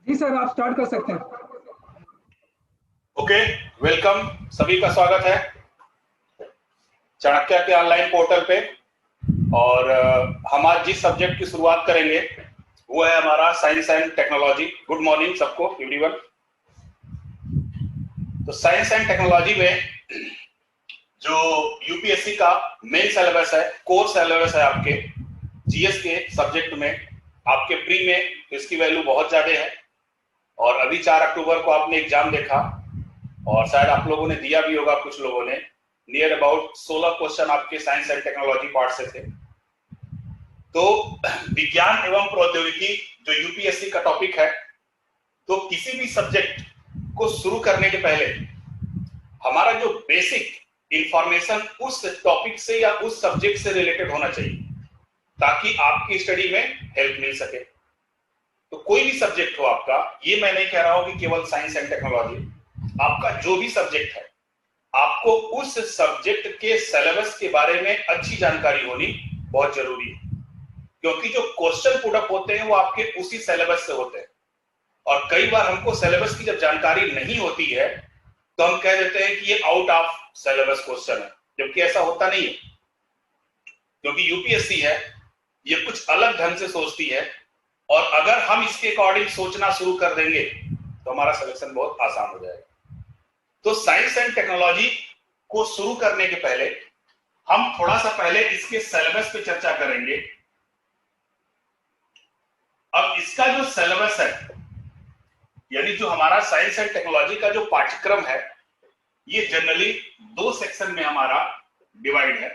जी sir, आप start कर सकते हैं। ओके, वेलकम, सभी का स्वागत है चाणक्य के ऑनलाइन पोर्टल पे। और हम आज जिस सब्जेक्ट की शुरुआत करेंगे वो है हमारा science and technology. Good morning सबको, एवरीवन। तो साइंस एंड टेक्नोलॉजी में जो यूपीएससी का मेन सिलेबस है, कोर सिलेबस है आपके जीएस के सब्जेक्ट में, आपके प्री में इसकी वैल्यू बहुत ज्यादा है। और अभी 4 अक्टूबर को आपने एग्जाम देखा और शायद आप लोगों ने दिया भी होगा, कुछ लोगों ने। नियर अबाउट 16 क्वेश्चन आपके साइंस एंड टेक्नोलॉजी पार्ट से थे। तो विज्ञान एवं प्रौद्योगिकी जो यूपीएससी का टॉपिक है, तो किसी भी सब्जेक्ट को शुरू करने के पहले हमारा जो बेसिक इंफॉर्मेशन उस टॉपिक से या उस सब्जेक्ट से रिलेटेड होना चाहिए, ताकि आपकी स्टडी में हेल्प मिल सके। तो कोई भी सब्जेक्ट हो आपका, ये मैं नहीं कह रहा हूं कि केवल साइंस एंड टेक्नोलॉजी, आपका जो भी सब्जेक्ट है, आपको उस सब्जेक्ट के सिलेबस के बारे में अच्छी जानकारी होनी बहुत जरूरी है। क्योंकि जो क्वेश्चन पुट अप होते हैं वो आपके उसी सिलेबस से होते हैं। और कई बार हमको सिलेबस की जब जानकारी नहीं होती है तो हम कह देते हैं कि ये आउट ऑफ सिलेबस क्वेश्चन है, जबकि ऐसा होता नहीं है। क्योंकि यूपीएससी है, ये कुछ अलग ढंग से सोचती है, और अगर हम इसके अकॉर्डिंग सोचना शुरू कर देंगे तो हमारा सिलेक्शन बहुत आसान हो जाएगा। तो साइंस एंड टेक्नोलॉजी को शुरू करने के पहले हम थोड़ा सा पहले इसके सिलेबस पे चर्चा करेंगे। अब इसका जो सिलेबस है, यानी जो हमारा साइंस एंड टेक्नोलॉजी का जो पाठ्यक्रम है, ये जनरली 2 सेक्शन में हमारा डिवाइड है।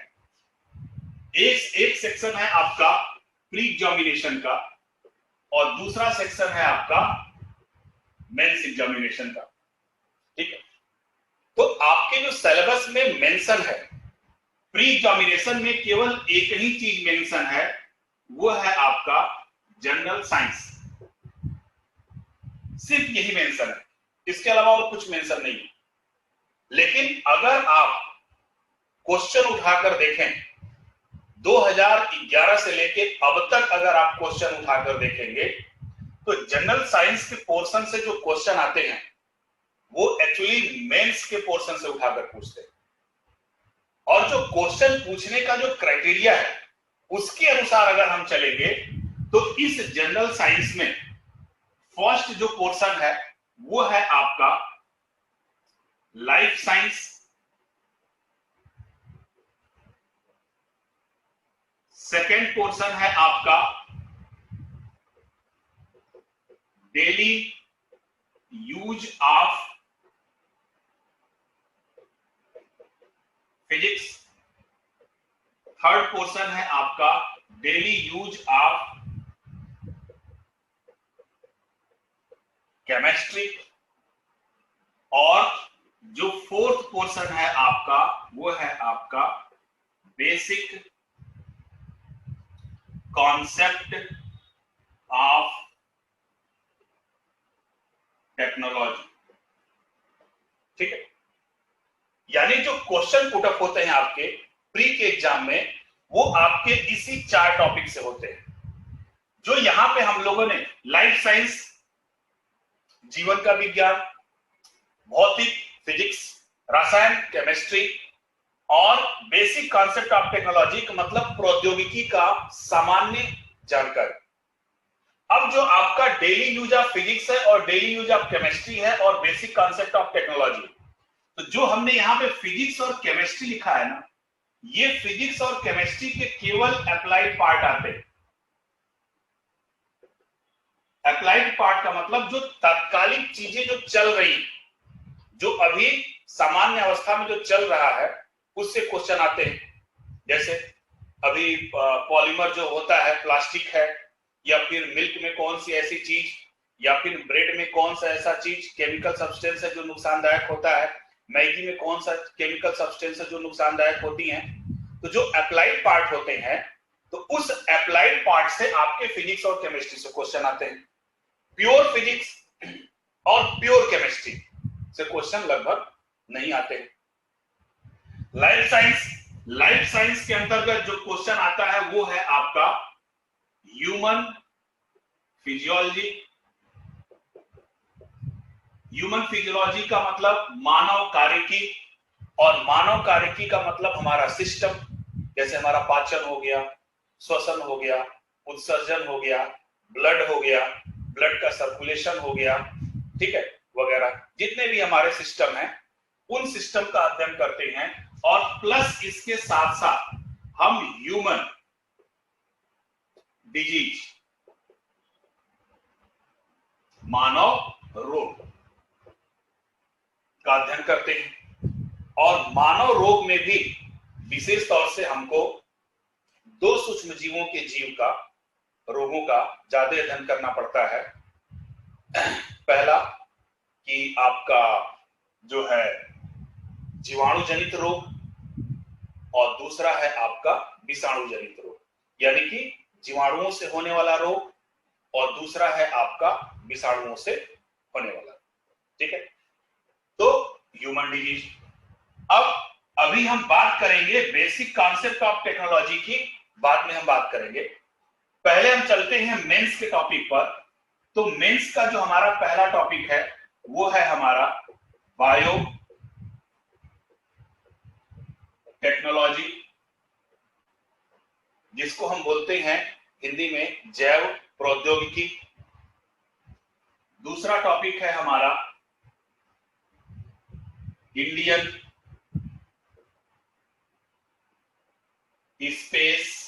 एक सेक्शन है आपका प्री एग्जामिनेशन का और दूसरा सेक्शन है आपका मेंस एग्जामिनेशन का। ठीक है, तो आपके जो सिलेबस में मेंशन है, प्री एग्जामिनेशन में केवल एक ही चीज मेंशन है, वो है आपका जनरल साइंस। सिर्फ यही मेंशन है, इसके अलावा और कुछ मेंशन नहीं है। लेकिन अगर आप क्वेश्चन उठाकर देखें, 2011 से लेके अब तक अगर आप क्वेश्चन उठाकर देखेंगे तो जनरल साइंस के पोर्शन से जो क्वेश्चन आते हैं वो एक्चुअली मेंस के पोर्शन से उठाकर पूछते हैं। और जो क्वेश्चन पूछने का जो क्राइटेरिया है उसके अनुसार अगर हम चलेंगे तो इस जनरल साइंस में फर्स्ट जो पोर्शन है वो है आपका लाइफ साइंस, सेकेंड पोर्शन है आपका daily use of physics, third portion है आपका डेली यूज ऑफ केमिस्ट्री, और जो फोर्थ पोर्शन है आपका वो है आपका बेसिक कॉन्सेप्ट ऑफ टेक्नोलॉजी। ठीक है, यानी जो क्वेश्चन पुट अप होते हैं आपके प्री के एग्जाम में वो आपके इसी 4 टॉपिक से होते हैं। जो यहां पे हम लोगों ने लाइफ साइंस, जीवन का विज्ञान, भौतिक फिजिक्स, रसायन केमिस्ट्री, और बेसिक कॉन्सेप्ट ऑफ टेक्नोलॉजी का मतलब प्रौद्योगिकी का सामान्य जानकारी। अब जो आपका डेली यूज ऑफ फिजिक्स है और डेली यूज ऑफ केमिस्ट्री है और बेसिक कॉन्सेप्ट ऑफ टेक्नोलॉजी, तो जो हमने यहां पे फिजिक्स और केमिस्ट्री लिखा है ना, ये फिजिक्स और केमिस्ट्री के केवल अप्लाइड पार्ट आते हैं। अप्लाइड पार्ट का मतलब जो तात्कालिक चीजें जो चल रही, जो अभी सामान्य अवस्था में जो चल रहा है उससे क्वेश्चन आते हैं। जैसे अभी पॉलीमर जो होता है, प्लास्टिक है, या फिर मिल्क में कौन सी ऐसी चीज, या फिर ब्रेड में कौन सा ऐसा चीज केमिकल सब्सटेंस है जो नुकसानदायक होता है, मैगी में कौन सा केमिकल सब्सटेंस है जो नुकसानदायक होती हैं। तो जो अप्लाइड पार्ट होते हैं, तो उस अप्लाइड पार्ट से आपके फिजिक्स और केमिस्ट्री से क्वेश्चन आते हैं। प्योर फिजिक्स और प्योर केमिस्ट्री से क्वेश्चन लगभग नहीं आते हैं। लाइफ साइंस के अंतर्गत जो क्वेश्चन आता है वो है आपका ह्यूमन फिजियोलॉजी, ह्यूमन फिजियोलॉजी का मतलब मानव कार्यकी, और मानव कार्यकी का मतलब हमारा सिस्टम, जैसे हमारा पाचन हो गया, श्वसन हो गया, उत्सर्जन हो गया, ब्लड हो गया, ब्लड का सर्कुलेशन हो गया, ठीक है, वगैरह जितने भी हमारे सिस्टम हैं उन सिस्टम का अध्ययन करते हैं। और प्लस इसके साथ साथ हम ह्यूमन डिजीज, मानव रोग का अध्ययन करते हैं। और मानव रोग में भी विशेष तौर से हमको दो सूक्ष्म जीवों के जीव का रोगों का ज्यादा अध्ययन करना पड़ता है। पहला कि आपका जो है जीवाणु जनित रोग, और दूसरा है आपका विषाणु जनित रोग, यानी कि जीवाणुओं से होने वाला रोग, और दूसरा है आपका विषाणुओं से होने वाला, ठीक है। तो ह्यूमन डिजीज। अब अभी हम बात करेंगे बेसिक कॉन्सेप्ट ऑफ टेक्नोलॉजी की, बाद में हम बात करेंगे। पहले हम चलते हैं मेंस के टॉपिक पर। तो मेंस का जो हमारा पहला टॉपिक है वो है हमारा बायो टेक्नोलॉजी, जिसको हम बोलते हैं हिंदी में जैव प्रौद्योगिकी। दूसरा टॉपिक है हमारा इंडियन स्पेस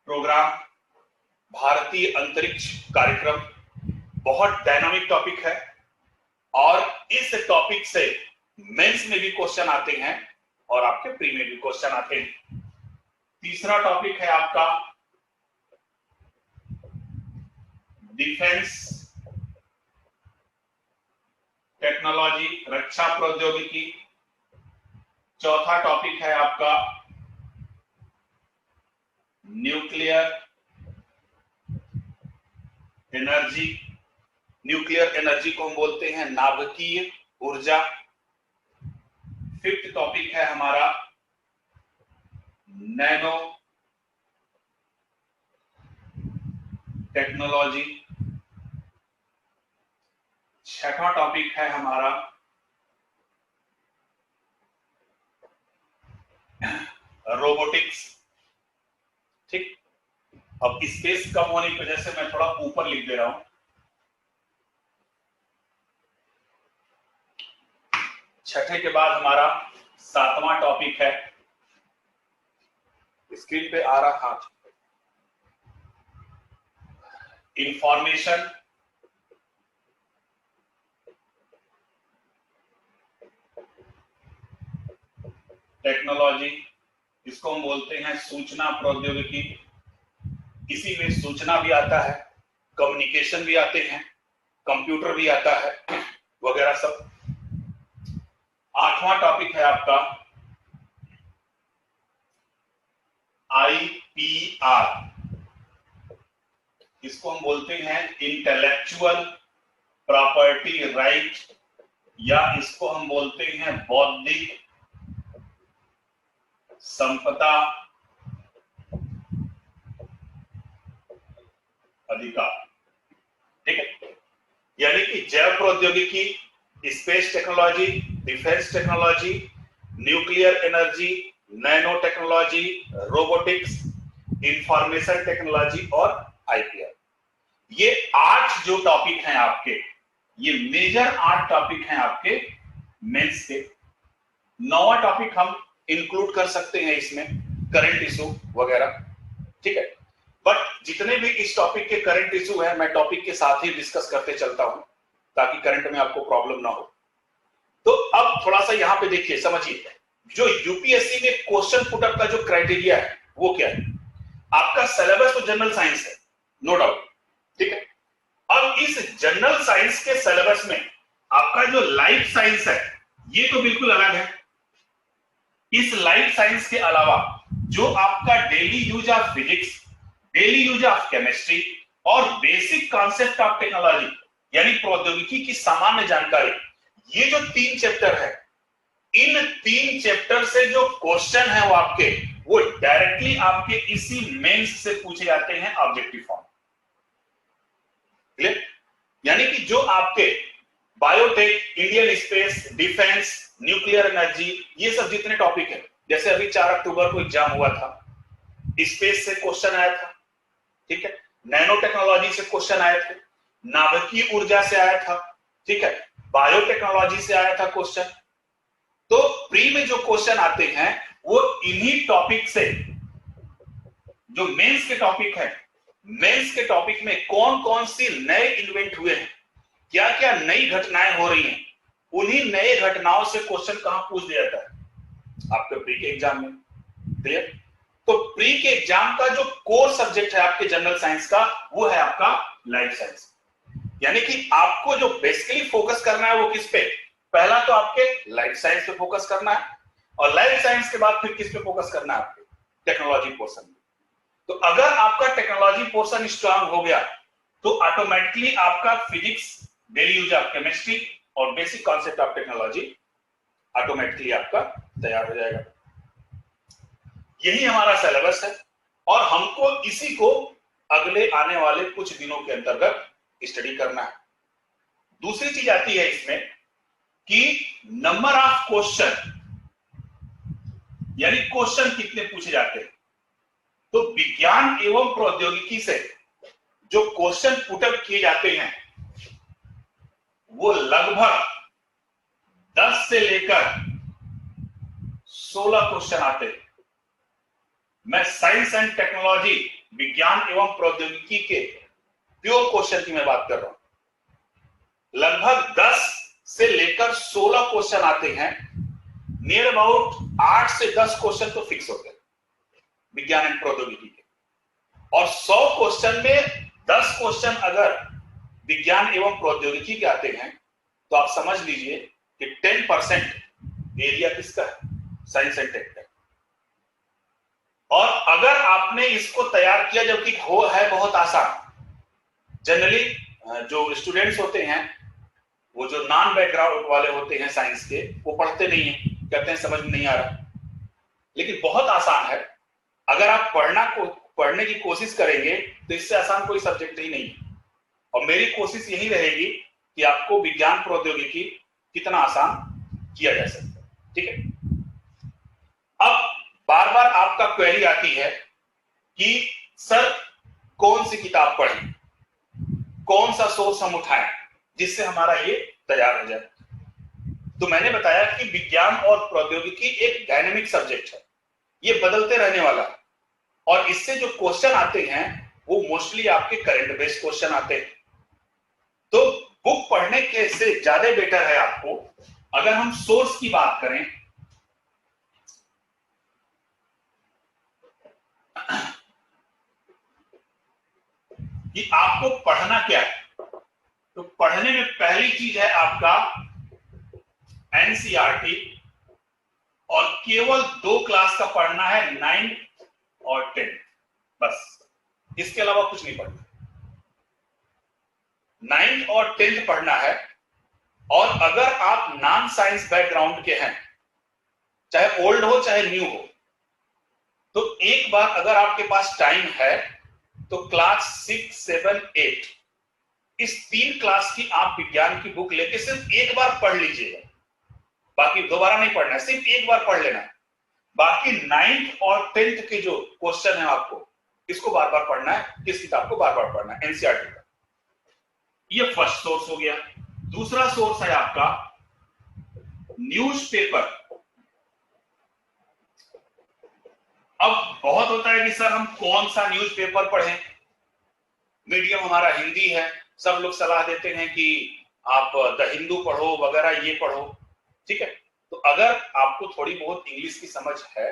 प्रोग्राम, भारतीय अंतरिक्ष कार्यक्रम। बहुत डायनामिक टॉपिक है और इस टॉपिक से मेंस में भी क्वेश्चन आते हैं और आपके प्री में भी क्वेश्चन आते हैं। तीसरा टॉपिक है आपका डिफेंस टेक्नोलॉजी, रक्षा प्रौद्योगिकी। चौथा टॉपिक है आपका न्यूक्लियर एनर्जी। न्यूक्लियर एनर्जी को हम बोलते हैं नाभिकीय ऊर्जा। फिफ्थ टॉपिक है हमारा नैनो टेक्नोलॉजी। छठा टॉपिक है हमारा रोबोटिक्स, ठीक। अब स्पेस कम होने की वजह से मैं थोड़ा ऊपर लिख दे रहा हूं। छठे के बाद हमारा सातवां टॉपिक है, स्क्रीन पे आ रहा हाथ, इंफॉर्मेशन टेक्नोलॉजी, इसको हम बोलते हैं सूचना प्रौद्योगिकी। इसी में सूचना भी आता है, कम्युनिकेशन भी आते हैं, कंप्यूटर भी आता है, वगैरह सब। आठवां टॉपिक है आपका IPR, इसको हम बोलते हैं इंटेलेक्चुअल प्रॉपर्टी राइट, या इसको हम बोलते हैं बौद्धिक संपदा अधिकार, ठीक है। यानी कि जैव प्रौद्योगिकी, space technology, defence technology, nuclear energy, nano technology, robotics, information technology और IPR। ये 8 जो टॉपिक हैं आपके, ये मेजर 8 टॉपिक हैं आपके मेंस के। 9वां टॉपिक हम इंक्लूड कर सकते हैं इसमें, करंट इशू वगैरह, ठीक है। बट जितने भी इस टॉपिक के करंट इशू है मैं टॉपिक के साथ ही डिस्कस करते चलता हूं ताकि करंट में आपको प्रॉब्लम ना हो। तो अब थोड़ा सा यहां पे देखिए, समझिए, जो यूपीएससी में क्वेश्चन पुटअप का जो क्राइटेरिया है वो क्या है। आपका सिलेबस तो जनरल साइंस है, नो डाउट, ठीक है। अब इस जनरल साइंस के सिलेबस में आपका जो लाइफ साइंस है ये तो बिल्कुल अलग है। इस लाइफ साइंस के अलावा जो आपका daily use of physics, daily use of chemistry और बेसिक कॉन्सेप्ट ऑफ टेक्नोलॉजी यानी प्रौद्योगिकी की सामान्य जानकारी, ये जो 3 चैप्टर है, इन 3 चैप्टर से जो क्वेश्चन है वो डायरेक्टली आपके इसी मेंस से पूछे जाते हैं ऑब्जेक्टिव फॉर्म। क्लियर? यानी कि जो आपके biotech, Indian space, defence, nuclear energy, ये सब जितने टॉपिक है, जैसे अभी 4 अक्टूबर को एग्जाम हुआ था, स्पेस से क्वेश्चन आया था, ठीक है, नैनो टेक्नोलॉजी से क्वेश्चन आए थे, नाभिकीय ऊर्जा से आया था, ठीक है, बायोटेक्नोलॉजी से आया था क्वेश्चन। तो प्री में जो क्वेश्चन आते हैं वो इन्हीं टॉपिक से, जो मेंस के टॉपिक है, मेंस के टॉपिक में कौन कौन सी नए इन्वेंट हुए हैं, क्या क्या नई घटनाएं हो रही हैं, उन्हीं नए घटनाओं से क्वेश्चन कहां पूछ दिया जाता है आपके प्री के एग्जाम में। क्लियर? तो प्री के एग्जाम का जो कोर सब्जेक्ट है आपके जनरल साइंस का, वो है आपका लाइफ साइंस। यानी कि आपको जो बेसिकली फोकस करना है वो किस पे? पहला तो आपके लाइफ साइंस पे फोकस करना है, और लाइफ साइंस के बाद फिर किस पे फोकस करना है? आपके टेक्नोलॉजी पोर्शन में। तो अगर आपका टेक्नोलॉजी पोर्शन स्ट्रांग हो गया तो ऑटोमेटिकली आपका physics, daily use of chemistry और basic concept of technology automatically आपका तैयार हो जाएगा। यही हमारा सिलेबस है और हमको इसी को अगले आने वाले कुछ दिनों के अंतर्गत स्टडी करना है। दूसरी चीज आती है इसमें कि नंबर ऑफ क्वेश्चन, यानी क्वेश्चन कितने पूछे जाते हैं। तो विज्ञान एवं प्रौद्योगिकी से जो क्वेश्चन पुटअप किए जाते हैं वो लगभग 10 से लेकर 16 क्वेश्चन आते हैं। मैं साइंस एंड टेक्नोलॉजी, विज्ञान एवं प्रौद्योगिकी के प्योर क्वेश्चन की मैं बात कर रहा हूं। लगभग 10 से लेकर 16 क्वेश्चन आते हैं। नियर अबाउट 8 से 10 क्वेश्चन तो फिक्स होते हैं विज्ञान एंड प्रौद्योगिकी के, और 100 क्वेश्चन में 10 क्वेश्चन अगर विज्ञान एवं प्रौद्योगिकी के आते हैं तो आप समझ लीजिए कि 10% एरिया किसका है? साइंस एंड टेक का। और अगर आपने इसको तैयार किया, जबकि हो है बहुत आसान, जनरली जो स्टूडेंट्स होते हैं वो जो नॉन बैकग्राउंड वाले होते हैं साइंस के, वो पढ़ते नहीं है, कहते हैं समझ में नहीं आ रहा, लेकिन बहुत आसान है। अगर आप पढ़ने की कोशिश करेंगे तो इससे आसान कोई सब्जेक्ट ही नहीं है। और मेरी कोशिश यही रहेगी कि आपको विज्ञान प्रौद्योगिकी कितना आसान किया जा सकता है। ठीक है, अब बार बार आपका क्वेरी आती है कि सर कौन सी किताब पढ़ें, कौन सा सोर्स हम उठाएं जिससे हमारा ये तैयार हो जाए। तो मैंने बताया कि विज्ञान और प्रौद्योगिकी एक डायनेमिक सब्जेक्ट है, ये बदलते रहने वाला है, और इससे जो क्वेश्चन आते हैं वो मोस्टली आपके करंट बेस्ड क्वेश्चन आते हैं। तो बुक पढ़ने के से ज्यादा बेटर है आपको, अगर हम सोर्स की बात करें, कि आपको पढ़ना क्या है, तो पढ़ने में पहली चीज है आपका एनसीईआरटी, और केवल 2 क्लास का पढ़ना है, 9th और 10th, बस, इसके अलावा कुछ नहीं पढ़ना। 9th और 10th पढ़ना है। और अगर आप नॉन साइंस बैकग्राउंड के हैं, चाहे ओल्ड हो चाहे न्यू हो, तो एक बार अगर आपके पास टाइम है तो क्लास 6, 7, 8 इस 3 क्लास की आप विज्ञान की बुक लेके सिर्फ एक बार पढ़ लीजिएगा, बाकी दोबारा नहीं पढ़ना है, सिर्फ एक बार पढ़ लेना है। बाकी 9th और 10th के जो क्वेश्चन है आपको इसको बार बार पढ़ना है। किस किताब को बार बार पढ़ना है? एनसीईआरटी का। ये फर्स्ट सोर्स हो गया। दूसरा सोर्स है आपका न्यूज़पेपर। अब बहुत होता है कि सर हम कौन सा न्यूज़पेपर पढ़ें, मीडियम हमारा हिंदी है, सब लोग सलाह देते हैं कि आप द हिंदू पढ़ो वगैरह, ये पढ़ो। ठीक है, तो अगर आपको थोड़ी बहुत इंग्लिश की समझ है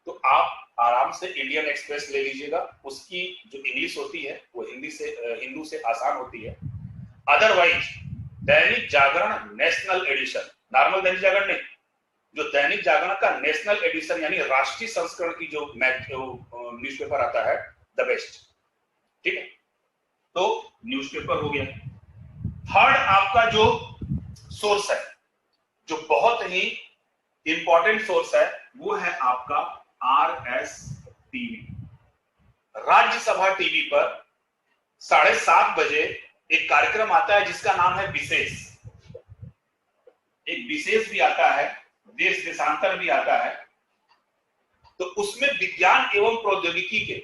तो आप आराम से इंडियन एक्सप्रेस ले लीजिएगा, उसकी जो इंग्लिश होती है वो हिंदू से आसान होती है। Otherwise Dainik Jagran national addition, normal Dainik Jagran नहीं, जो दैनिक जागरण का नेशनल एडिशन यानी राष्ट्रीय संस्करण की जो न्यूज़पेपर आता है, द बेस्ट। ठीक है, तो न्यूज़पेपर हो गया। थर्ड आपका जो सोर्स है, जो बहुत ही इंपॉर्टेंट सोर्स है, वो है आपका RS टीवी। राज्यसभा टीवी पर 7:30 बजे एक कार्यक्रम आता है जिसका नाम है विशेष। एक विशेष भी आता है, देश देशांतर भी आता है। तो उसमें विज्ञान एवं प्रौद्योगिकी के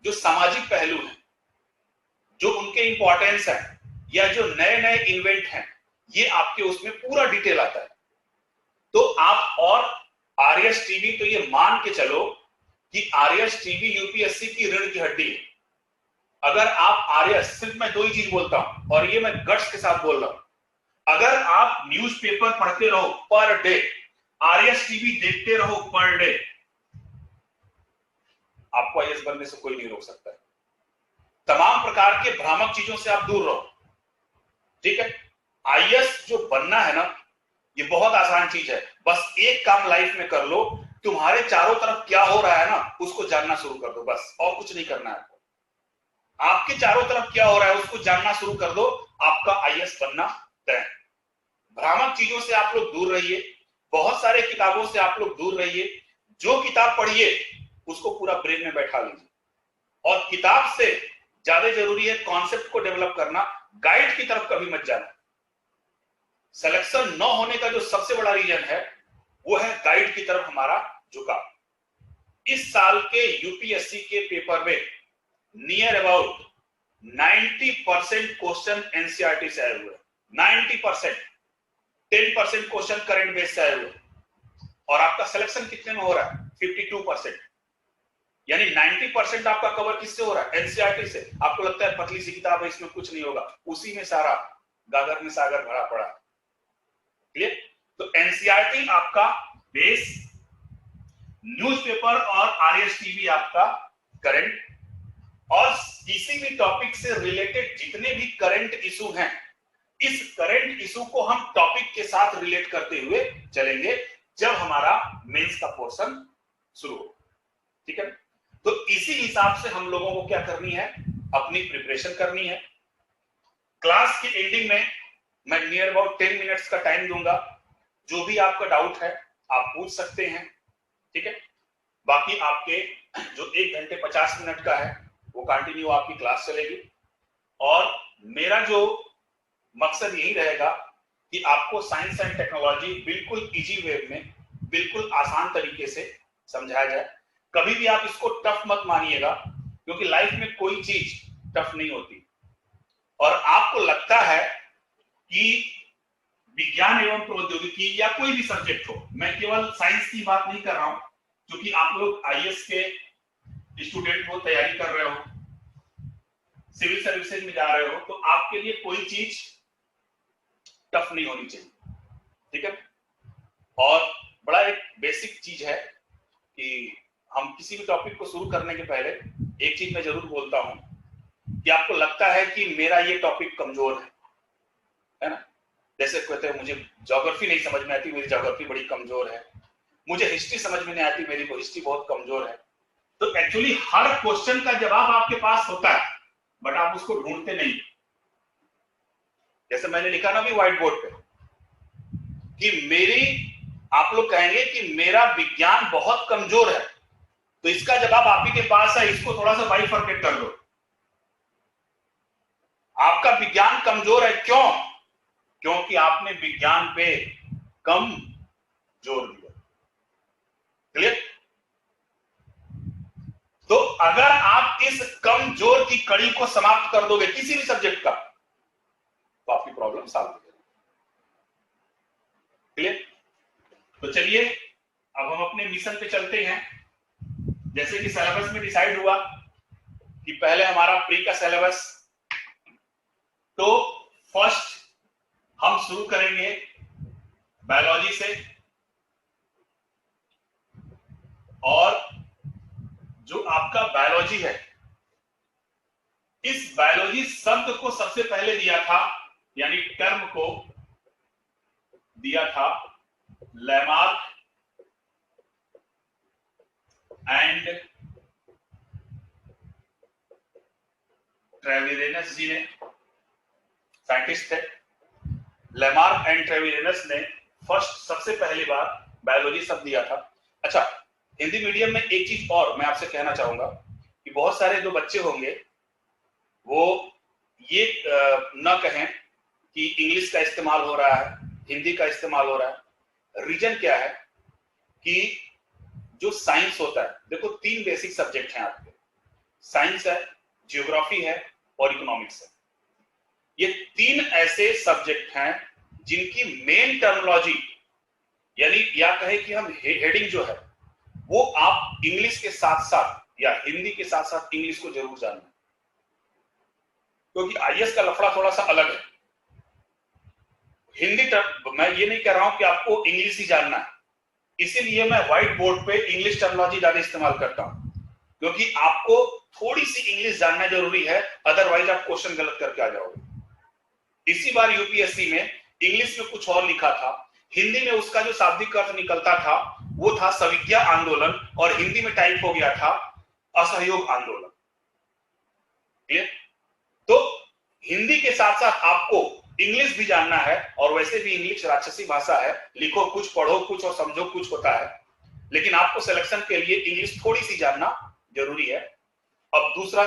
जो सामाजिक पहलू हैं, जो उनके इंपॉर्टेंस है, या जो नए नए इन्वेंट हैं, ये आपके उसमें पूरा डिटेल आता है। तो आप और आरएस टीवी, तो ये मान के चलो कि आरएस टीवी यूपीएससी की रीढ़ की हड्डी है। अगर आप आरएस, सिर्फ मैं दो ही चीज बोलता हूं और ये मैं गट्स के साथ बोल रहा हूं, अगर आप न्यूज़पेपर पढ़ते रहो पर डे, आरएस टीवी देखते रहो पर डे, आपको आईएएस बनने से कोई नहीं रोक सकता है। तमाम प्रकार के भ्रामक चीजों से आप दूर रहो, ठीक है। आईएएस जो बनना है ना, ये बहुत आसान चीज है। बस एक काम लाइफ में कर लो, तुम्हारे चारों तरफ क्या हो रहा है ना, उसको जानना शुरू कर दो, बस। और कुछ नहीं करना है आपको। आपके चारों तरफ क्या हो रहा है उसको जानना शुरू कर दो, आपका आईएएस बनना तय है। भ्रामक चीजों से आप लोग दूर रहिए, बहुत सारे किताबों से आप लोग दूर रहिए। जो किताब पढ़िए उसको पूरा ब्रेन में बैठा लीजिए, और किताब से ज्यादा जरूरी है कॉन्सेप्ट को डेवलप करना। गाइड की तरफ कभी मत जाना। सिलेक्शन न होने का जो सबसे बड़ा रीजन है वो है गाइड की तरफ हमारा झुकाव। इस साल के यूपीएससी के पेपर में नियर अबाउट 90% क्वेश्चन एनसीईआरटी से आए हुए, 90%। 10% क्वेश्चन करंट बेस से आए हुए, और आपका सिलेक्शन कितने में हो रहा है? 52%। यानी 90% आपका कवर किससे हो रहा है? एनसीईआरटी से। आपको लगता है पतली सी किताब है, इसमें कुछ नहीं होगा, उसी में सारा गागर में सागर भरा पड़ा है। क्लियर? तो एनसीईआरटी आपका बेस, न्यूज़पेपर और आरएस टीवी आपका करंट, और किसी भी टॉपिक से रिलेटेड जितने भी करंट इशू हैं, इस करंट इशू को हम टॉपिक के साथ रिलेट करते हुए चलेंगे जब हमारा मेंस का पोर्शन शुरू हो, ठीक है। तो इसी हिसाब से हम लोगों को क्या करनी है, अपनी प्रिपरेशन करनी है। क्लास की एंडिंग में मैं नियर अबाउट 10 मिनट्स का टाइम दूंगा। जो भी आपका डाउट है आप पूछ सकते हैं, ठीक है। बाकी आपके जो 1 घंटे 50 मिनट का है वो कंटिन्यू आपकी क्लास चलेगी, और मेरा जो मकसद यही रहेगा कि आपको साइंस एंड टेक्नोलॉजी बिल्कुल इजी वे में, बिल्कुल आसान तरीके से समझाया जाए। कभी भी आप इसको टफ मत मानिएगा, क्योंकि लाइफ में कोई चीज टफ नहीं होती। और आपको लगता है कि विज्ञान एवं प्रौद्योगिकी या कोई भी सब्जेक्ट हो, मैं केवल साइंस की बात नहीं कर रहा हूं, क्योंकि आप लोग आईएएस के स्टूडेंट हो, तैयारी कर रहे हो, सिविल सर्विसेज में जा रहे हो, तो आपके लिए कोई चीज टफ नहीं होनी चाहिए, ठीक है। और बड़ा एक बेसिक चीज है कि हम किसी भी टॉपिक को शुरू करने के पहले एक चीज मैं जरूर बोलता हूं कि आपको लगता है कि मेरा ये टॉपिक कमजोर है ना। जैसे कहते हैं मुझे ज्योग्राफी नहीं समझ में आती, मेरी ज्योग्राफी बड़ी कमजोर है, मुझे हिस्ट्री समझ में नहीं आती, मेरी हिस्ट्री बहुत कमजोर है। तो एक्चुअली हर क्वेश्चन का जवाब आपके पास होता है, बट आप उसको ढूंढते नहीं। जैसे मैंने लिखा ना भी व्हाइट बोर्ड पे कि मेरी, आप लोग कहेंगे कि मेरा विज्ञान बहुत कमजोर है, तो इसका जवाब आप ही के पास है, इसको थोड़ा सा बाइफरकेट कर दो। आपका विज्ञान कमजोर है, क्यों? क्योंकि आपने विज्ञान पे कम जोर दिया। क्लियर? तो अगर आप इस कम जोर की कड़ी को समाप्त कर दोगे किसी भी सब्जेक्ट का, तो आपकी प्रॉब्लम सॉल्व हो जाएगी। क्लियर? तो चलिए अब हम अपने मिशन पे चलते हैं। जैसे कि सिलेबस में डिसाइड हुआ कि पहले हमारा प्री का सिलेबस, तो फर्स्ट हम शुरू करेंगे बायोलॉजी से, और जो आपका बायोलॉजी है, इस बायोलॉजी शब्द को सबसे पहले दिया था, यानी टर्म को दिया था लैमार्क एंड ट्रेविरेनस जी ने, साइंटिस्ट थे। लैमार्क एंड ट्रेविरेनस ने फर्स्ट, सबसे पहली बार बायोलॉजी शब्द दिया था। अच्छा, हिंदी मीडियम में एक चीज और मैं आपसे कहना चाहूंगा कि बहुत सारे जो बच्चे होंगे वो ये न कहें कि इंग्लिश का इस्तेमाल हो रहा है, हिंदी का इस्तेमाल हो रहा है। रीजन क्या है कि जो साइंस होता है, देखो 3 बेसिक सब्जेक्ट हैं आपके, साइंस है, जियोग्राफी है और इकोनॉमिक्स है। ये 3 ऐसे सब्जेक्ट हैं जिनकी मेन टर्मिनोलॉजी, यानी या कहे कि हम हेडिंग जो है वो आप इंग्लिश के साथ साथ या हिंदी के साथ साथ इंग्लिश को जरूर जानना, क्योंकि आईएएस का लफड़ा थोड़ा सा अलग है। हिंदी मैं ये नहीं कह रहा हूं कि आपको इंग्लिश ही जानना है, इसीलिए मैं व्हाइट बोर्ड पे इंग्लिश टर्मिनोलॉजी ज्यादा इस्तेमाल करता हूं, क्योंकि आपको थोड़ी सी इंग्लिश जानना जरूरी है, अदरवाइज आप क्वेश्चन गलत करके आ जाओगे। इसी बार यूपीएससी में इंग्लिश में कुछ और लिखा था, हिंदी में उसका जो शाब्दिक अर्थ निकलता था वो था सविज्ञा आंदोलन, और हिंदी में टाइप हो गया था असहयोग आंदोलन। क्लियर? तो हिंदी के साथ साथ आपको इंग्लिश भी जानना है, और वैसे भी इंग्लिश राक्षसी भाषा है, लिखो कुछ पढ़ो कुछ और समझो कुछ होता है, लेकिन आपको सिलेक्शन के लिए इंग्लिश थोड़ी सी जानना जरूरी है। अब दूसरा,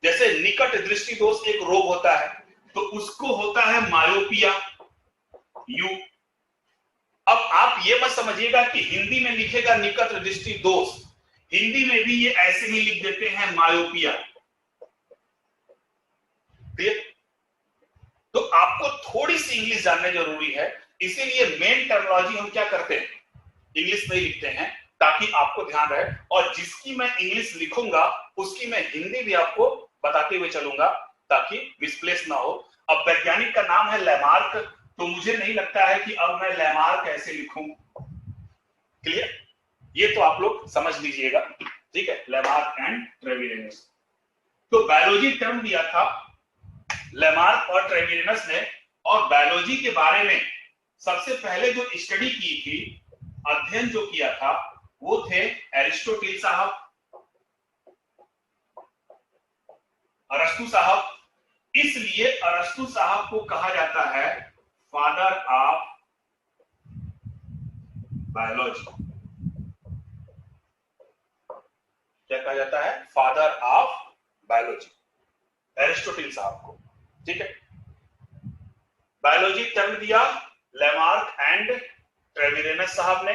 जैसे निकट दृष्टि दोष एक रोग होता है, तो उसको होता है मायोपिया, यू। अब आप ये मत समझिएगा कि हिंदी में लिखेगा निकट दृष्टि दोष, हिंदी में भी ये ऐसे ही लिख देते हैं मायोपिया। तो आपको थोड़ी सी इंग्लिश जानना जरूरी है, इसीलिए मेन टर्मिनोलॉजी हम क्या करते हैं, इंग्लिश में लिखते हैं, ताकि आपको ध्यान रहे, और जिसकी मैं इंग्लिश लिखूंगा उसकी मैं हिंदी भी आपको बताते हुए चलूंगा ताकि मिसप्लेस ना हो। अब वैज्ञानिक का नाम है लैमार्क, तो मुझे नहीं लगता है कि अब मैं लैमार्क कैसे लिखूं। क्लियर? ये तो आप लोग समझ लीजिएगा, ठीक है, लैमार्क एंड ट्रेविरेनस। तो बायोलॉजी टर्म दिया था लैमार्क और ट्रेविरेनस ने, और बायोलॉजी के बारे में सबसे पहले जो स्टडी की थी, अध्ययन जो किया था, वो थे एरिस्टोटिल साहब, अरस्तु साहब। इसलिए अरस्तु साहब को कहा जाता है फादर ऑफ बायोलॉजी। क्या कहा जाता है? फादर ऑफ बायोलॉजी, एरिस्टोटिल साहब को। ठीक है, बायोलॉजी टर्म दिया लैमार्क एंड ट्रेविरेनस साहब ने,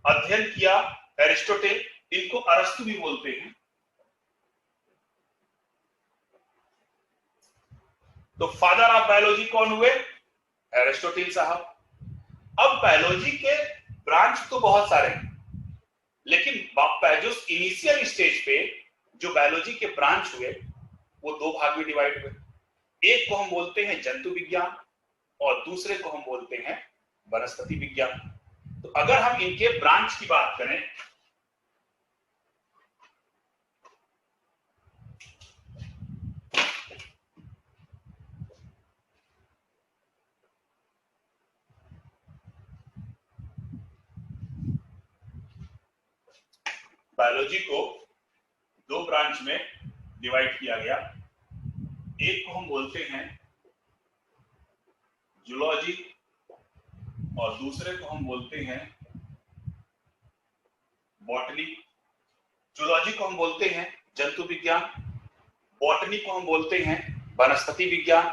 अध्ययन किया एरिस्टोटिल, इनको अरस्तु भी बोलते हैं। तो फादर ऑफ बायोलॉजी कौन हुए? एरिस्टोटिल साहब। अब बायोलॉजी के ब्रांच तो बहुत सारे हैं, लेकिन जो इनिशियल स्टेज पे जो बायोलॉजी के ब्रांच हुए वो 2 भाग में डिवाइड हुए। एक को हम बोलते हैं जंतु विज्ञान और दूसरे को हम बोलते हैं वनस्पति विज्ञान। तो अगर हम इनके ब्रांच की बात करें, बायोलॉजी को 2 ब्रांच में डिवाइड किया गया। एक को हम बोलते हैं जूलॉजी और दूसरे को हम बोलते हैं बॉटनी। जूलॉजी को हम बोलते हैं जंतु विज्ञान, बॉटनी को हम बोलते हैं वनस्पति विज्ञान।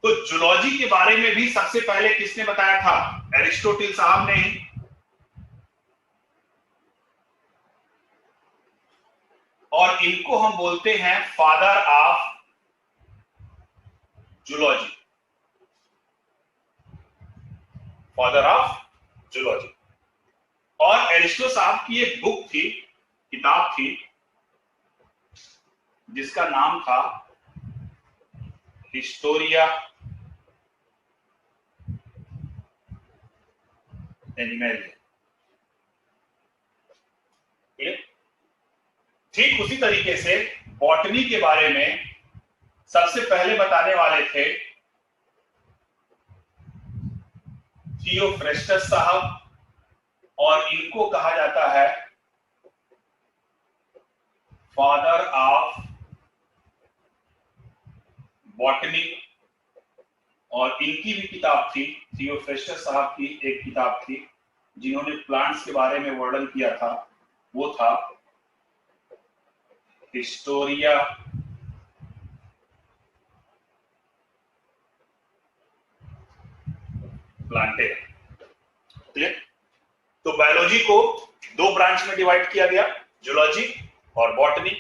तो जूलॉजी के बारे में भी सबसे पहले किसने बताया था? एरिस्टोटिल साहब ने ही। और इनको हम बोलते हैं father of zoology, father of zoology. और एरिस्टो साहब की एक बुक थी, किताब थी, जिसका नाम था हिस्टोरिया एनिमल। ठीक उसी तरीके से बॉटनी के बारे में सबसे पहले बताने वाले थे थियोफ्रेस्टस साहब, और इनको कहा जाता है फादर ऑफ बॉटनी। और इनकी भी किताब थी, थियोफ्रेस्टस साहब की एक किताब थी जिन्होंने प्लांट्स के बारे में वर्णन किया था, वो था हिस्टोरिया प्लांटेरा। क्लियर? तो बायोलॉजी को दो ब्रांच में डिवाइड किया गया, जूलॉजी और बॉटनी।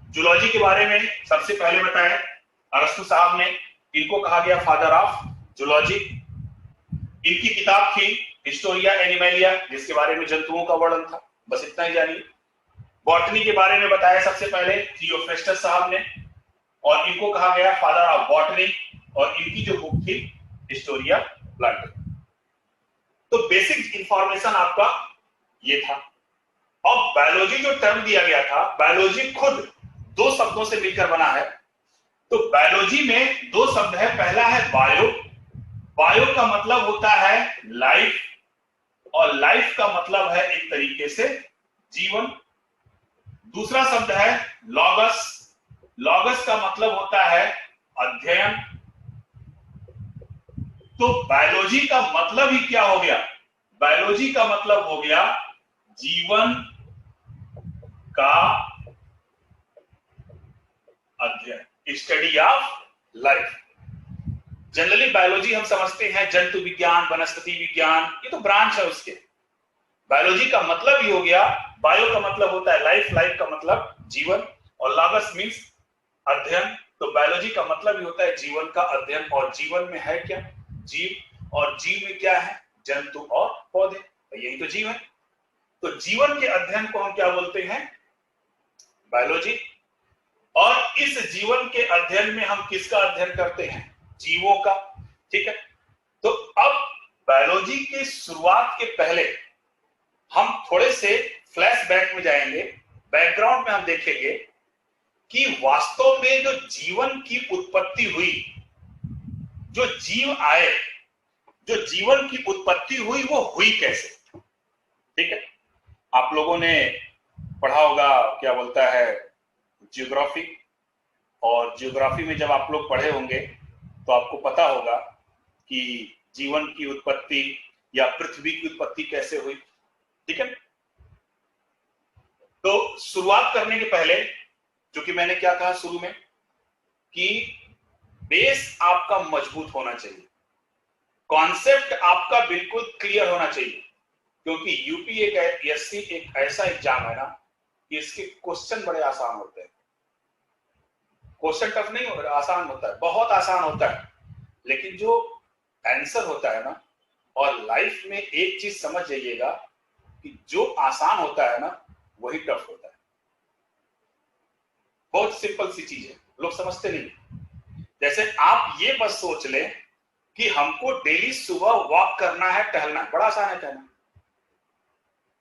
जूलॉजी के बारे में सबसे पहले बताया अरस्तु साहब ने, इनको कहा गया फादर ऑफ जूलॉजी। इनकी किताब थी हिस्टोरिया एनिमलिया, जिसके बारे में जंतुओं का वर्णन था। बस इतना ही जानिए। बॉटनी के बारे में बताया सबसे पहले थियोफ्रेस्टस साहब ने, और इनको कहा गया फादर ऑफ बॉटनी, और इनकी जो बुक थी हिस्टोरिया प्लांटेरा। तो बेसिक इंफॉर्मेशन आपका ये था। अब बायोलॉजी जो टर्म दिया गया था, बायोलॉजी खुद दो शब्दों से मिलकर बना है। तो बायोलॉजी में दो शब्द है, पहला है बायो। बायो का मतलब होता है लाइफ, और लाइफ का मतलब है एक तरीके से जीवन। दूसरा शब्द है लॉगस। लॉगस का मतलब होता है अध्ययन। तो बायोलॉजी का मतलब ही क्या हो गया? बायोलॉजी का मतलब हो गया जीवन का अध्ययन, study of life. Generally biology हम समझते हैं जंतु विज्ञान, वनस्पति विज्ञान, ये तो ब्रांच है उसके। बायोलॉजी का मतलब ही हो गया, बायो का मतलब होता है लाइफ, लाइफ का मतलब जीवन, और लॉगस मीन्स अध्ययन। तो बायोलॉजी का मतलब ही होता है जीवन का अध्ययन, और जीवन में है क्या? जीव। और जीव में क्या है? जंतु और पौधे, यही तो जीव है। तो जीवन के अध्ययन को हम क्या बोलते हैं? बायोलॉजी। और इस जीवन के अध्ययन में हम किसका अध्ययन करते हैं? जीवों का। ठीक है। तो अब बायोलॉजी के शुरुआत के पहले हम थोड़े से फ्लैशबैक में जाएंगे। बैकग्राउंड में हम देखेंगे कि वास्तव में जो जीवन की उत्पत्ति हुई, जो जीव आए, जो जीवन की उत्पत्ति हुई, वो हुई कैसे? ठीक है। आप लोगों ने पढ़ा होगा, क्या बोलता है, जियोग्राफी। और जियोग्राफी में जब आप लोग पढ़े होंगे तो आपको पता होगा कि जीवन की उत्पत्ति या पृथ्वी की उत्पत्ति कैसे हुई। ठीक है। तो शुरुआत करने के पहले, जो कि मैंने क्या कहा शुरू में, कि बेस आपका मजबूत होना चाहिए, कॉन्सेप्ट आपका बिल्कुल क्लियर होना चाहिए। क्योंकि यूपीएससी एक ऐसा एग्जाम है ना कि इसके क्वेश्चन बड़े आसान होते हैं। क्वेश्चन टफ नहीं होता, आसान होता है, बहुत आसान होता है। लेकिन जो आंसर होता है ना, और लाइफ में एक चीज समझ जाइएगा कि जो आसान होता है ना वही टफ होता है। बहुत सिंपल सी चीज है, लोग समझते नहीं। जैसे आप ये बस सोच लें कि हमको डेली सुबह वॉक करना है, टहलना है। बड़ा आसान है टहलना,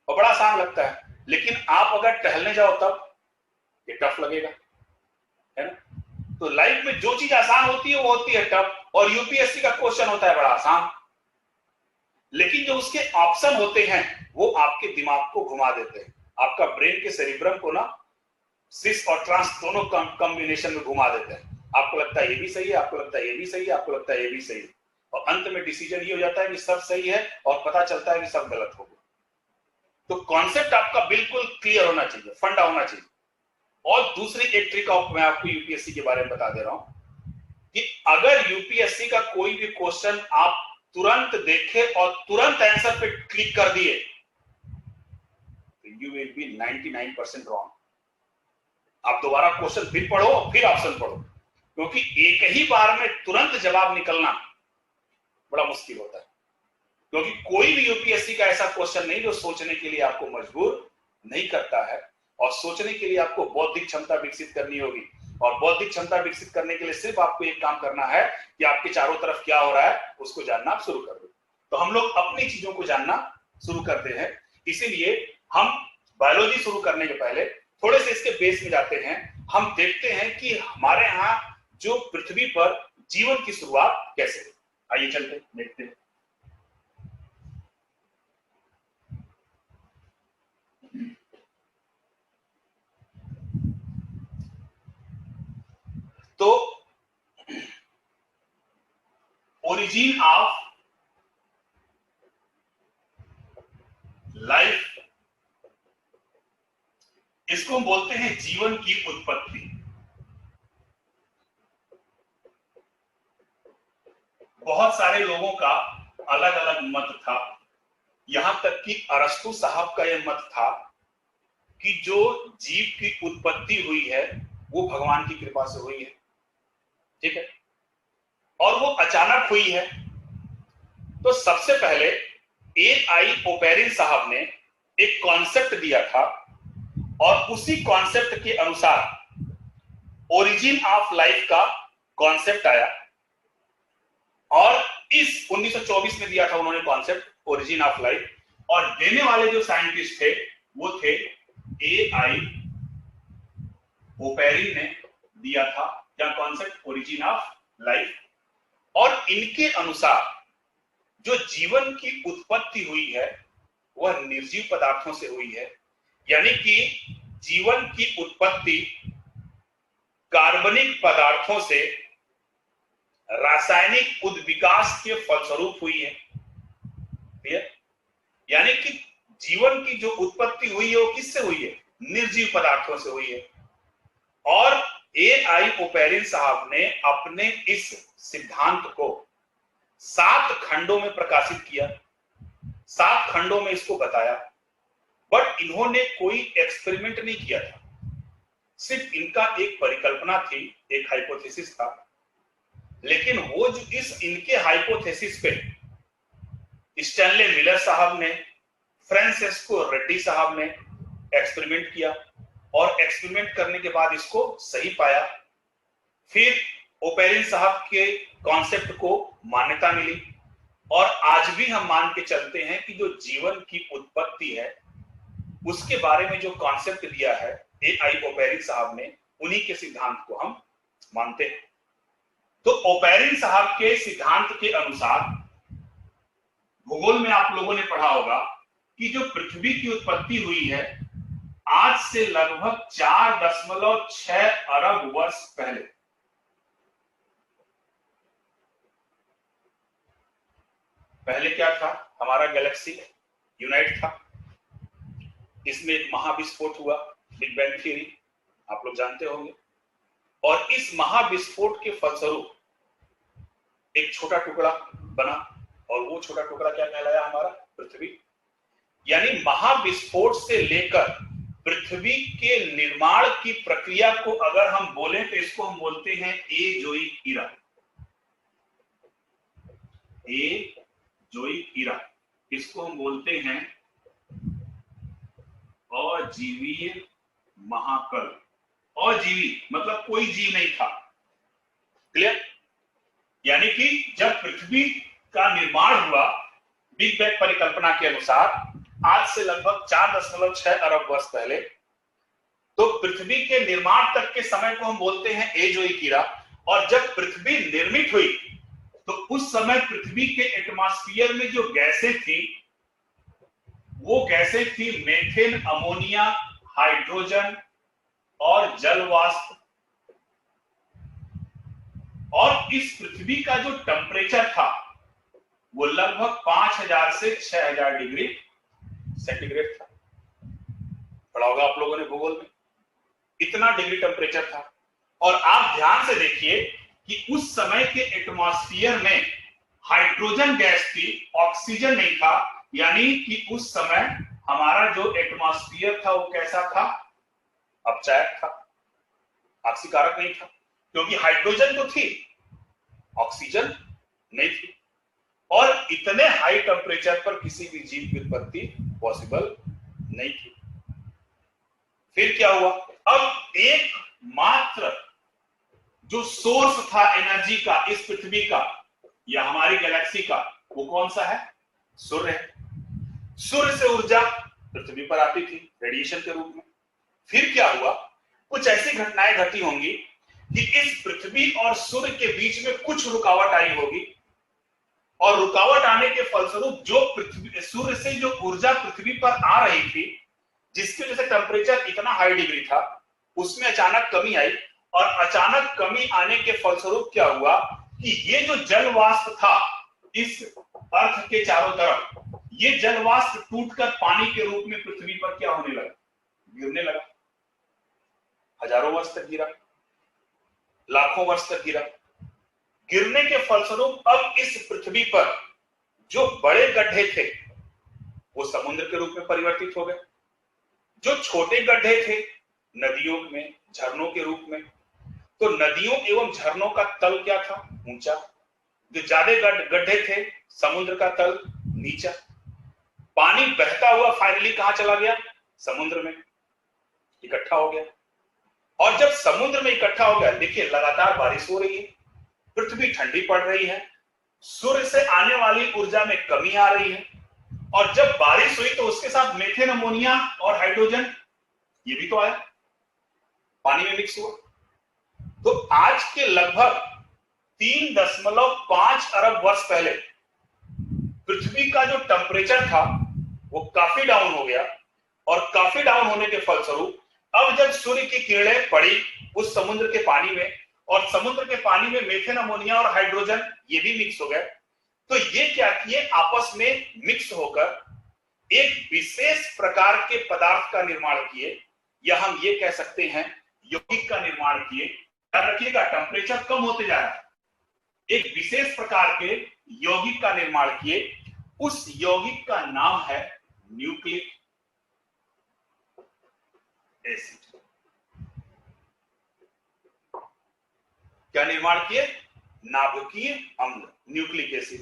और बड़ा आसान लगता है। लेकिन आप अगर टहलने जाओ तब ये टफ लगेगा, है ना? तो लाइफ में जो चीज आसान होती है वो होती है टफ। और यूपीएससी का क्वेश्चन होता है बड़ा आसान, लेकिन जो उसके ऑप्शन होते हैं वो आपके दिमाग को घुमा देते हैं, आपका ब्रेन के सेरिब्रम को ना सिस और ट्रांस दोनों कॉम्बिनेशन में घुमा देते हैं। आपको लगता है ये भी सही है, आपको लगता है ये भी सही है, आपको लगता है ये भी सही है, और अंत में डिसीजन ये हो जाता है कि सब सही है, और पता चलता है कि सब गलत हो गया। तो कॉन्सेप्ट आपका बिल्कुल क्लियर होना चाहिए, फंडा होना चाहिए। और दूसरी एक ट्रिक ऑफ मैं आपको यूपीएससी के बारे में बता दे रहा हूं कि अगर यूपीएससी का कोई भी क्वेश्चन आप तुरंत देखे और तुरंत आंसर पे क्लिक कर दिए, यू विल बी 99% रॉन्ग। आप दोबारा क्वेश्चन फिर पढ़ो, फिर ऑप्शन पढ़ो, क्योंकि एक ही बार में तुरंत जवाब निकलना बड़ा मुश्किल होता है। क्योंकि कोई भी यूपीएससी का ऐसा क्वेश्चन नहीं जो सोचने के लिए आपको मजबूर नहीं करता है। और सोचने के लिए आपको बौद्धिक क्षमता विकसित करनी होगी, और बौद्धिक क्षमता विकसित करने के लिए सिर्फ आपको एक काम करना है कि आपके चारों तरफ क्या हो रहा है उसको जानना आप शुरू कर दो। तो हम लोग अपनी चीजों को जानना शुरू करते हैं। इसीलिए हम बायोलॉजी शुरू करने के पहले थोड़े से इसके बेस में जाते हैं। हम देखते हैं कि हमारे यहाँ जो पृथ्वी पर जीवन की शुरुआत कैसे हुई। आइए चलते देखते हैं। तो ओरिजिन ऑफ लाइफ, इसको हम बोलते हैं जीवन की उत्पत्ति। बहुत सारे लोगों का अलग अलग मत था। यहां तक कि अरस्तु साहब का यह मत था कि जो जीव की उत्पत्ति हुई है वो भगवान की कृपा से हुई है, ठीक है, और वो अचानक हुई है। तो सबसे पहले ए.आई. ओपेरिन साहब ने एक कॉन्सेप्ट दिया था और उसी कॉन्सेप्ट के अनुसार ओरिजिन ऑफ लाइफ का कॉन्सेप्ट आया और इस 1924 में दिया था उन्होंने कॉन्सेप्ट ओरिजिन ऑफ लाइफ। और देने वाले जो साइंटिस्ट थे वो थे ए.आई. ओपेरिन ने दिया था क्या कॉन्सेप्ट ओरिजिन ऑफ लाइफ। और इनके अनुसार जो जीवन की उत्पत्ति हुई है वह निर्जीव पदार्थों से हुई है, यानी कि जीवन की उत्पत्ति कार्बनिक पदार्थों से रासायनिक उद्विकास के फलस्वरूप हुई है। क्लियर? यानी कि जीवन की जो उत्पत्ति हुई है वो किससे हुई है? निर्जीव पदार्थों से हुई है। और ए.आई. ओपेरिन साहब ने अपने इस सिद्धांत को 7 खंडों में प्रकाशित किया, 7 खंडों में इसको बताया, बट इन्होंने कोई एक्सपेरिमेंट नहीं किया था, सिर्फ इनका एक परिकल्पना थी, एक हाइपोथेसिस था। लेकिन वो जो इस इनके हाइपोथेसिस पे स्टैनले मिलर साहब ने, फ्रांसिस्को रेड्डी साहब ने एक्सपेरिमेंट किया और एक्सपेरिमेंट करने के बाद इसको सही पाया। फिर ओपेरिन साहब के कॉन्सेप्ट को मान्यता मिली और आज भी हम मान के चलते हैं कि जो जीवन की उत्पत्ति है उसके बारे में जो कॉन्सेप्ट दिया है ए.आई. ओपेरिन साहब ने, उन्हीं के सिद्धांत को हम मानते हैं। तो ओपेरिन साहब के सिद्धांत के अनुसार भूगोल में आप लोगों ने पढ़ा होगा कि जो पृथ्वी की उत्पत्ति हुई है आज से लगभग 4.6 अरब वर्ष पहले। पहले क्या था? हमारा गैलेक्सी यूनाइट था, इसमें एक महाविस्फोट हुआ, बिग बैंग थ्योरी आप लोग जानते होंगे। और इस महाविस्फोट के फलस्वरूप एक छोटा टुकड़ा बना और वो छोटा टुकड़ा क्या कहलाया? हमारा पृथ्वी। यानी महाविस्फोट से लेकर पृथ्वी के निर्माण की प्रक्रिया को अगर हम बोलें तो इसको हम बोलते हैं एजोइक ईरा। एजोइक ईरा, इसको हम बोलते हैं अजीवीय महाकल्प। अजीवी मतलब कोई जीव नहीं था। क्लियर? यानी कि जब पृथ्वी का निर्माण हुआ बिग बैंग परिकल्पना के अनुसार आज से लगभग 4.6 अरब वर्ष पहले, तो पृथ्वी के निर्माण तक के समय को हम बोलते हैं एजोइक ईरा। और जब पृथ्वी निर्मित हुई तो उस समय पृथ्वी के एटमॉस्फेयर में जो गैसें थी वो गैसें थी मीथेन, अमोनिया, हाइड्रोजन और जल वाष्प। और इस पृथ्वी का जो टेम्परेचर था वो लगभग 5000 से 6000 डिग्री सेंटीग्रेड था। पढ़ा होगा आप लोगों ने भूगोल में, इतना डिग्री टेम्परेचर था। और आप ध्यान से देखिए कि उस समय के एटमॉस्फेयर में हाइड्रोजन गैस थी, ऑक्सीजन नहीं था। यानी कि उस समय हमारा जो एटमॉस्फेयर था वो कैसा था? अपचायक था, ऑक्सीकारक नहीं था, क्योंकि हाइड्रोजन तो थी, ऑक्सीजन नहीं थी। और इतने हाई टेम्परेचर पर किसी भी जीव की उत्पत्ति पॉसिबल नहीं थी। फिर क्या हुआ? अब एक मात्र जो सोर्स था एनर्जी का इस पृथ्वी का या हमारी गैलेक्सी का, वो कौन सा है? सूर्य है। सूर्य से ऊर्जा पृथ्वी पर आती थी रेडिएशन के रूप में। फिर क्या हुआ? कुछ ऐसी घटनाएं घटी होंगी कि इस पृथ्वी और सूर्य के बीच में कुछ रुकावट आई होगी और रुकावट आने के फलस्वरूप जो पृथ्वी सूर्य से जो ऊर्जा पृथ्वी पर आ रही थी, जिसकी वजह से टेम्परेचर इतना हाई डिग्री था, उसमें अचानक कमी आई। और अचानक कमी आने के फलस्वरूप क्या हुआ कि ये जो जल वाष्प था इस अर्थ के चारों तरफ, ये जल वाष्प टूटकर पानी के रूप में पृथ्वी पर क्या होने लगा? गिरने लगा। हजारों वर्ष तक गिरा, लाखों वर्ष तक गिरा। गिरने के फलस्वरूप अब इस पृथ्वी पर जो बड़े गड्ढे थे वो समुद्र के रूप में परिवर्तित हो गए, जो छोटे गड्ढे थे नदियों में, झरनों के रूप में। तो नदियों एवं झरनों का तल क्या था? ऊंचा। जो ज्यादा गड्ढे थे समुद्र का तल नीचा। पानी बहता हुआ फाइनली कहां चला गया? समुद्र में इकट्ठा हो गया। और जब समुद्र में इकट्ठा हो गया, देखिए लगातार बारिश हो रही है, पृथ्वी ठंडी पड़ रही है, सूर्य से आने वाली ऊर्जा में कमी आ रही है, और जब बारिश हुई तो उसके साथ मीथेन, अमोनिया और हाइड्रोजन ये भी तो आया, पानी में मिक्स हुआ। तो आज के लगभग 3.5 अरब वर्ष पहले पृथ्वी का जो टेम्परेचर था वो काफी डाउन हो गया, और काफी डाउन होने के फलस्वरूप अब जब सूर्य की किरणें पड़ी उस समुद्र के पानी में, और समुद्र के पानी में मीथेन, अमोनिया और हाइड्रोजन ये भी मिक्स हो गए, तो ये क्या किए? आपस में मिक्स होकर एक विशेष प्रकार के पदार्थ का निर्माण किए, या हम ये कह सकते हैं यौगिक का निर्माण किए। याद रखिएगा, टेम्परेचर कम होते जा रहा है, एक विशेष प्रकार के यौगिक का निर्माण किए। उस यौगिक का नाम है न्यूक्लिक एसिड। क्या निर्माण किए? नाभिकीय अम्ल, न्यूक्लिक एसिड।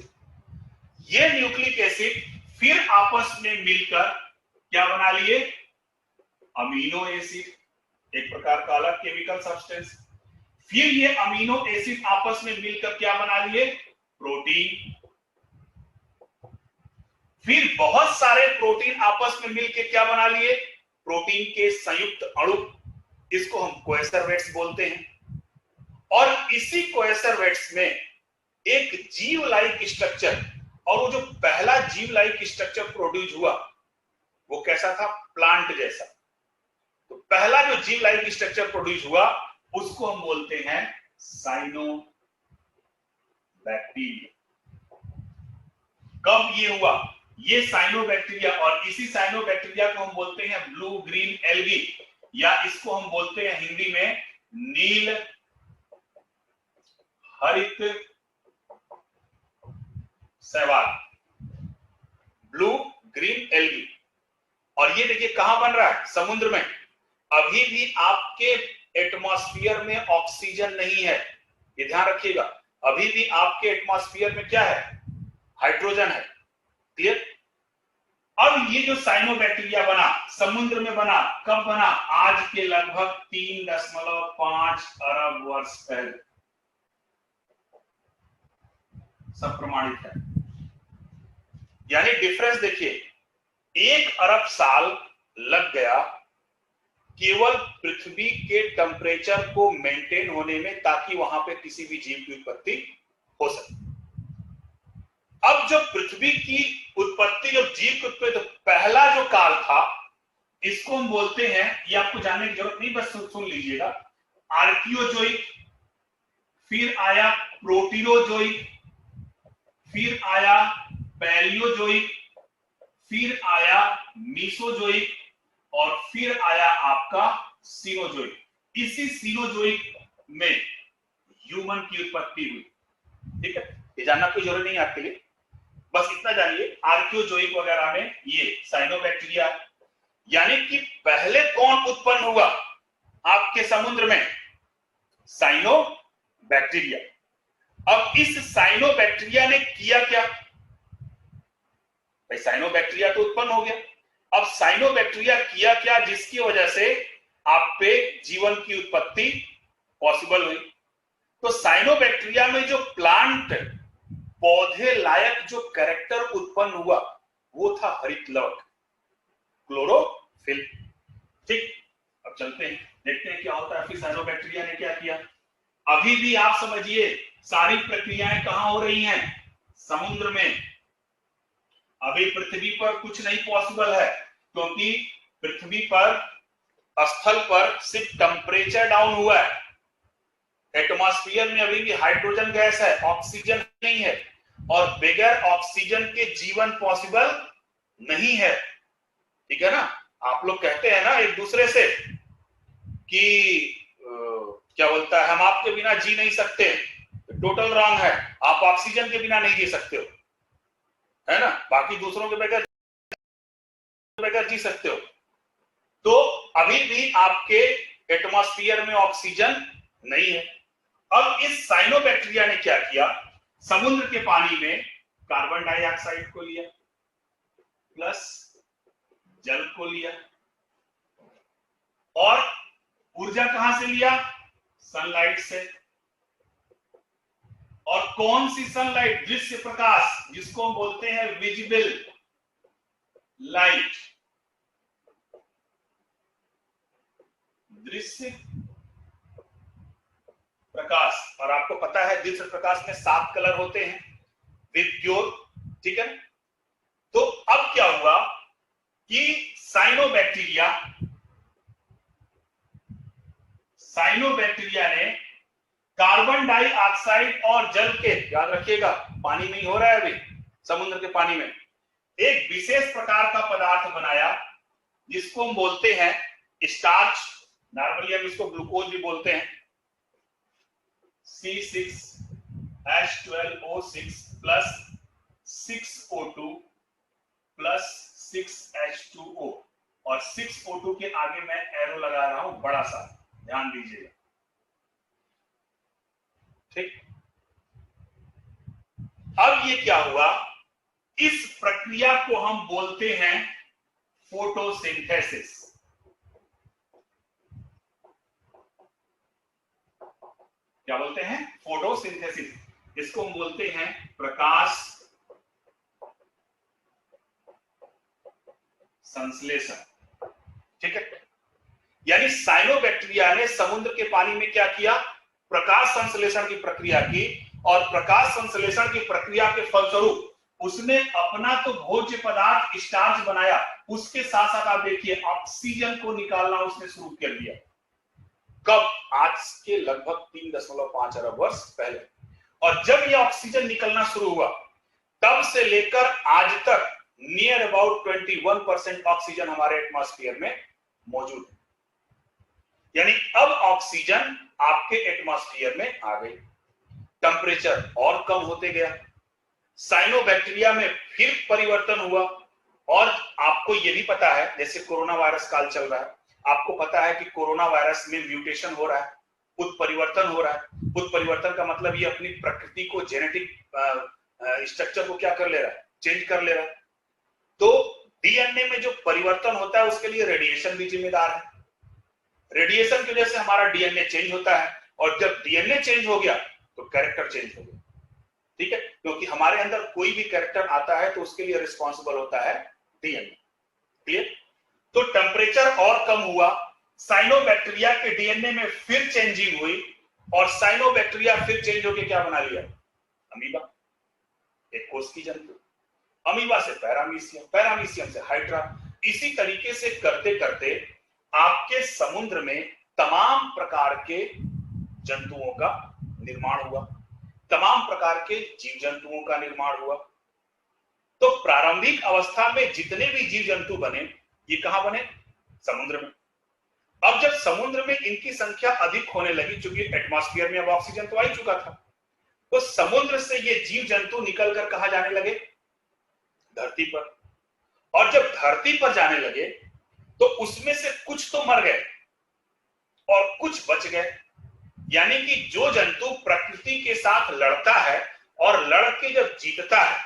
ये न्यूक्लिक एसिड फिर आपस में मिलकर क्या बना लिए? अमीनो एसिड, एक प्रकार का अलग केमिकल सब्सटेंस। फिर ये अमीनो एसिड आपस में मिलकर क्या बना लिए? प्रोटीन। फिर बहुत सारे प्रोटीन आपस में मिलकर क्या बना लिए? प्रोटीन के संयुक्त अणु। इसको हम कोएसरवेट्स बोलते हैं। और इसी कोएसरवेट्स में एक जीव लाइक स्ट्रक्चर, और वो जो पहला जीव लाइक स्ट्रक्चर प्रोड्यूस हुआ वो कैसा था? प्लांट जैसा। तो पहला जो जीव लाइक स्ट्रक्चर प्रोड्यूस हुआ उसको हम बोलते हैं साइनोबैक्टीरिया। कब ये हुआ? ये साइनोबैक्टीरिया, और इसी साइनोबैक्टीरिया को हम बोलते हैं ब्लू ग्रीन एल्गी, या इसको हम बोलते हैं हिंदी में नील हरित शैवाल, ब्लू ग्रीन एल्गी। और ये देखिए कहां बन रहा है? समुद्र में। अभी भी आपके एटमॉस्फेयर में ऑक्सीजन नहीं है, ये ध्यान रखिएगा। अभी भी आपके एटमॉस्फेयर में क्या है? हाइड्रोजन है। क्लियर? अब ये जो साइनोबैक्टीरिया बना, समुद्र में बना, कब बना? आज के लगभग 3.5 अरब वर्ष पहले। सब प्रमाणित है। यानी डिफरेंस देखिए, 1 अरब साल लग गया केवल पृथ्वी के टेम्परेचर को मेंटेन होने में, ताकि वहां पे किसी भी जीव की उत्पत्ति हो सके। अब जब पृथ्वी की उत्पत्ति, जब जीव की उत्पत्ति, तो पहला जो काल था इसको हम बोलते हैं, ये आपको जानने की जरूरत नहीं, बस सुन लीजिएगा, आर्कियोजोइक। फिर आया प्रोटीरोजोइक, फिर आया पैलियोजोइक, फिर आया मीसोजोइक, और फिर आया आपका सीनोजोइक। इसी सीनोजोइक में ह्यूमन की उत्पत्ति हुई। ठीक है, ये जानना कोई जरूरी नहीं है आपके लिए, बस इतना जानिए आर्कियोजोइक वगैरह में ये साइनोबैक्टीरिया। यानी कि पहले कौन उत्पन्न हुआ आपके समुद्र में? साइनोबैक्टीरिया। अब इस साइनोबैक्टीरिया ने किया क्या? भाई साइनोबैक्टीरिया तो उत्पन्न हो गया, अब साइनोबैक्टीरिया किया क्या जिसकी वजह से आप पे जीवन की उत्पत्ति पॉसिबल हुई? तो साइनोबैक्टीरिया में जो प्लांट, पौधे लायक जो कैरेक्टर उत्पन्न हुआ वो था हरित लवक, क्लोरोफिल। ठीक, अब चलते हैं, देखते हैं क्या होता है। फिर साइनोबैक्टीरिया ने क्या किया? अभी भी आप समझिए सारी प्रक्रियाएं कहां हो रही हैं? समुद्र में। अभी पृथ्वी पर कुछ नहीं पॉसिबल है, क्योंकि पृथ्वी पर स्थल पर सिर्फ टेम्परेचर डाउन हुआ है, एटमॉस्फेयर में अभी भी हाइड्रोजन गैस है, ऑक्सीजन नहीं है, और बगैर ऑक्सीजन के जीवन पॉसिबल नहीं है। ठीक है ना? आप लोग कहते हैं ना एक दूसरे से कि क्या बोलता है, हम आपके बिना जी नहीं सकते, टोटल रॉन्ग है, आप ऑक्सीजन के बिना नहीं जी सकते हो। है ना, बाकी दूसरों के बगैर जी सकते हो। तो अभी भी आपके एटमॉस्फेयर में ऑक्सीजन नहीं है। अब इस साइनोबैक्टीरिया ने क्या किया, समुद्र के पानी में कार्बन डाइऑक्साइड को लिया प्लस जल को लिया, और ऊर्जा कहां से लिया, सनलाइट से। और कौन सी सनलाइट, दृश्य प्रकाश, जिसको हम बोलते हैं विजिबल लाइट, दृश्य प्रकाश। और आपको पता है दृश्य प्रकाश में 7 कलर होते हैं, विद्युत, ठीक है। तो अब क्या हुआ कि साइनोबैक्टीरिया ने कार्बन डाइऑक्साइड और जल के, याद रखिएगा पानी में ही हो रहा है अभी, समुद्र के पानी में, एक विशेष प्रकार का पदार्थ बनाया जिसको हम बोलते हैं स्टार्च, नॉर्मली हम इसको ग्लूकोज भी बोलते हैं, C6H12O6 plus 6O2 plus 6H2O, और 6O2 के आगे मैं एरो लगा रहा हूं बड़ा सा, ध्यान दीजिएगा, ठीक। अब ये क्या हुआ, इस प्रक्रिया को हम बोलते हैं फोटोसिंथेसिस। क्या बोलते हैं, फोटोसिंथेसिस। इसको हम बोलते हैं प्रकाश संश्लेषण, ठीक है। यानी साइनोबैक्टीरिया ने समुद्र के पानी में क्या किया, प्रकाश संश्लेषण की प्रक्रिया की, और प्रकाश संश्लेषण की प्रक्रिया के फलस्वरूप उसने अपना तो भोज्य पदार्थ स्टार्च बनाया, उसके साथ साथ आप देखिए ऑक्सीजन को निकालना उसने शुरू कर दिया। कब, आज के लगभग 3.5 अरब वर्ष पहले। और जब यह ऑक्सीजन निकलना शुरू हुआ, तब से लेकर आज तक नियर अबाउट 21% ऑक्सीजन हमारे एटमॉस्फेयर में मौजूद है। यानी अब ऑक्सीजन आपके एटमॉस्फेयर में आ गई, टेम्परेचर और कम होते गया, साइनोबैक्टीरिया में फिर परिवर्तन हुआ। और आपको यह भी पता है, जैसे कोरोना वायरस काल चल रहा है, आपको पता है कि कोरोना वायरस में म्यूटेशन हो रहा है, उत्परिवर्तन हो रहा है। उत्परिवर्तन का मतलब ये अपनी प्रकृति को, जेनेटिक स्ट्रक्चर को क्या कर ले रहा है, चेंज कर ले रहा है। तो डीएनए में जो परिवर्तन होता है उसके लिए रेडिएशन भी जिम्मेदार है। रेडिएशन की वजह से हमारा डीएनए चेंज होता है, और जब डीएनए चेंज हो गया तो कैरेक्टर चेंज हो गया, ठीक है। क्योंकि हमारे अंदर कोई भी कैरेक्टर आता है तो उसके लिए रिस्पॉन्सिबल होता है डीएनए, क्लियर। तो टेम्परेचर और कम हुआ, साइनोबैक्टीरिया के डीएनए में फिर चेंजिंग हुई, और साइनोबैक्टीरिया फिर चेंज होकर क्या बना लिया, अमीबा, एक कोष की जंतु। अमीबा से पैरामीशियम, पैरामीशियम से हाइड्रा। इसी तरीके से करते करते आपके समुद्र में तमाम प्रकार के जंतुओं का निर्माण हुआ, तमाम प्रकार के जीव जंतुओं का निर्माण हुआ। तो प्रारंभिक अवस्था में जितने भी जीव जंतु बने, ये कहां बने, समुद्र में। अब जब समुद्र में इनकी संख्या अधिक होने लगी, क्योंकि एटमॉस्फेयर में अब ऑक्सीजन तो आ ही चुका था, तो समुद्र से ये जीव जंतु निकलकर कहां जाने लगे, धरती पर। और जब धरती पर जाने लगे तो उसमें से कुछ तो मर गए और कुछ बच गए। यानी कि जो जंतु प्रकृति के साथ लड़ता है और लड़ के जब जीतता है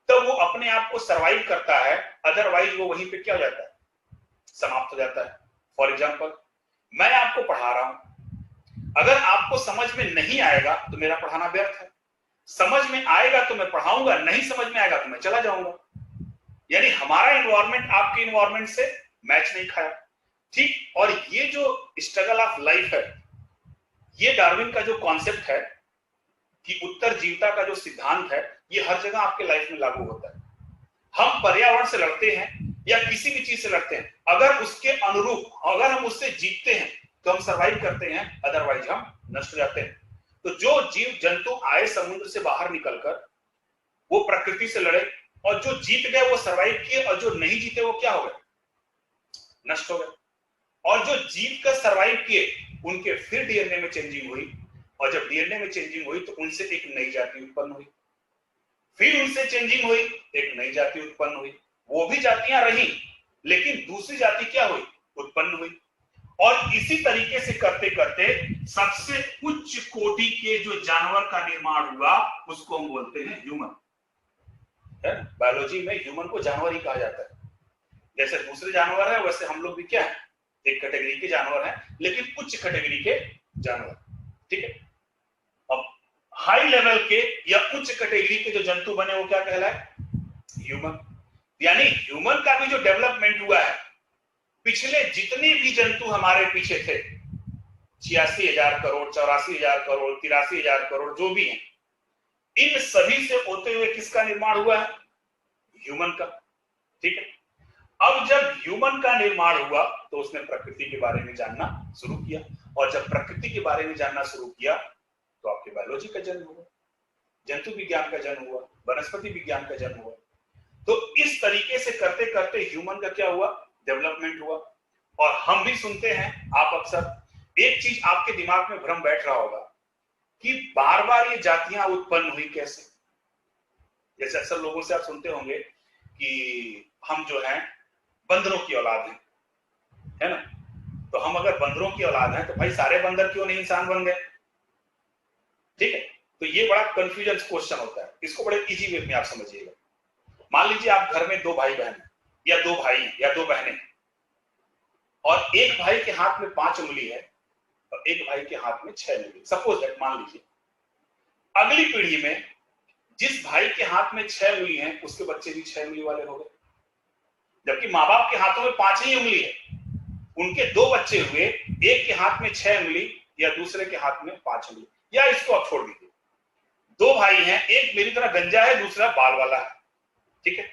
तो वो अपने आप को सरवाइव करता है, अदरवाइज वो वहीं पे क्या हो जाता है, समाप्त हो जाता है। फॉर एग्जाम्पल, मैं आपको पढ़ा रहा हूं, अगर आपको समझ में नहीं आएगा तो मेरा पढ़ाना व्यर्थ है, समझ में आएगा तो मैं पढ़ाऊंगा, नहीं समझ में आएगा तो मैं चला जाऊंगा। यानी हमारा इन्वायरमेंट आपके इन्वायरमेंट से मैच नहीं खाया, ठीक। और ये जो स्ट्रगल ऑफ लाइफ है, ये डार्विन का जो कॉन्सेप्ट है कि उत्तरजीविता का जो सिद्धांत है, ये हर जगह आपके लाइफ में लागू होता है। हम पर्यावरण से लड़ते हैं या किसी भी चीज से लड़ते हैं, अगर उसके अनुरूप, अगर हम उससे जीतते हैं तो हम सरवाइव करते हैं, अदरवाइज हम नष्ट हो जाते हैं। तो जो जीव जंतु आए समुद्र से बाहर निकलकर, वो प्रकृति से लड़े, और जो जीत गए वो सरवाइव किए, और जो नहीं जीते वो क्या हो गए, नष्ट हो गए। और जो जीत कर सरवाइव किए उनके फिर डीएनए में चेंजिंग हुई, और जब डीएनए में चेंजिंग हुई तो उनसे एक नई जाति उत्पन्न हुई। फिर उनसे चेंजिंग हुई, एक नई जाति उत्पन्न हुई, वो भी जातियां रही, लेकिन दूसरी जाति क्या हुई, उत्पन्न हुई। और इसी तरीके से करते करते सबसे उच्च कोटि के जो जानवर का निर्माण हुआ उसको हम बोलते हैं ह्यूमन। बायोलॉजी में ह्यूमन को जानवर ही कहा जाता है। जैसे दूसरे जानवर है वैसे हम लोग भी क्या है, एक कैटेगरी के जानवर हैं, लेकिन उच्च कैटेगरी के जानवर। ठीक है, अब हाई लेवल के या उच्च कैटेगरी के जो जंतु बने वो क्या कहलाए, ह्यूमन। यानी ह्यूमन का भी जो डेवलपमेंट हुआ है, पिछले जितने भी जंतु हमारे पीछे थे, 86,000 करोड़, 84,000 करोड़, 83,000 करोड़ जो भी हैं, इन सभी से होते हुए किसका निर्माण हुआ है, ह्यूमन का। ठीक है, अब जब ह्यूमन का निर्माण हुआ तो उसने प्रकृति के बारे में जानना शुरू किया, और जब प्रकृति के बारे में जानना शुरू किया तो आपके बायोलॉजी का जन्म हुआ, जंतु विज्ञान का जन्म हुआ, वनस्पति विज्ञान का जन्म हुआ। तो इस तरीके से करते करते ह्यूमन का क्या हुआ, डेवलपमेंट हुआ। और हम भी सुनते हैं, आप अक्सर एक चीज आपके दिमाग में भ्रम बैठ रहा होगा कि बार बार ये जातियां उत्पन्न हुई कैसे। जैसे अक्सर लोगों से आप सुनते होंगे कि हम जो हैं बंदरों की औलाद हैं, है ना, तो हम अगर बंदरों की औलाद हैं तो भाई सारे बंदर क्यों नहीं इंसान बन गए। ठीक है, तो ये बड़ा कंफ्यूजन क्वेश्चन होता है, इसको बड़े इजी वे में आप समझिएगा। मान लीजिए आप घर में 2 भाई बहन हैं, या 2 भाई हैं, या 2 बहनें, और एक भाई के हाथ में 5 उंगली है और एक भाई के हाथ में 6 उंगली। सपोज दैट, मान लीजिए अगली पीढ़ी में जिस भाई के हाथ में 6 उंगली है उसके बच्चे भी 6 उंगली वाले हो गए, जबकि माँ बाप के हाथों में 5 ही उंगली है। उनके 2 बच्चे हुए, एक के हाथ में 6 उंगली या दूसरे के हाथ में 5 उंगली, या इसको आप छोड़ दीजिए, 2 भाई हैं, एक मेरी तरह गंजा है, दूसरा बाल वाला है। ठीक है,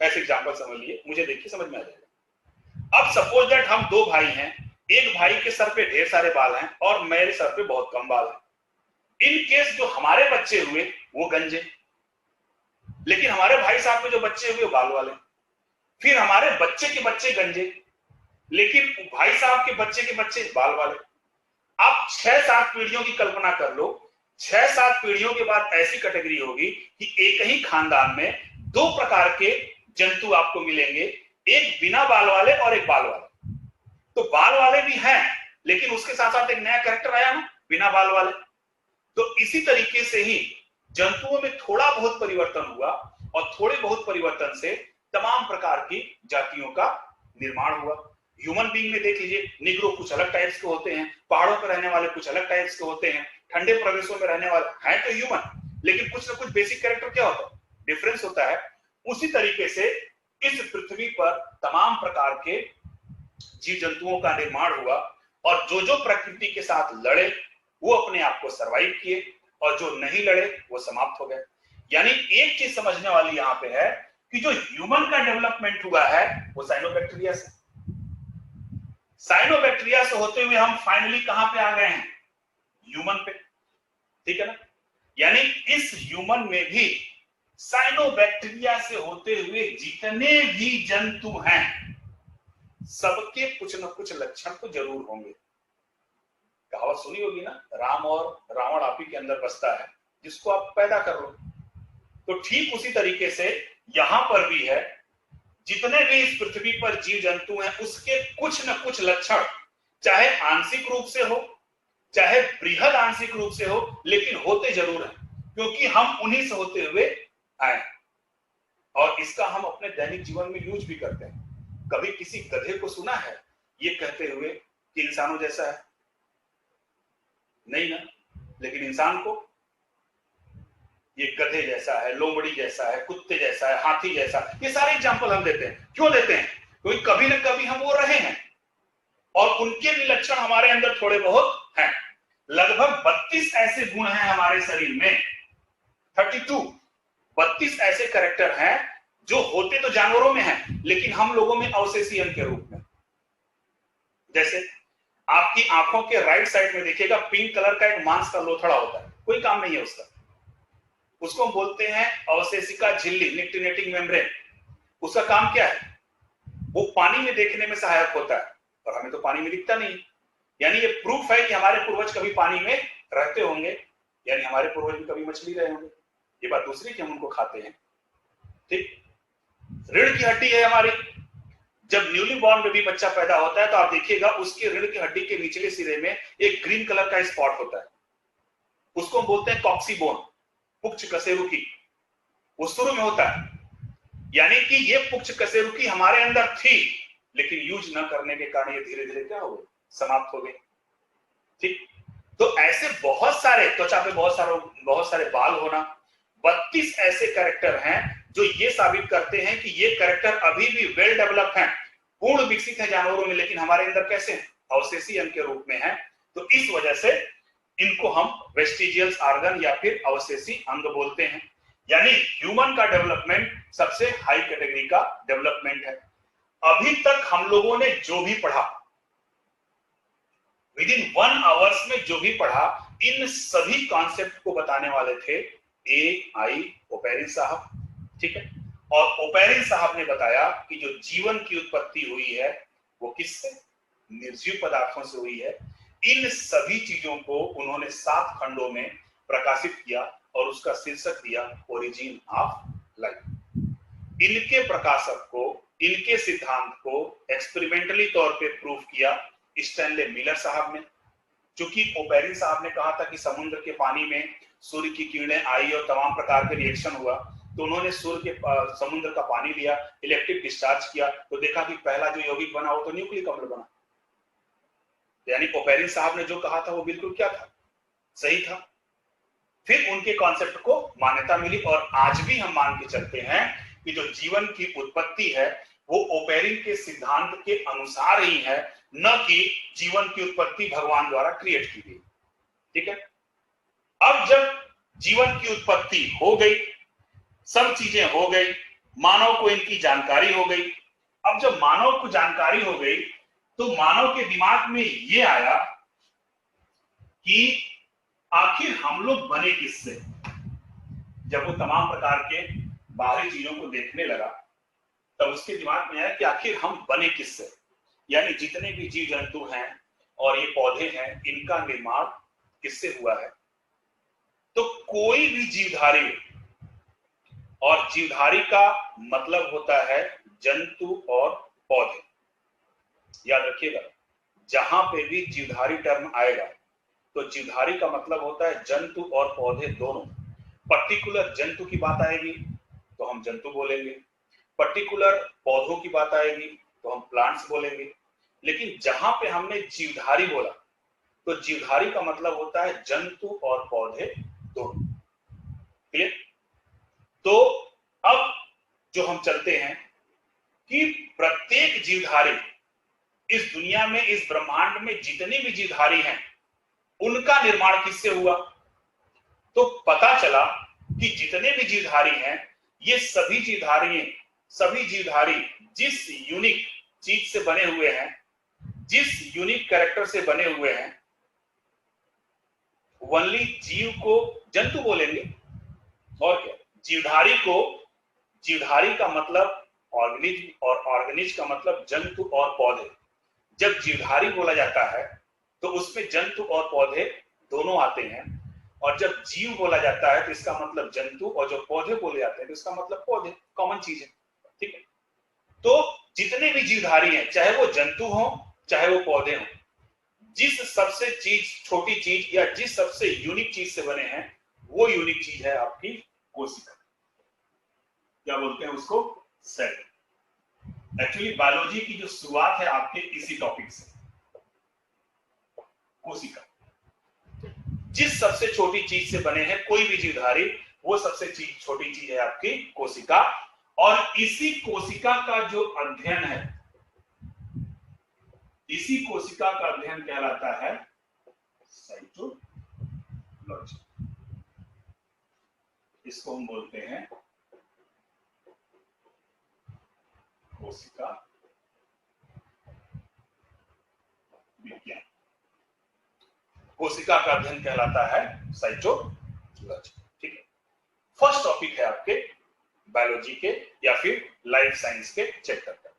ऐसे एग्जांपल समझ लिए, मुझे देखिए समझ में आ जाएगा। अब सपोज दैट हम 2 भाई हैं, एक भाई के सर पे ढेर सारे बाल हैं और मेरे सर पे बहुत कम बाल हैं। इन केस जो हमारे बच्चे हुए वो गंजे, लेकिन हमारे भाई साहब के जो बच्चे हुए बाल वाले, फिर हमारे बच्चे के बच्चे गंजे, लेकिन भाई साहब के बच्चे बाल वाले। आप 6-7 पीढ़ियों की कल्पना कर लो, 6-7 पीढ़ियों के बाद ऐसी कैटेगरी होगी कि एक ही खानदान में 2 प्रकार के जंतु आपको मिलेंगे, एक बिना बाल वाले और एक बाल वाले। तो बाल वाले भी हैं, लेकिन उसके साथ साथ एक नया कैरेक्टर आया ना, बिना बाल वाले। तो इसी तरीके से ही जंतुओं में थोड़ा बहुत परिवर्तन हुआ, और थोड़े बहुत परिवर्तन से तमाम प्रकार की जातियों का निर्माण हुआ। ह्यूमन बीइंग में देख लीजिए, निग्रो कुछ अलग टाइप्स के होते हैं, पहाड़ों पर रहने वाले कुछ अलग टाइप्स के होते हैं, ठंडे प्रदेशों में रहने वाले हैं तो ह्यूमन, लेकिन कुछ ना कुछ बेसिक कैरेक्टर क्या होता है, डिफरेंस होता है। उसी तरीके से इस पृथ्वी पर तमाम प्रकार के जीव जंतुओं का निर्माण हुआ, और जो जो प्रकृति के साथ लड़े वो अपने आप को सरवाइव किए, और जो नहीं लड़े वो समाप्त हो गए। यानी एक चीज समझने वाली यहां पे है कि जो ह्यूमन का डेवलपमेंट हुआ है वो साइनोबैक्टीरिया से, साइनोबैक्टीरिया से होते हुए हम फाइनली कहां पे आ गए हैं, ह्यूमन पे। ठीक है ना, यानी इस ह्यूमन में भी साइनोबैक्टीरिया से होते हुए जितने भी जंतु हैं सबके कुछ न कुछ लक्षण तो जरूर होंगे। कहावत सुनी होगी ना, राम और रावण आप ही के अंदर बसता है, जिसको आप पैदा कर लो। तो ठीक उसी तरीके से यहां पर भी है, जितने भी इस पृथ्वी पर जीव जंतु हैं उसके कुछ न कुछ लक्षण, चाहे आंशिक रूप से हो चाहे बृहद आंशिक रूप से हो, लेकिन होते जरूर हैं, क्योंकि हम उन्हीं से होते हुए आए, और इसका हम अपने दैनिक जीवन में यूज भी करते हैं। कभी किसी गधे को सुना है ये कहते हुए कि इंसानों जैसा है? नहीं ना, लेकिन इंसान को ये गधे जैसा है, लोमड़ी जैसा है, कुत्ते जैसा है, हाथी जैसा, ये सारे एग्जाम्पल हम देते हैं। क्यों देते हैं? क्योंकि कभी ना कभी हम वो रहे हैं, और उनके भी लक्षण हमारे अंदर थोड़े बहुत हैं। लगभग 32 ऐसे गुण हैं हमारे शरीर में, 32 ऐसे कैरेक्टर हैं जो होते तो जानवरों में हैं, लेकिन हम लोगों में अवशेषी अंग के रूप में। जैसे आपकी आंखों के राइट साइड में देखिएगा, पिंक कलर का एक मांस का लोथड़ा होता है, कोई काम नहीं है उसका, उसको हम बोलते हैं अवशेषिका झिल्ली, निक्टिनेटिंग मेम्ब्रेन। उसका काम क्या है? वो पानी में देखने में सहायक होता है, और हमें तो पानी में दिखता नहीं। यानी ये प्रूफ है कि हमारे पूर्वज कभी पानी में रहते होंगे, यानी हमारे पूर्वज भी कभी मछली रहे होंगे। ये बात दूसरी कि हम उनको खाते हैं। ठीक, रीढ़ की हड्डी है हमारी। जब न्यूली बॉर्न बेबी बच्चा पैदा होता है तो आप देखिएगा उसकी रीढ़ की हड्डी के निचले सिरे में एक ग्रीन कलर का स्पॉट होता है, उसको हम बोलते हैं कॉक्सीबोन, पुच्छ कशेरुकी। वो शुरू में होता है, यानी कि ये पुच्छ कशेरुकी हमारे अंदर थी, लेकिन यूज न करने के कारण ये धीरे धीरे क्या हो गई, समाप्त हो गई। ठीक, तो ऐसे बहुत सारे त्वचा पे बहुत सारे बाल होना, 32 ऐसे कैरेक्टर हैं जो ये साबित करते हैं कि ये कैरेक्टर अभी भी वेल डेवलप हैं, पूर्ण विकसित है जानवरों में, लेकिन हमारे अंदर कैसे हैं, अवशेषी अंग के रूप में हैं। तो इस वजह से इनको हम वेस्टिजियल्स ऑर्गन या फिर अवशेषी अंग बोलते हैं। यानी ह्यूमन का डेवलपमेंट सबसे हाई कैटेगरी का डेवलपमेंट है। अभी तक हम लोगों ने जो भी पढ़ा, विद इन 1 आवर्स में जो भी पढ़ा, इन सभी कॉन्सेप्ट को बताने वाले थे AI ओपेरिन साहब। ठीक है, और ओपेरिन साहब ने बताया कि जो जीवन की उत्पत्ति हुई है वो किससे, निर्जीव पदार्थों से हुई है। इन सभी चीजों को उन्होंने 7 खंडों में प्रकाशित किया और उसका शीर्षक दिया ओरिजिन ऑफ लाइफ। इनके प्रकाशक को, इनके सिद्धांत को एक्सपेरिमेंटली तौर पे प्रूव किया स्टैनले मिलर साहब ने। क्योंकि ओपेरिन साहब ने कहा था कि समुद्र के पानी में सूर्य की किरणें आई और तमाम प्रकार के रिएक्शन हुआ, तो उन्होंने सूर्य के समुद्र का पानी लिया, इलेक्ट्रिक डिस्चार्ज किया, तो देखा कि पहला जो यौगिक बना वो तो न्यूक्लिक अम्ल बना। यानी ओपेरिन साहब ने जो कहा था वो बिल्कुल क्या था, सही था। फिर उनके कॉन्सेप्ट को मान्यता मिली और आज भी हम मान के चलते हैं कि जो जीवन की उत्पत्ति है वो ओपेरिन के सिद्धांत के अनुसार ही है, न कि जीवन की उत्पत्ति भगवान द्वारा क्रिएट की गई। ठीक है, अब जब जीवन की उत्पत्ति हो गई, सब चीजें हो गई, मानव को इनकी जानकारी हो गई। अब जब मानव को जानकारी हो गई तो मानव के दिमाग में ये आया कि आखिर हम लोग बने किससे। जब वो तमाम प्रकार के बाहरी चीजों को देखने लगा तब उसके दिमाग में आया कि आखिर हम बने किससे, यानी जितने भी जीव जंतु हैं और ये पौधे हैं, इनका निर्माण किससे हुआ है। तो कोई भी जीवधारी, और जीवधारी का मतलब होता है जंतु और पौधे। याद रखिएगा, जहां पे भी जीवधारी टर्म आएगा तो जीवधारी का मतलब होता है जंतु और पौधे दोनों। पर्टिकुलर जंतु की बात आएगी तो हम जंतु बोलेंगे, पर्टिकुलर पौधों की बात आएगी तो हम प्लांट्स बोलेंगे। लेकिन जहां पे हमने जीवधारी बोला तो जीवधारी का मतलब होता है जंतु और पौधे दोनों। क्लियर? तो अब जो हम चलते हैं कि प्रत्येक जीवधारी, इस दुनिया में, इस ब्रह्मांड में जितने भी जीवधारी हैं उनका निर्माण किससे हुआ। तो पता चला कि जितने भी जीवधारी हैं ये सभी जीवधारी जिस यूनिक चीज से बने हुए हैं, जिस यूनिक कैरेक्टर से बने हुए हैं, ओनली जीव को जंतु बोलेंगे। और क्या, जीवधारी का मतलब ऑर्गेनिज्म और ऑर्गेनिज का मतलब जंतु और पौधे। जब जीवधारी बोला जाता है तो उसमें जंतु और पौधे दोनों आते हैं, और जब जीव बोला जाता है तो इसका मतलब जंतु, और जो पौधे बोले जाते हैं तो इसका मतलब पौधे, कॉमन चीज है। ठीक है, तो जितने भी जीवधारी हैं, चाहे वो जंतु हो चाहे वो पौधे हो, जिस सबसे छोटी चीज या जिस सबसे यूनिक चीज से बने हैं वो यूनिक चीज है आपकी कोशिका। क्या बोलते हैं उसको, सेल। एक्चुअली बायोलॉजी की जो शुरुआत है आपके इसी टॉपिक से, कोशिका। जिस सबसे छोटी चीज से बने हैं कोई भी जीवधारी, वो सबसे छोटी चीज है आपकी कोशिका। और इसी कोशिका का जो अध्ययन है, इसी कोशिका का अध्ययन कहलाता है साइटोलॉजी। इसको हम बोलते हैं कोशिका विज्ञान। कोशिका का अध्ययन कहलाता है साइटोलॉजी। ठीक है, फर्स्ट टॉपिक है आपके बायोलॉजी के या फिर लाइफ साइंस के चैप्टर का।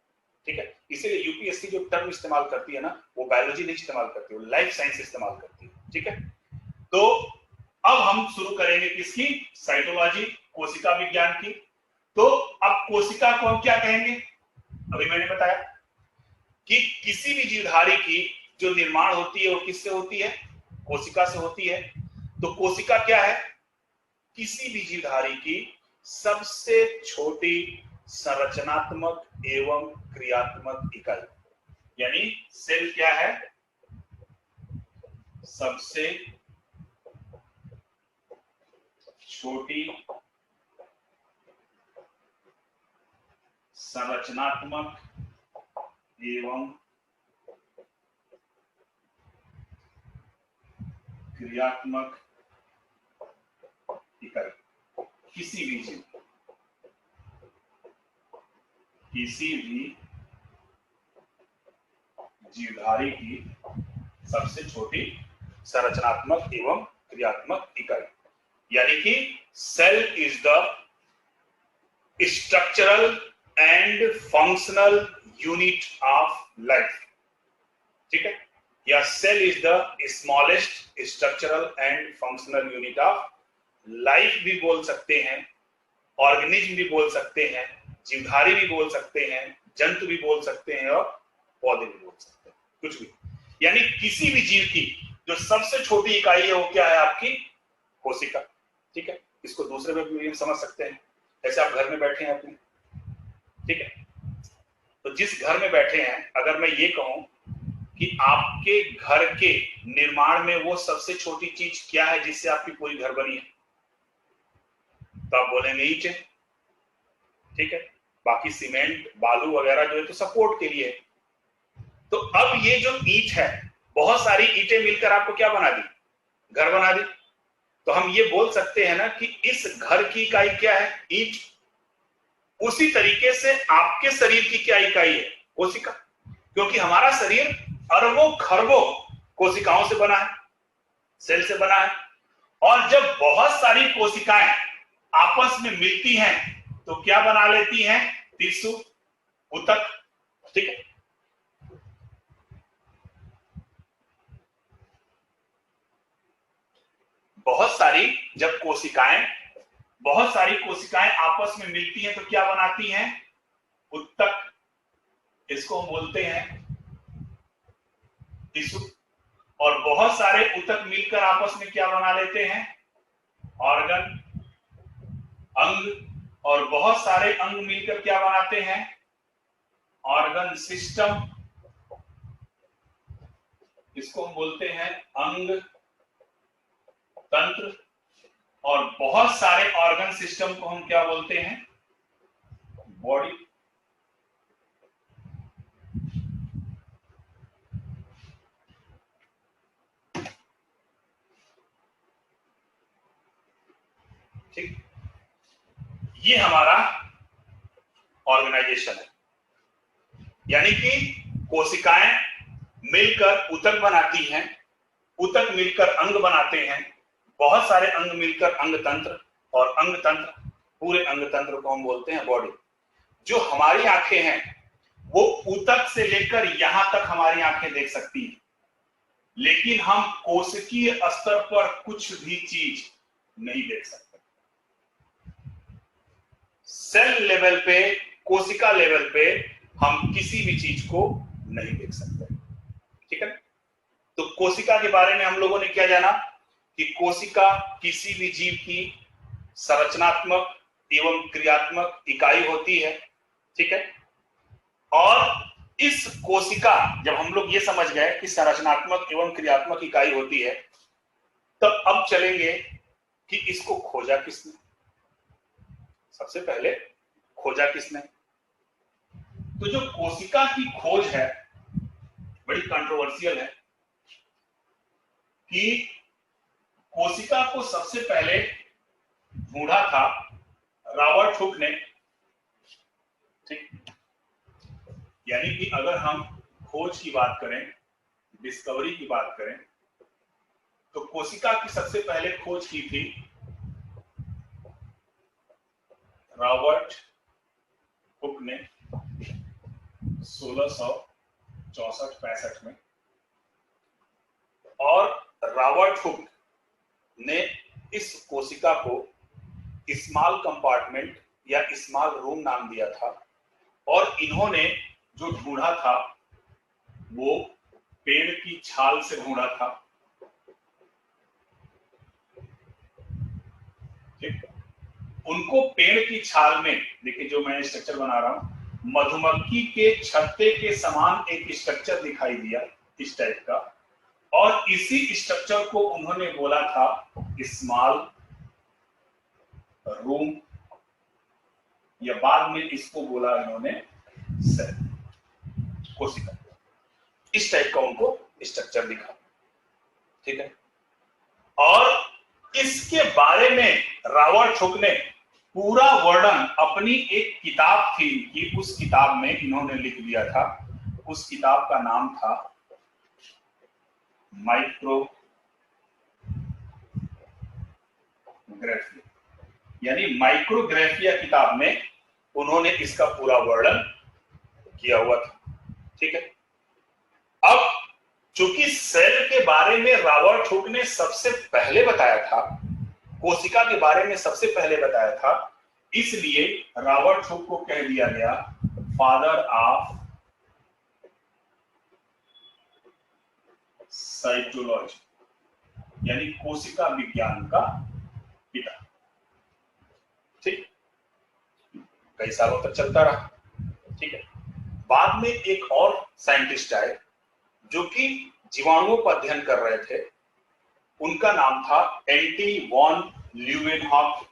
ठीक है, इसीलिए यूपीएससी जो टर्म इस्तेमाल करती है ना, वो बायोलॉजी नहीं इस्तेमाल करती, वो लाइफ साइंस इस्तेमाल करती है। ठीक है, तो अब हम शुरू करेंगे किसकी, साइटोलॉजी, कोशिका विज्ञान की। तो अब कोशिका को हम क्या कहेंगे, अभी मैंने बताया कि किसी भी जीवधारी की जो निर्माण होती है वो किससे होती है, कोशिका से होती है। तो कोशिका क्या है, किसी भी जीवधारी की सबसे छोटी संरचनात्मक एवं क्रियात्मक इकाई, यानी सेल क्या है, सबसे छोटी संरचनात्मक एवं क्रियात्मक इकाई। किसी भी जीवधारी की सबसे छोटी संरचनात्मक एवं क्रियात्मक इकाई, यानी कि cell is the structural and functional unit of life. ठीक है, या cell is the smallest structural and functional unit of life भी बोल सकते हैं, ऑर्गेनिज्म भी बोल सकते हैं, जीवधारी भी बोल सकते हैं, जंतु भी बोल सकते हैं और पौधे भी बोल सकते हैं, कुछ भी। यानी किसी भी जीव की जो सबसे छोटी इकाई है वो क्या है, आपकी कोशिका। ठीक है, इसको दूसरे में भी समझ सकते हैं, जैसे आप घर में बैठे हैं अपने, ठीक है, तो जिस घर में बैठे हैं, अगर मैं ये कहूं कि आपके घर के निर्माण में वो सबसे छोटी चीज क्या है जिससे आपकी पूरी घर बनी है, तो आप बोलेंगे ईंटें। ठीक है, बाकी सीमेंट बालू वगैरह जो है तो सपोर्ट के लिए है। तो अब ये जो ईंट है, बहुत सारी ईंटें मिलकर आपको क्या बना दी, घर बना दी। तो हम ये बोल सकते हैं ना कि इस घर की इकाई क्या है, ईंट। उसी तरीके से आपके शरीर की क्या इकाई है, कोशिका, क्योंकि हमारा शरीर अरबों खरबों कोशिकाओं से बना है, सेल से बना है। और जब बहुत सारी कोशिकाएं आपस में मिलती हैं तो क्या बना लेती हैं, टिश्यू, ऊतक। ठीक है, जब बहुत सारी कोशिकाएं आपस में मिलती हैं तो क्या बनाती हैं, ऊतक। इसको हम बोलते हैं टिश्यू। और बहुत सारे ऊतक मिलकर आपस में क्या बना लेते हैं, ऑर्गन, अंग। और बहुत सारे अंग मिलकर क्या बनाते हैं, ऑर्गन सिस्टम। इसको हम बोलते हैं अंग तंत्र। और बहुत सारे ऑर्गन सिस्टम को हम क्या बोलते हैं, बॉडी। ठीक, ये हमारा ऑर्गेनाइजेशन है। यानी कि कोशिकाएं मिलकर ऊतक बनाती हैं, ऊतक मिलकर अंग बनाते हैं, बहुत सारे अंग मिलकर अंग तंत्र, और अंग तंत्र, पूरे अंग तंत्र को हम बोलते हैं बॉडी। जो हमारी आंखें हैं वो ऊतक से लेकर यहां तक हमारी आंखें देख सकती हैं, लेकिन हम कोशिकीय स्तर पर कुछ भी चीज नहीं देख सकते। सेल लेवल पे, कोशिका लेवल पे हम किसी भी चीज को नहीं देख सकते। ठीक है, तो कोशिका के बारे में हम लोगों ने क्या जाना कि कोशिका किसी भी जीव की संरचनात्मक एवं क्रियात्मक इकाई होती है। ठीक है, और इस कोशिका, जब हम लोग ये समझ गए कि संरचनात्मक एवं क्रियात्मक इकाई होती है, तब अब चलेंगे कि इसको खोजा किसने। सबसे पहले खोजा किसने, तो जो कोशिका की खोज है बड़ी कंट्रोवर्शियल है कि कोशिका को सबसे पहले ढूंढा था रॉबर्ट हुक ने। ठीक, यानी कि अगर हम खोज की बात करें, डिस्कवरी की बात करें, तो कोशिका की सबसे पहले खोज की थी रॉबर्ट हुक ने 1664-65 में। और रॉबर्ट हुक ने इस कोशिका को स्मॉल कंपार्टमेंट या स्मॉल रूम नाम दिया था, और इन्होंने जो ढूंढा था वो पेड़ की छाल से ढूंढा था। ठीक, उनको पेड़ की छाल में, देखिए जो मैं स्ट्रक्चर बना रहा हूं, मधुमक्खी के छत्ते के समान एक स्ट्रक्चर दिखाई दिया इस टाइप का, और इसी स्ट्रक्चर को उन्होंने बोला था स्मॉल रूम, या बाद में इसको बोला इन्होंने सेल, कोशिका। इस टाइप का उनको स्ट्रक्चर दिखा। ठीक है, और इसके बारे में रॉबर्ट हुक ने पूरा वर्णन अपनी एक किताब थी कि उस किताब में इन्होंने लिख दिया था। उस किताब का नाम था माइक्रोग्राफी, यानी माइक्रोग्राफिया किताब में उन्होंने इसका पूरा वर्णन किया हुआ था। ठीक है, अब चूंकि सेल के बारे में रॉबर्ट हुक ने सबसे पहले बताया था, कोशिका के बारे में सबसे पहले बताया था, इसलिए रॉबर्ट हुक को कह दिया गया फादर ऑफ साइटोलॉजी, यानी कोशिका विज्ञान का पिता। ठीक, कई सालों तक चलता रहा। ठीक है, बाद में एक और साइंटिस्ट आए जो कि जीवाणुओं पर अध्ययन कर रहे थे। उनका नाम था anti von Leeuwenhoek,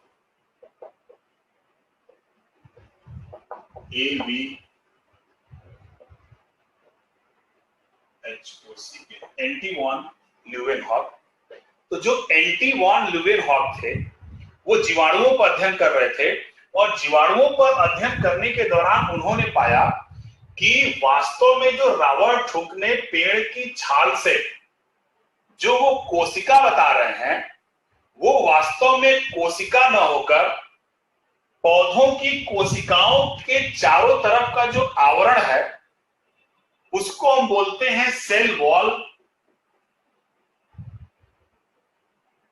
AVHOC, anti von Leeuwenhoek. तो जो एंटी वॉन ल्यूवेनहॉक थे वो जीवाणुओं पर अध्ययन कर रहे थे, और जीवाणुओं पर अध्ययन करने के दौरान उन्होंने पाया कि वास्तव में जो रॉबर्ट हुक ने पेड़ की छाल से जो वो कोशिका बता रहे हैं, वो वास्तव में कोशिका न होकर पौधों की कोशिकाओं के चारों तरफ का जो आवरण है उसको हम बोलते हैं सेल वॉल,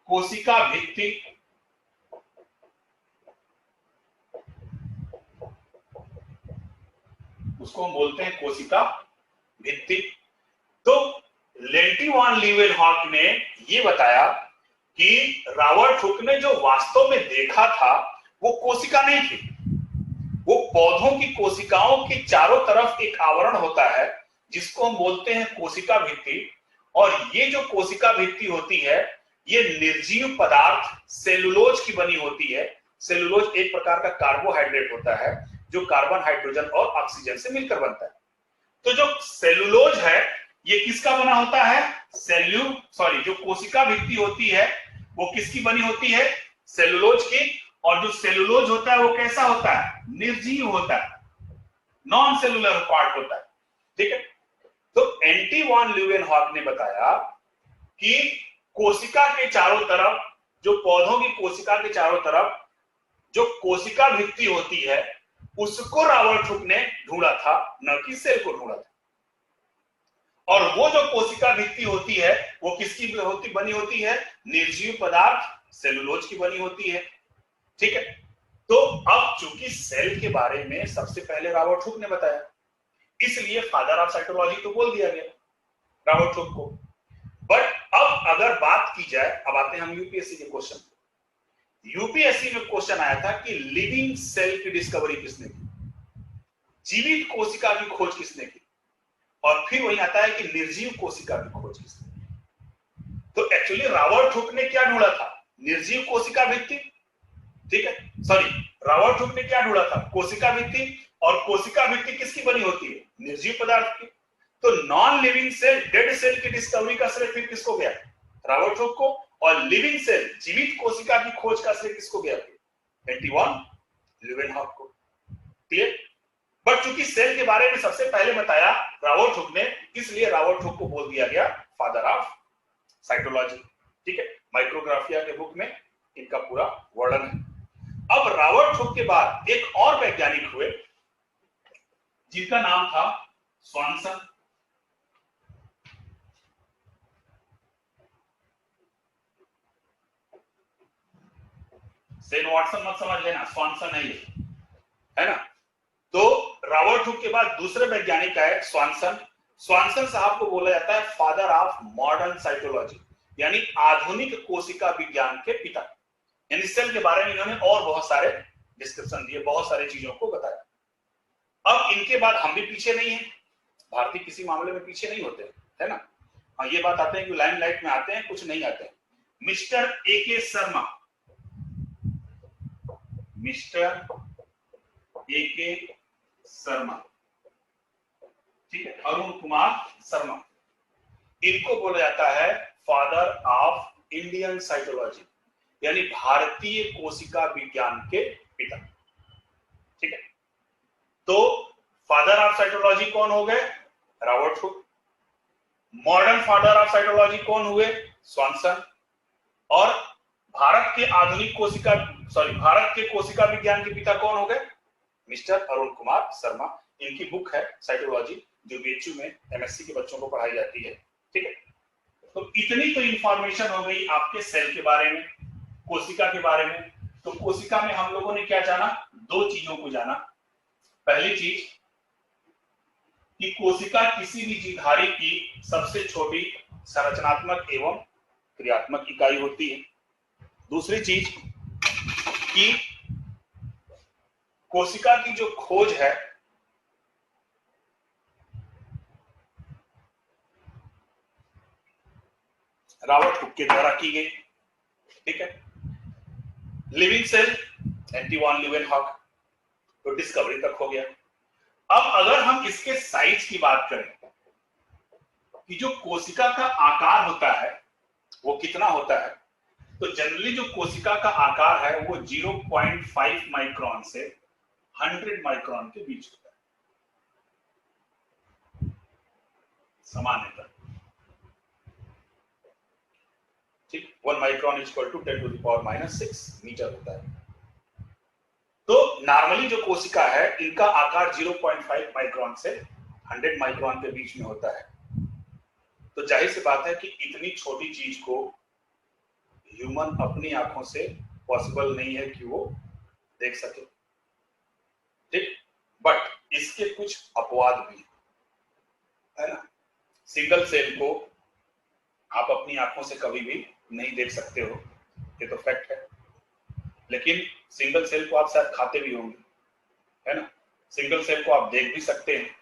कोशिका भित्ति। उसको हम बोलते हैं कोशिका भित्ति। तो एंटी वॉन ल्यूवेनहॉक ने यह बताया कि रॉबर्ट हुक ने जो वास्तव में देखा था वो कोशिका नहीं थी, वो पौधों की कोशिकाओं के चारों तरफ एक आवरण होता है जिसको हम बोलते हैं कोशिका भित्ति। और ये जो कोशिका भित्ति होती है ये निर्जीव पदार्थ सेलुलोज की बनी होती है। सेलुलोज एक प्रकार का कार्बोहाइड्रेट होता है जो कार्बन, हाइड्रोजन और ऑक्सीजन से मिलकर बनता है। तो जो सेलुलोज है ये किसका बना होता है? जो कोशिका भित्ति होती है वो किसकी बनी होती है? सेलुलोज की। और जो सेलुलोज होता है वो कैसा होता है? निर्जीव होता है, नॉन सेलुलर पार्ट होता है। ठीक है, तो एंटी वॉन ल्यूवेनहॉक ने बताया कि कोशिका के चारों तरफ, जो पौधों की कोशिका के चारों तरफ जो कोशिका भित्ति होती है उसको रॉबर्ट हुक ने ढूंढा था, न कि सेल को ढूंढा था। और वो जो कोशिका भित्ति होती है वो किसकी बनी होती है? निर्जीव पदार्थ सेलुलोज की बनी होती है। ठीक है, तो अब चूंकि सेल के बारे में सबसे पहले रॉबर्ट हुक ने बताया, इसलिए फादर ऑफ साइटोलॉजी तो बोल दिया गया रॉबर्ट हुक को। बट अब अगर बात की जाए, अब आते हैं हम यूपीएससी के क्वेश्चन। यूपीएससी में क्वेश्चन आया था कि लिविंग सेल की डिस्कवरी किसने की, जीवित कोशिका की खोज किसने की, और फिर वही आता है कि निर्जीव कोशिका की खोज किसने की। तो एक्चुअली रॉबर्ट हुक ने क्या ढूंढा था? निर्जीव कोशिका भित्ति। ठीक है, सॉरी, रॉबर्ट हुक ने क्या ढूंढा था? कोशिका भित्ति। और कोशिका भित्ति किसकी बनी होती है? निर्जीव पदार्थ की। तो non living cell, dead cell की डिस्कवरी का श्रेय फिर किसको गया? रॉबर्ट हुक को। और लिविंग सेल, जीवित कोशिका की खोज का श्रेय किसको गया? एंटी वॉन ल्यूवेनहॉक को। क्लियर? बट चूंकि सेल के बारे में सबसे पहले बताया रॉबर्ट हुक ने, इसलिए रॉबर्ट हुक को बोल दिया गया फादर ऑफ साइटोलॉजी। ठीक है, माइक्रोग्राफिया के बुक में इनका पूरा वर्णन है। अब रॉबर्ट हुक के बाद एक और वैज्ञानिक हुए जिनका नाम था स्वानसन। सेन वाटसन मत समझ लेना, स्वानसन है ये, है ना। तो रॉबर्ट हुक के बाद दूसरे वैज्ञानिक आए स्वानसन। स्वानसन साहब को बोला जाता है फादर ऑफ मॉडर्न साइटोलॉजी, यानी आधुनिक कोशिका विज्ञान के पिता। यानी सेल के बारे में इन्होंने और बहुत सारे डिस्क्रिप्शन दिए, बहुत सारी चीजों को बताया। अब इनके बाद हम भी पीछे नहीं है, भारतीय किसी मामले में पीछे नहीं होते, है ना। हाँ, ये बात आते हैं कि लाइमलाइट में आते हैं, कुछ नहीं आते हैं। Mister A K. Sharma, mister A K. Sharma, ठीक है, अरुण कुमार शर्मा, इनको बोला जाता है फादर ऑफ इंडियन साइटोलॉजी, यानी भारतीय कोशिका विज्ञान के पिता, ठीक है। तो फादर ऑफ साइटोलॉजी कौन हो गए? Robert Hooke. Modern father of cytology कौन हुए? स्वानसन। और भारत के कोशिका विज्ञान के पिता कौन हो गए? मिस्टर अरुण कुमार शर्मा। इनकी बुक है साइटोलॉजी, जो बीएचयू में एमएससी के बच्चों को पढ़ाई जाती है, ठीक है। तो इतनी तो इंफॉर्मेशन हो गई आपके सेल के बारे में, कोशिका के बारे में। तो कोशिका में हम लोगों ने क्या जाना? दो चीजों को जाना। पहली चीज कि कोशिका किसी भी जीवधारी की सबसे छोटी संरचनात्मक एवं क्रियात्मक इकाई होती है। दूसरी चीज कि कोशिका की जो खोज है रॉबर्ट हुक के द्वारा की गई, ठीक है। Living cell Antonie van Leeuwenhoek, तो डिस्कवरी तक हो गया। अब अगर हम इसके साइज की बात करें कि जो कोशिका का आकार होता है वो कितना होता है, तो जनरली जो कोशिका का आकार है वो 0.5 माइक्रोन से 100 माइक्रोन के बीच होता है सामान्यतः, ठीक। 1 माइक्रोन इक्वल टू 10⁻⁻⁶ मीटर होता है। तो नॉर्मली जो कोशिका है इनका आकार 0.5 माइक्रोन से 100 माइक्रोन के बीच में होता है। तो जाहिर सी बात है कि इतनी छोटी चीज को ह्यूमन अपनी आंखों से पॉसिबल नहीं है कि वो देख सके, ठीक। बट इसके कुछ अपवाद भी है ना। सिंगल सेल को आप अपनी आंखों से कभी भी नहीं देख सकते हो, ये तो फैक्ट है। लेकिन सिंगल सेल को आप शायद खाते भी होंगे, है ना। सिंगल सेल को आप देख भी सकते हैं।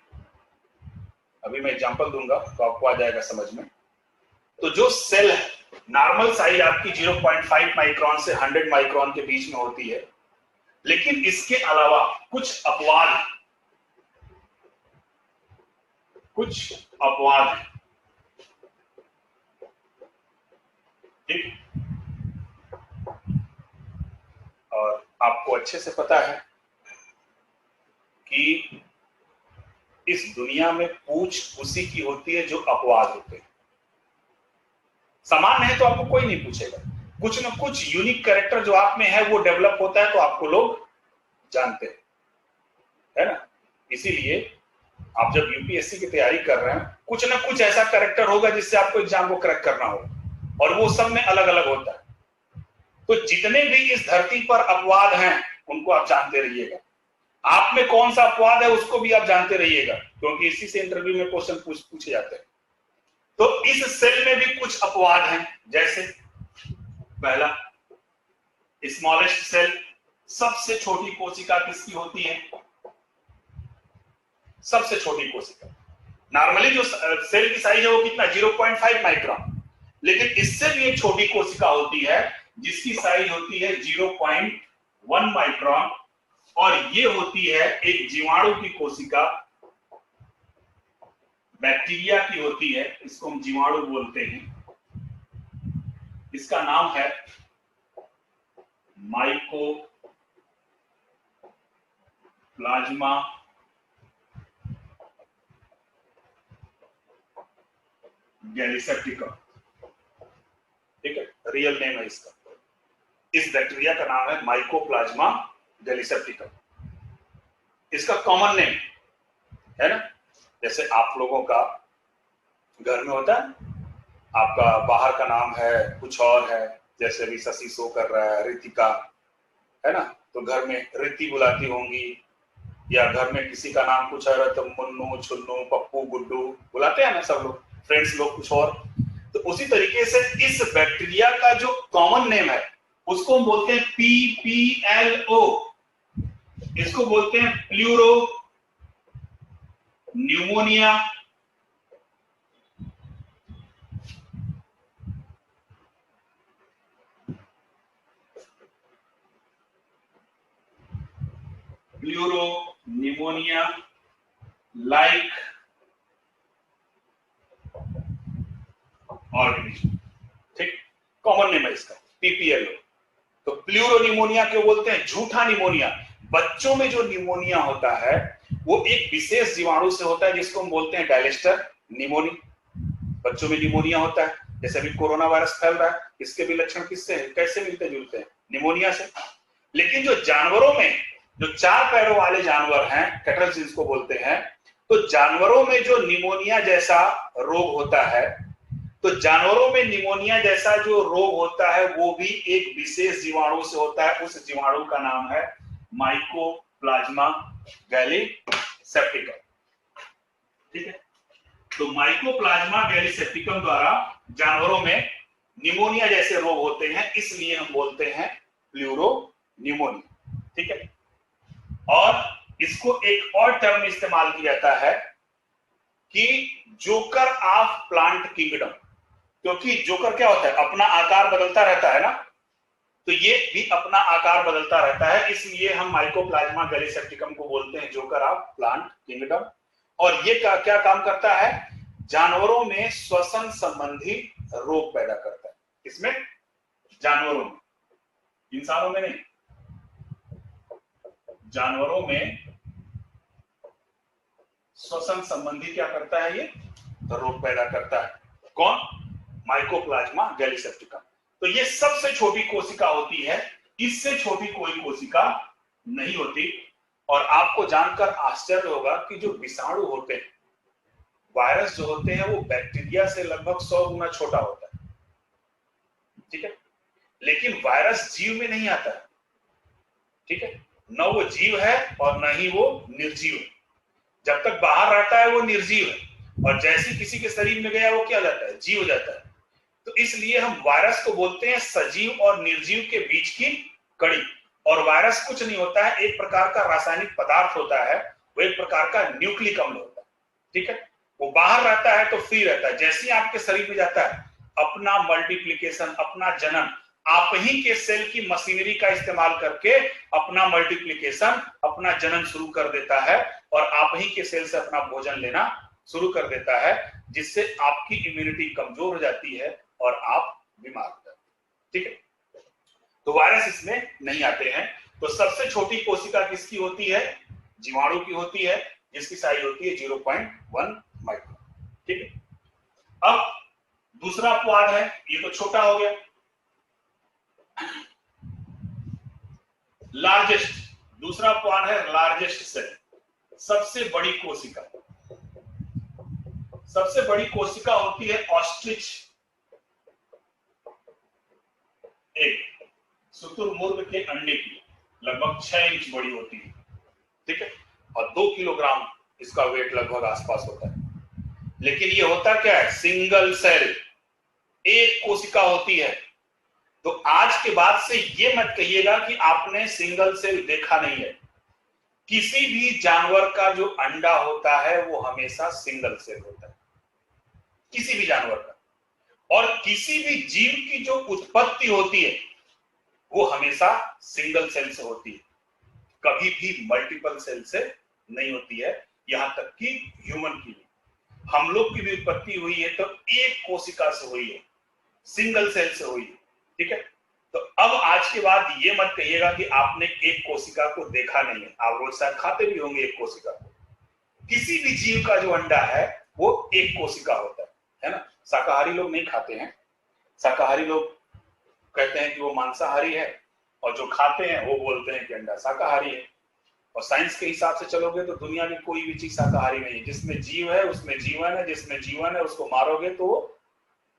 अभी मैं एग्जांपल दूंगा तो आपको आ जाएगा समझ में। तो जो सेल है नॉर्मल साइज आपकी 0.5 माइक्रोन से 100 माइक्रोन के बीच में होती है, लेकिन इसके अलावा कुछ अपवाद है, ठीक। और आपको अच्छे से पता है कि इस दुनिया में पूछ उसी की होती है जो अपवाद होते हैं। समान है तो आपको कोई नहीं पूछेगा, कुछ ना कुछ यूनिक कैरेक्टर जो आप में है वो डेवलप होता है तो आपको लोग जानते हैं, है ना। इसीलिए आप जब यूपीएससी की तैयारी कर रहे हैं कुछ ना कुछ ऐसा कैरेक्टर होगा जिससे आपको एग्जाम को क्रैक करना होगा, और वो सब में अलग अलग होता है। तो जितने भी इस धरती पर अपवाद हैं उनको आप जानते रहिएगा। आप में कौन सा अपवाद है उसको भी आप जानते रहिएगा, क्योंकि इसी से इंटरव्यू में क्वेश्चन पूछे जाते हैं। तो इस सेल में भी कुछ अपवाद हैं, जैसे पहला स्मॉलेस्ट सेल, सबसे छोटी कोशिका किसकी होती है? सबसे छोटी कोशिका नॉर्मली जो सेल की साइज है वो कितना? 0.5 माइक्रोन। लेकिन इससे भी एक छोटी कोशिका होती है जिसकी साइज होती है 0.1 माइक्रोन, और ये होती है एक जीवाणु की कोशिका, बैक्टीरिया की होती है, इसको हम जीवाणु बोलते हैं। इसका नाम है माइकोप्लाज्मा गैलिसेप्टिकम, ठीक है, रियल नेम है इसका। इस बैक्टीरिया का नाम है माइकोप्लाज्मा गैलिसेप्टिकम। इसका कॉमन नेम है ना, जैसे आप लोगों का घर में होता है, आपका बाहर का नाम है कुछ और है, जैसे अभी शशि शो कर रहा है, रितिका, है ना, तो घर में रीति बुलाती होंगी, या घर में किसी का नाम पूछा रहा तो मुन्नू, छुन्नू, पप्पू, गुड्डू बुलाते हैं ना सब लोग, फ्रेंड्स लोग कुछ और। तो उसी तरीके से इस बैक्टीरिया का जो कॉमन नेम है उसको हम बोलते हैं PPLO, इसको बोलते हैं pleuro pneumonia. Pleuro pneumonia like organism, ठीक, कॉमन नेम है इसका PPLO। तो प्लूरो न्यूमोनिया क्यों बोलते हैं? झूठा निमोनिया। बच्चों में जो निमोनिया होता है वो एक विशेष जीवाणु से होता है जिसको हम बोलते हैं डायलिस्टर निमोनी। बच्चों में निमोनिया होता है, जैसे अभी कोरोना वायरस फैल रहा है, इसके भी लक्षण किससे हैं? कैसे मिलते जुलते हैं? निमोनिया से। लेकिन जो जानवरों में जो 4 पैरों वाले जानवर हैं, कैटल जिसको बोलते हैं, तो जानवरों में जो निमोनिया जैसा रोग होता है, तो जानवरों में निमोनिया जैसा जो रोग होता है वो भी एक विशेष जीवाणु से होता है। उस जीवाणु का नाम है माइकोप्लाज्मा गैलीसेप्टिकम, ठीक है। तो माइकोप्लाज्मा गैलीसेप्टिकम द्वारा जानवरों में निमोनिया जैसे रोग होते हैं, इसलिए हम बोलते हैं प्लूरो न्यूमोनिया, ठीक है। और इसको एक और टर्म इस्तेमाल किया जाता है कि जोकर ऑफ प्लांट किंगडम, क्योंकि जोकर क्या होता है? अपना आकार बदलता रहता है ना, तो ये भी अपना आकार बदलता रहता है, इसलिए हम माइकोप्लाज्मा गैलीसेप्टिकम को बोलते हैं जोकर ऑफ प्लांट किंगडम। और ये क्या काम करता है? जानवरों में श्वसन संबंधी रोग पैदा करता है। इसमें जानवरों में, इंसानों में नहीं, जानवरों में श्वसन संबंधी क्या करता है? ये रोग पैदा करता है। कौन? Mycoplasma gallisepticum. तो ये सबसे छोटी कोशिका होती है, इससे छोटी कोई कोशिका नहीं होती। और आपको जानकर आश्चर्य होगा कि जो विषाणु होते हैं, वायरस जो होते हैं, वो बैक्टीरिया से लगभग 100 गुना छोटा होता है, ठीक है। लेकिन वायरस जीव में नहीं आता है, ठीक है। न वो जीव है और न ही वो निर्जीव है। जब तक बाहर रहता है वो निर्जीव है, और जैसे किसी के शरीर में गया वो क्या हो जाता है? जीव हो जाता है। तो इसलिए हम वायरस को बोलते हैं सजीव और निर्जीव के बीच की कड़ी। और वायरस कुछ नहीं होता है, एक प्रकार का रासायनिक पदार्थ होता है, वो एक प्रकार का न्यूक्लिक अम्ल होता है, ठीक है। वो बाहर रहता है तो फ्री रहता है, जैसे ही आपके शरीर में जाता है अपना मल्टीप्लिकेशन, अपना जनन, आप ही के सेल की मशीनरी का इस्तेमाल करके अपना मल्टीप्लिकेशन, अपना जनन शुरू कर देता है, और आप ही के सेल से अपना भोजन लेना शुरू कर देता है, जिससे आपकी इम्यूनिटी कमजोर हो जाती है और आप बीमार हो जाते हैं, ठीक है। तो वायरस इसमें नहीं आते हैं। तो सबसे छोटी कोशिका किसकी होती है? जीवाणु की होती है, जिसकी साइज होती है 0.1 माइक्रोन, ठीक है। अब दूसरा अपवाद है, ये तो छोटा हो गया। लार्जेस्ट, दूसरा अपवाद है लार्जेस्ट सेल, सबसे बड़ी कोशिका। सबसे बड़ी कोशिका होती है ऑस्ट्रिच एग, शुतुरमुर्ग के अंडे की, लगभग 6 इंच बड़ी होती है, ठीक है। और 2 किलोग्राम इसका वेट लगभग आसपास होता है। लेकिन ये होता क्या है? सिंगल सेल, एक कोशिका होती है। तो आज के बाद से ये मत कहिएगा कि आपने सिंगल सेल देखा नहीं है। किसी भी जानवर का जो अंडा होता है वो हमेशा सिंगल सेल होता है, किसी भी जानवर का। और किसी भी जीव की जो उत्पत्ति होती है वो हमेशा सिंगल सेल से होती है, कभी भी मल्टीपल सेल से नहीं होती है। यहां तक कि ह्यूमन की भी, हम लोग की भी उत्पत्ति हुई है तो एक कोशिका से हुई है, सिंगल सेल से हुई है, ठीक है। तो अब आज के बाद ये मत कहिएगा कि आपने एक कोशिका को देखा नहीं है। आप रोज शायद खाते भी होंगे एक कोशिका को। किसी भी जीव का जो अंडा है वो एक कोशिका होता है ना। शाकाहारी लोग नहीं खाते हैं, शाकाहारी लोग कहते हैं कि वो मांसाहारी है, और जो खाते हैं वो बोलते हैं कि अंडा शाकाहारी है। और साइंस के हिसाब से चलोगे तो दुनिया में कोई भी चीज शाकाहारी नहीं है। जिसमें जीव है उसमें जीवन है, जिसमें जीवन है उसको मारोगे तो वो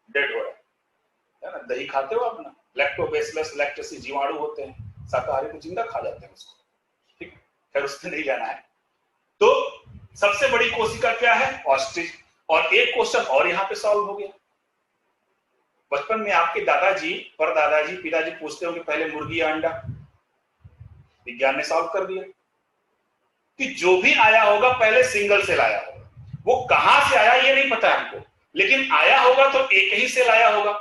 डेड हो रहा है ना। दही खाते हो आप ना, लैक्टोबैसिलस लैक्टोसी जीवाणु होते हैं, शाकाहारी तो जिंदा खा जाते हैं उसको, ठीक, फिर उसमें नहीं जाना है। तो सबसे बड़ी कोशिका क्या है? ऑस्ट्रिच। और एक क्वेश्चन और यहां पे सॉल्व हो गया। बचपन में आपके दादाजी, परदादाजी, पिताजी पूछते होंगे पहले मुर्गी या अंडा, विज्ञान ने सॉल्व कर दिया कि जो भी आया होगा पहले सिंगल सेल आया होगा। वो कहां से आया ये नहीं पता हमको, लेकिन आया होगा तो एक ही सेल आया होगा,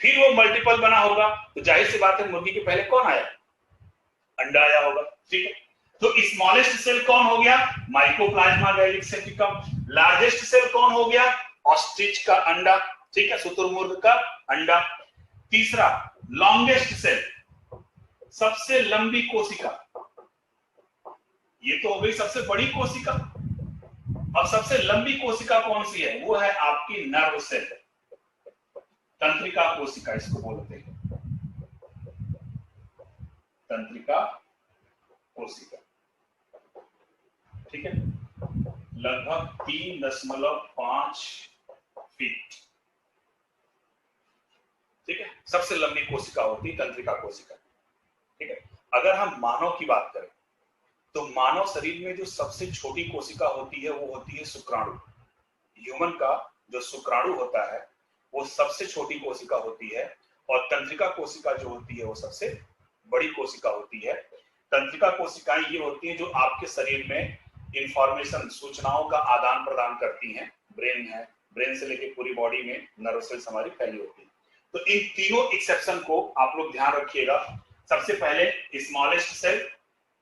फिर वो मल्टीपल बना होगा। तो जाहिर सी बात है मुर्गी के पहले कौन आया? अंडा आया होगा, ठीक है। तो स्मॉलेस्ट सेल कौन हो गया? माइकोप्लाज्मा गैलेक्सिटिकम। लार्जेस्ट सेल कौन हो गया? ऑस्ट्रिच का अंडा, ठीक है, शुतुरमुर्ग का अंडा। तीसरा लॉन्गेस्ट सेल, सबसे लंबी कोशिका, ये तो हो गई सबसे बड़ी कोशिका। अब सबसे लंबी कोशिका कौन सी है? वो है आपकी नर्व सेल, तंत्रिका कोशिका इसको बोलते हैं, तंत्रिका कोशिका, ठीक है। लगभग 3.5 फीट, ठीक है, सबसे लंबी कोशिका होती है तंत्रिका कोशिका, ठीक है। अगर हम मानव की बात करें तो मानव शरीर में जो सबसे छोटी कोशिका होती है वो होती है शुक्राणु। ह्यूमन का जो शुक्राणु होता है वो सबसे छोटी कोशिका होती है, और तंत्रिका कोशिका जो होती है वो सबसे बड़ी कोशिका होती है। तंत्रिका कोशिकाएं ये होती हैं जो आपके शरीर में इंफॉर्मेशन, सूचनाओं का आदान प्रदान करती हैं। ब्रेन है, ब्रेन से लेकर पूरी बॉडी में नर्व सेल्स हमारी फैली होती है। तो इन तीनों एक्सेप्शन को आप लोग ध्यान रखिएगा। सबसे पहले स्मॉलेस्ट सेल,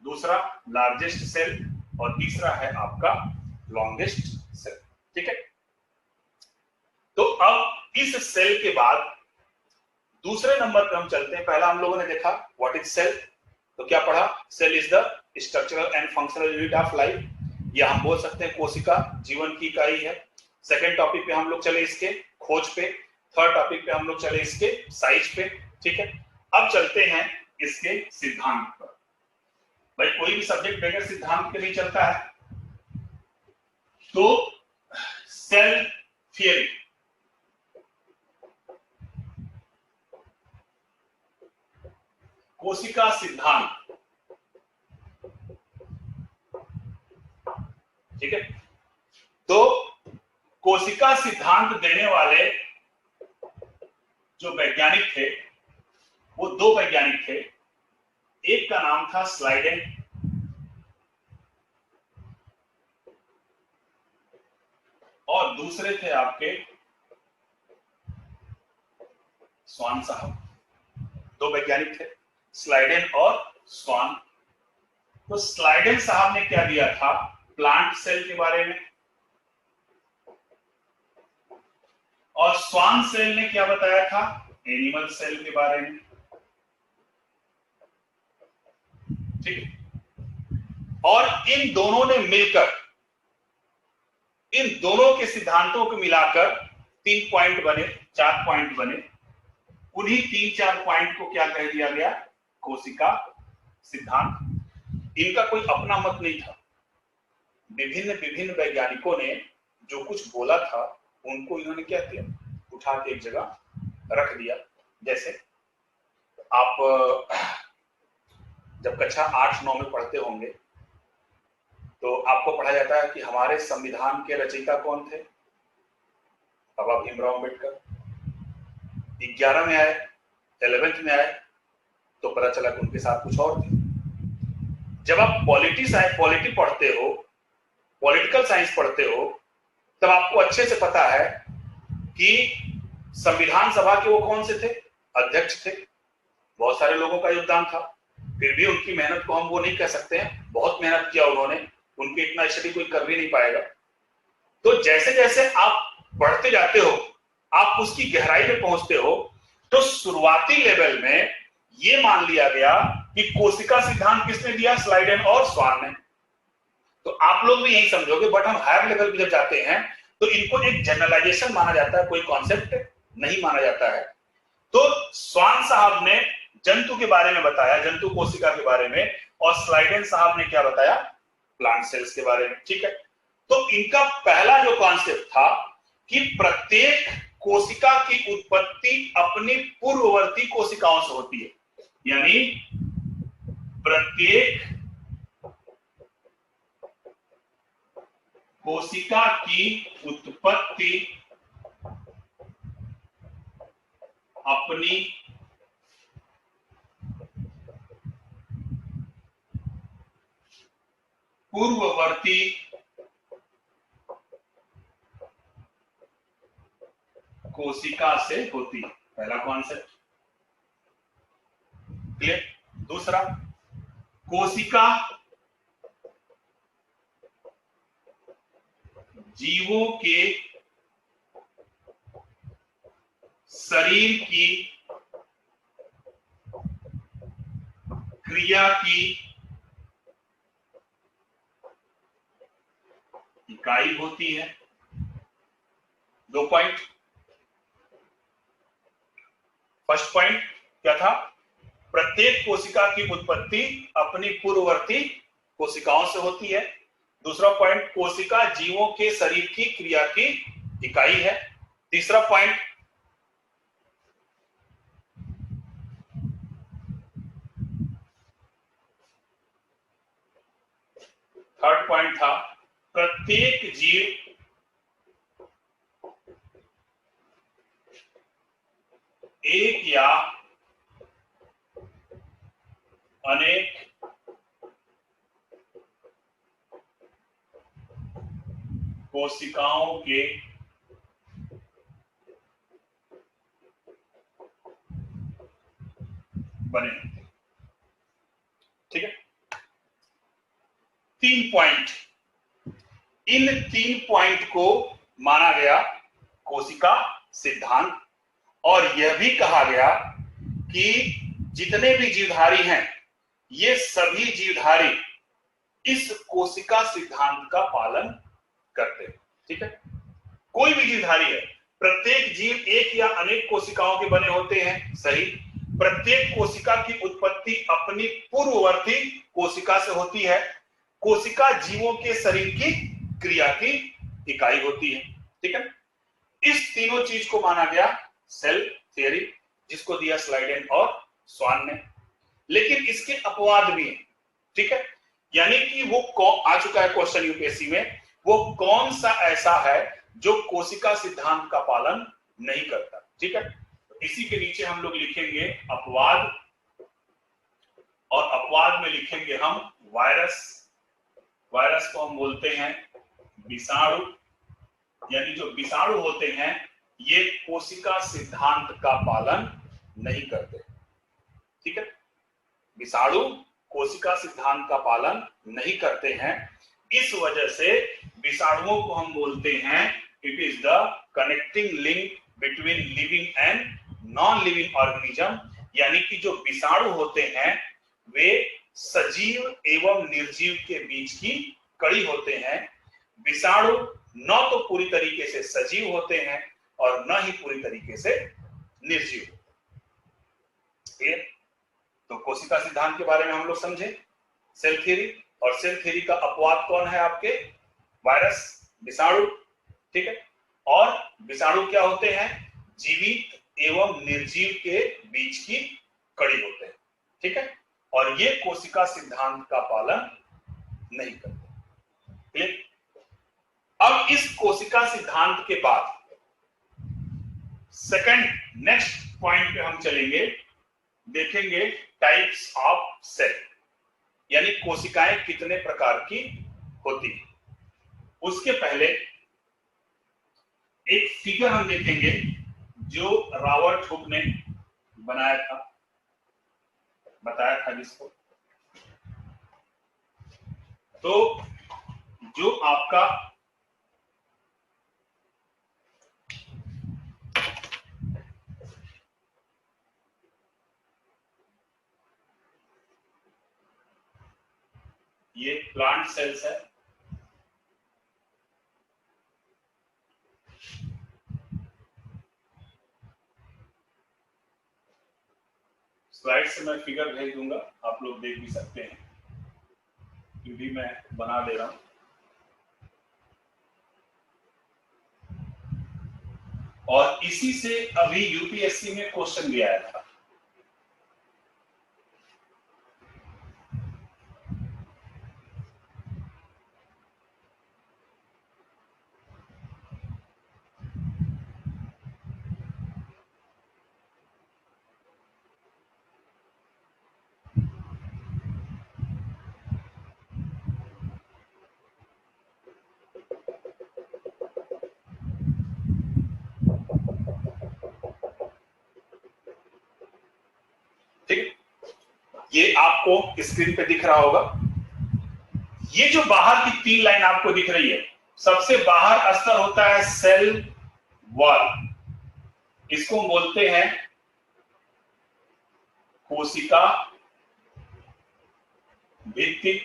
दूसरा लार्जेस्ट सेल, और तीसरा है आपका लॉन्गेस्ट सेल, ठीक है। तो अब इस सेल के बाद दूसरे नंबर पे हम चलते हैं। पहला हम लोगों ने देखा व्हाट इज सेल, तो क्या पढ़ा? Cell is the structural and functional unit of life, या हम बोल सकते हैं कोशिका जीवन की इकाई है। सेकेंड टॉपिक पे हम लोग चले इसके खोज पे, थर्ड टॉपिक पे हम लोग चले इसके साइज पे, ठीक है। अब चलते हैं इसके सिद्धांत पर। भाई कोई भी सब्जेक्ट बगैर सिद्धांत के नहीं चलता है। तो सेल थियरी, कोशिका सिद्धांत, ठीक है। तो कोशिका सिद्धांत देने वाले जो वैज्ञानिक थे वो दो वैज्ञानिक थे। एक का नाम था स्लाइडेन, और दूसरे थे आपके स्वान साहब। दो वैज्ञानिक थे, स्लाइडेन और स्वान। तो स्लाइडेन साहब ने क्या दिया था? प्लांट सेल के बारे में, और स्वान सेल ने क्या बताया था? एनिमल सेल के बारे में, ठीक है। और इन दोनों ने मिलकर, इन दोनों के सिद्धांतों को मिलाकर 3 पॉइंट बने, 4 पॉइंट बने। उन्हीं 3-4 पॉइंट को क्या कह दिया गया? कोशिका सिद्धांत। इनका कोई अपना मत नहीं था। विभिन्न विभिन्न वैज्ञानिकों ने जो कुछ बोला था उनको इन्होंने क्या किया? उठा के एक जगह रख दिया। जैसे आप जब कक्षा 8-9 में पढ़ते होंगे तो आपको पढ़ा जाता है कि हमारे संविधान के रचयिता कौन थे? बाबा भीमराव अम्बेडकर। 11 में आए, 11th में आए तो पता चला कि उनके साथ कुछ और थे। जब आप पॉलिटी पढ़ते हो, पॉलिटिकल साइंस पढ़ते हो, तब आपको अच्छे से पता है कि संविधान सभा के वो कौन से थे? अध्यक्ष थे। बहुत सारे लोगों का योगदान था, फिर भी उनकी मेहनत को हम वो नहीं कह सकते हैं। बहुत मेहनत किया उन्होंने, उनके इतना स्टडी कोई कर भी नहीं पाएगा। तो जैसे जैसे आप बढ़ते जाते हो, आप उसकी गहराई में पहुंचते हो, तो शुरुआती लेवल में ये मान लिया गया कि कोशिका सिद्धांत किसने दिया? स्लाइडेन और स्वान ने। तो आप लोग भी यही समझोगे, बट हम हायर लेवल पे जब जाते हैं तो इनको एक जनरलाइजेशन माना जाता है, कोई कॉन्सेप्ट नहीं माना जाता है। तो स्वान साहब ने जंतु के बारे में बताया, जंतु कोशिका के बारे में, और स्लाइडेन साहब ने क्या बताया? प्लांट सेल्स के बारे में, ठीक है। तो इनका पहला जो कॉन्सेप्ट था कि प्रत्येक कोशिका की उत्पत्ति अपनी पूर्ववर्ती कोशिकाओं से होती है। यानी प्रत्येक कोशिका की उत्पत्ति अपनी पूर्ववर्ती कोशिका से होती है। पहला कॉन्सेप्ट क्लियर। दूसरा, कोशिका जीवों के शरीर की क्रिया की इकाई होती है। 2 पॉइंट। फर्स्ट पॉइंट क्या था? प्रत्येक कोशिका की उत्पत्ति अपनी पूर्ववर्ती कोशिकाओं से होती है। दूसरा पॉइंट, कोशिका जीवों के शरीर की क्रिया की इकाई है। तीसरा पॉइंट, थर्ड पॉइंट था, प्रत्येक जीव एक या अनेक कोशिकाओं के बने होते हैं। ठीक है। 3 पॉइंट, इन 3 पॉइंट को माना गया कोशिका सिद्धांत, और यह भी कहा गया कि जितने भी जीवधारी हैं ये सभी जीवधारी इस कोशिका सिद्धांत का पालन करते हैं। ठीक है। कोई भी जीवधारी है, प्रत्येक जीव एक या अनेक कोशिकाओं के बने होते हैं, सही। प्रत्येक कोशिका की उत्पत्ति अपनी पूर्ववर्ती कोशिका से होती है। कोशिका जीवों के शरीर की क्रिया की इकाई होती है। ठीक है। इस तीनों चीज को माना गया सेल थ्योरी, जिसको दिया स्लाइडेन और स्वान ने। लेकिन इसके अपवाद भी हैं। ठीक है। यानी कि वो आ चुका है क्वेश्चन यूपीएससी में, वो कौन सा ऐसा है जो कोशिका सिद्धांत का पालन नहीं करता। ठीक है। तो इसी के नीचे हम लोग लिखेंगे अपवाद, और अपवाद में लिखेंगे हम वायरस। वायरस को हम बोलते हैं विषाणु, यानी जो विषाणु होते हैं ये कोशिका सिद्धांत का पालन नहीं करते। ठीक है। विषाणु कोशिका सिद्धांत का पालन नहीं करते हैं, इस वजह से विषाणुओं को हम बोलते हैं it is the connecting link between living and non living organism. यानी कि जो विषाणु होते हैं वे सजीव एवं निर्जीव के बीच की कड़ी होते हैं। विषाणु न तो पूरी तरीके से सजीव होते हैं और न ही पूरी तरीके से निर्जीव होते हैं। तो कोशिका सिद्धांत के बारे में हम लोग समझे, सेल थ्योरी, और सेल थ्योरी का अपवाद कौन है आपके? वायरस, विषाणु। ठीक है। और विषाणु क्या होते हैं? जीवित एवं निर्जीव के बीच की कड़ी होते हैं। ठीक है। और ये कोशिका सिद्धांत का पालन नहीं करते। क्लियर? अब इस कोशिका सिद्धांत के बाद सेकंड नेक्स्ट पॉइंट पे हम चलेंगे, देखेंगे टाइप्स ऑफ सेल, यानी कोशिकाएं कितने प्रकार की होती है। उसके पहले एक फिगर हम देखेंगे जो रॉबर्ट हुक ने बनाया था, बताया था जिसको। तो जो आपका ये प्लांट सेल्स है, स्लाइड से मैं फिगर भेज दूंगा, आप लोग देख भी सकते हैं, क्योंकि मैं बना दे रहा हूं। और इसी से अभी यूपीएससी में क्वेश्चन भी आया था। ठीक, ये आपको स्क्रीन पे दिख रहा होगा। ये जो बाहर की 3 लाइन आपको दिख रही है, सबसे बाहर स्तर होता है सेल वॉल, इसको बोलते हैं कोशिका भित्ति।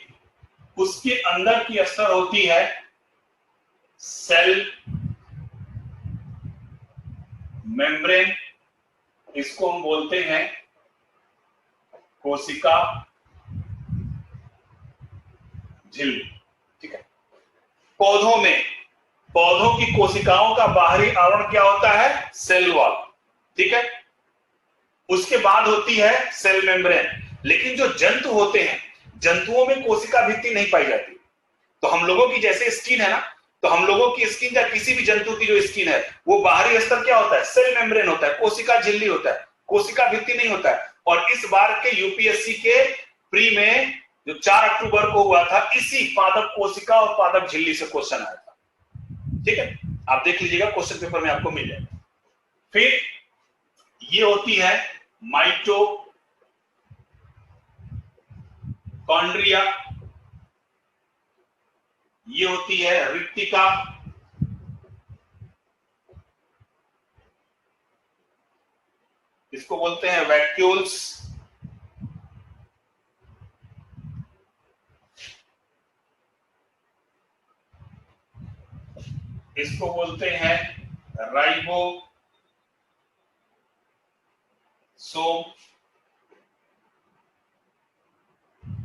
उसके अंदर की स्तर होती है सेल मेम्ब्रेन, इसको हम बोलते हैं कोशिका झिल्ली। ठीक है, पौधों की कोशिकाओं का बाहरी आवरण क्या होता है? Cell wall. ठीक है, उसके बाद होती है सेल मेम्ब्रेन। लेकिन जो जंतु होते हैं, जंतुओं में कोशिका भित्ति नहीं पाई जाती। तो हम लोगों की जैसे स्किन है ना, तो हम लोगों की स्किन या किसी भी जंतु की जो स्किन है, वो बाहरी स्तर क्या होता है? सेल मेम्ब्रेन होता है, कोशिका झिल्ली होता है, कोशिका भित्ति नहीं होता है। और इस बार के यूपीएससी के प्री में जो 4 अक्टूबर को हुआ था, इसी पादप कोशिका और पादप झिल्ली से क्वेश्चन आया था। ठीक है, आप देख लीजिएगा, क्वेश्चन पेपर में आपको मिल जाएगा। फिर ये होती है माइटोकॉन्ड्रिया, ये होती है रिक्तिका, इसको बोलते हैं वैक्यूल्स, इसको बोलते हैं राइबोसोम,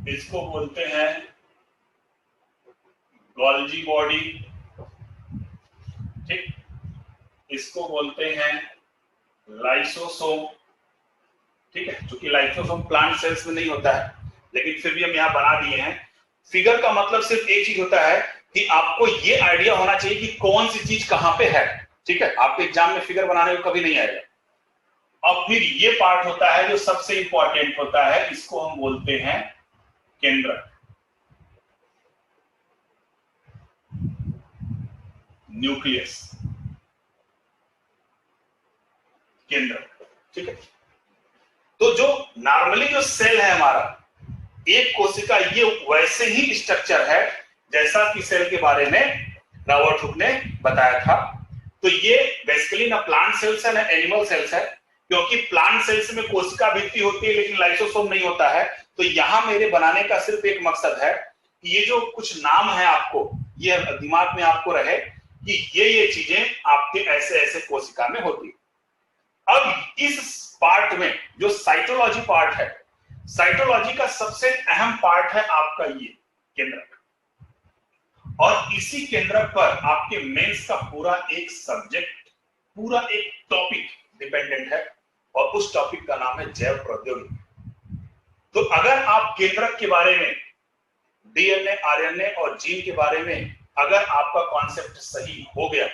इसको बोलते हैं गोल्जी बॉडी। ठीक, इसको बोलते हैं लाइसोसोम। ठीक है, क्योंकि लाइसोसोम प्लांट सेल्स में नहीं होता है, लेकिन फिर भी हम यहां बना दिए हैं। फिगर का मतलब सिर्फ एक चीज होता है कि आपको ये आइडिया होना चाहिए कि कौन सी चीज कहां पे है। ठीक है, आपके एग्जाम में फिगर बनाने को कभी नहीं आएगा। अब फिर ये पार्ट होता है जो सबसे इंपॉर्टेंट होता है, इसको हम बोलते हैं केंद्रक, न्यूक्लियस, केंद्रक। ठीक है, तो जो नॉर्मली जो सेल है हमारा, एक कोशिका, ये वैसे ही स्ट्रक्चर है जैसा कि सेल के बारे में रॉबर्ट हुक ने बताया था। तो ये बेसिकली ना प्लांट सेल्स है ना एनिमल सेल्स है, क्योंकि प्लांट सेल्स में कोशिका भित्ति होती है लेकिन लाइसोसोम नहीं होता है। तो यहां मेरे बनाने का सिर्फ एक मकसद है कि ये जो कुछ नाम है आपको, ये दिमाग में आपको रहे कि ये चीजें आपके ऐसे ऐसे कोशिका में होती है। अब इस पार्ट में जो साइटोलॉजी पार्ट है, साइटोलॉजी का सबसे अहम पार्ट है आपका ये केंद्रक, और इसी केंद्रक पर आपके मेंस का पूरा एक सब्जेक्ट, पूरा एक टॉपिक डिपेंडेंट है, और उस टॉपिक का नाम है जैव प्रौद्योगिकी। तो अगर आप केंद्रक के बारे में, डीएनए, आरएनए और जीन के बारे में अगर आपका कॉन्सेप्ट सही हो गया,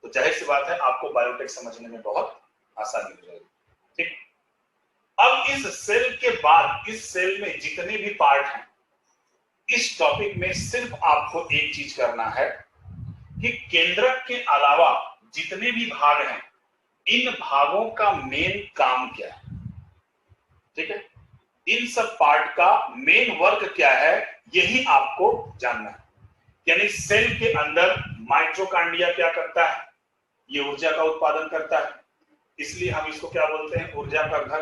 तो जाहिर सी बात है आपको बायोटेक समझने में बहुत आसानी हो जाएगी। ठीक, अब इस सेल के बाद, इस सेल में जितने भी पार्ट हैं, इस टॉपिक में सिर्फ आपको एक चीज करना है कि केंद्रक के अलावा जितने भी भाग हैं, इन भागों का मेन काम क्या है। ठीक है, इन सब पार्ट का मेन वर्क क्या है, यही आपको जानना है। यानी सेल के अंदर माइटोकॉन्ड्रिया क्या करता है? ये ऊर्जा का उत्पादन करता है, इसलिए हम इसको क्या बोलते हैं? ऊर्जा का घर।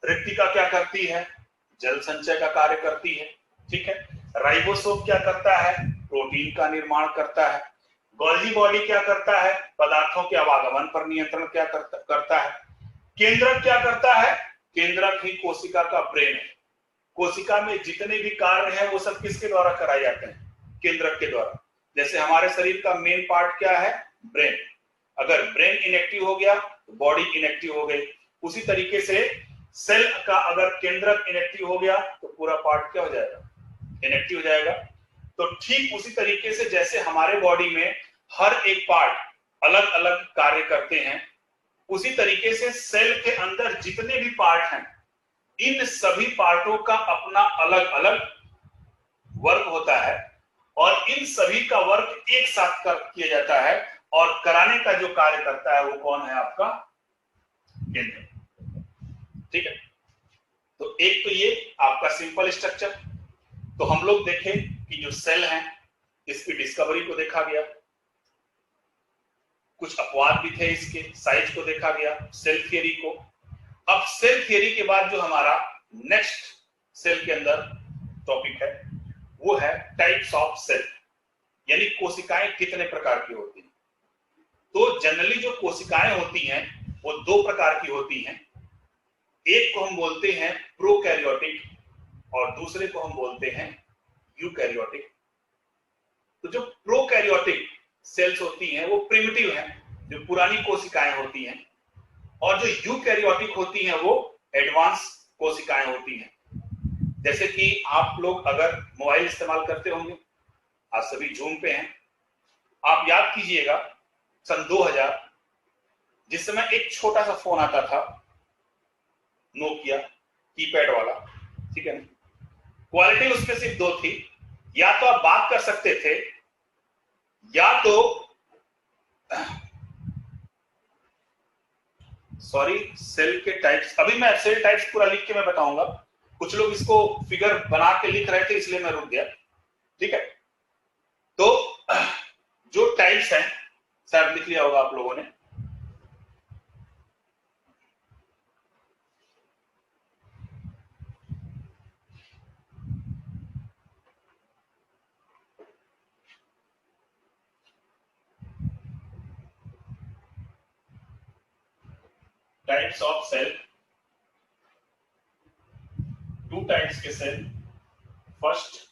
रिक्तिका क्या करती है? जल संचय का कार्य करती है। ठीक है, राइबोसोम क्या करता है? प्रोटीन का निर्माण करता है। गोल्जी बॉडी क्या करता है? पदार्थों के आवागमन पर नियंत्रण क्या करता है। केंद्रक क्या करता है? केंद्रक ही कोशिका का ब्रेन है। कोशिका में जितने भी कार्य हैं वो सब किसके द्वारा कराए जाते हैं? केंद्रक के द्वारा। जैसे हमारे शरीर का मेन पार्ट क्या है? ब्रेन। अगर ब्रेन इनएक्टिव हो गया तो बॉडी इनएक्टिव हो गई। उसी तरीके से सेल का अगर केंद्रक इनएक्टिव हो गया तो पूरा पार्ट क्या हो जाएगा? इनएक्टिव हो जाएगा। तो ठीक उसी तरीके से जैसे हमारे बॉडी में हर एक पार्ट अलग अलग कार्य करते हैं, उसी तरीके से सेल के अंदर जितने भी पार्ट हैं, इन सभी पार्टों का अपना अलग अलग वर्क होता है, और इन सभी का वर्क एक साथ किया जाता है, और कराने का जो कार्य करता है वो कौन है? आपका केंद्र। ठीक है, तो एक तो ये आपका सिंपल स्ट्रक्चर, तो हम लोग देखें कि जो सेल है इसकी डिस्कवरी को देखा गया, कुछ अपवाद भी थे, इसके साइज को देखा गया, सेल थियरी को। अब सेल थियरी के बाद जो हमारा नेक्स्ट सेल के अंदर टॉपिक है वो है टाइप्स ऑफ सेल, यानी कोशिकाएं कितने प्रकार की होती हैं। तो जनरली जो कोशिकाएं होती हैं वो दो प्रकार की होती हैं, एक को हम बोलते हैं प्रोकैरियोटिक और दूसरे को हम बोलते हैं यूकैरियोटिक। तो जो प्रोकैरियोटिक सेल्स होती हैं वो प्रिमिटिव हैं, जो पुरानी कोशिकाएं होती हैं, और जो यूकैरियोटिक होती हैं वो एडवांस कोशिकाएं होती हैं। जैसे कि आप लोग अगर मोबाइल इस्तेमाल करते होंगे, आज सभी जूम पे हैं, आप याद कीजिएगा सन 2000 जिस समय एक छोटा सा फोन आता था, नोकिया कीपैड वाला, ठीक है ना, क्वालिटी उसमें सिर्फ दो थी, या तो आप बात कर सकते थे या तो सॉरी सेल के टाइप्स, अभी मैं सेल टाइप्स पूरा लिख के मैं बताऊंगा, कुछ लोग इसको फिगर बना के लिख रहे थे इसलिए मैं रुक गया, ठीक है। तो जो टाइप्स हैं शायद लिख लिया होगा आप लोगों ने, types of cell, two types के सेल, फर्स्ट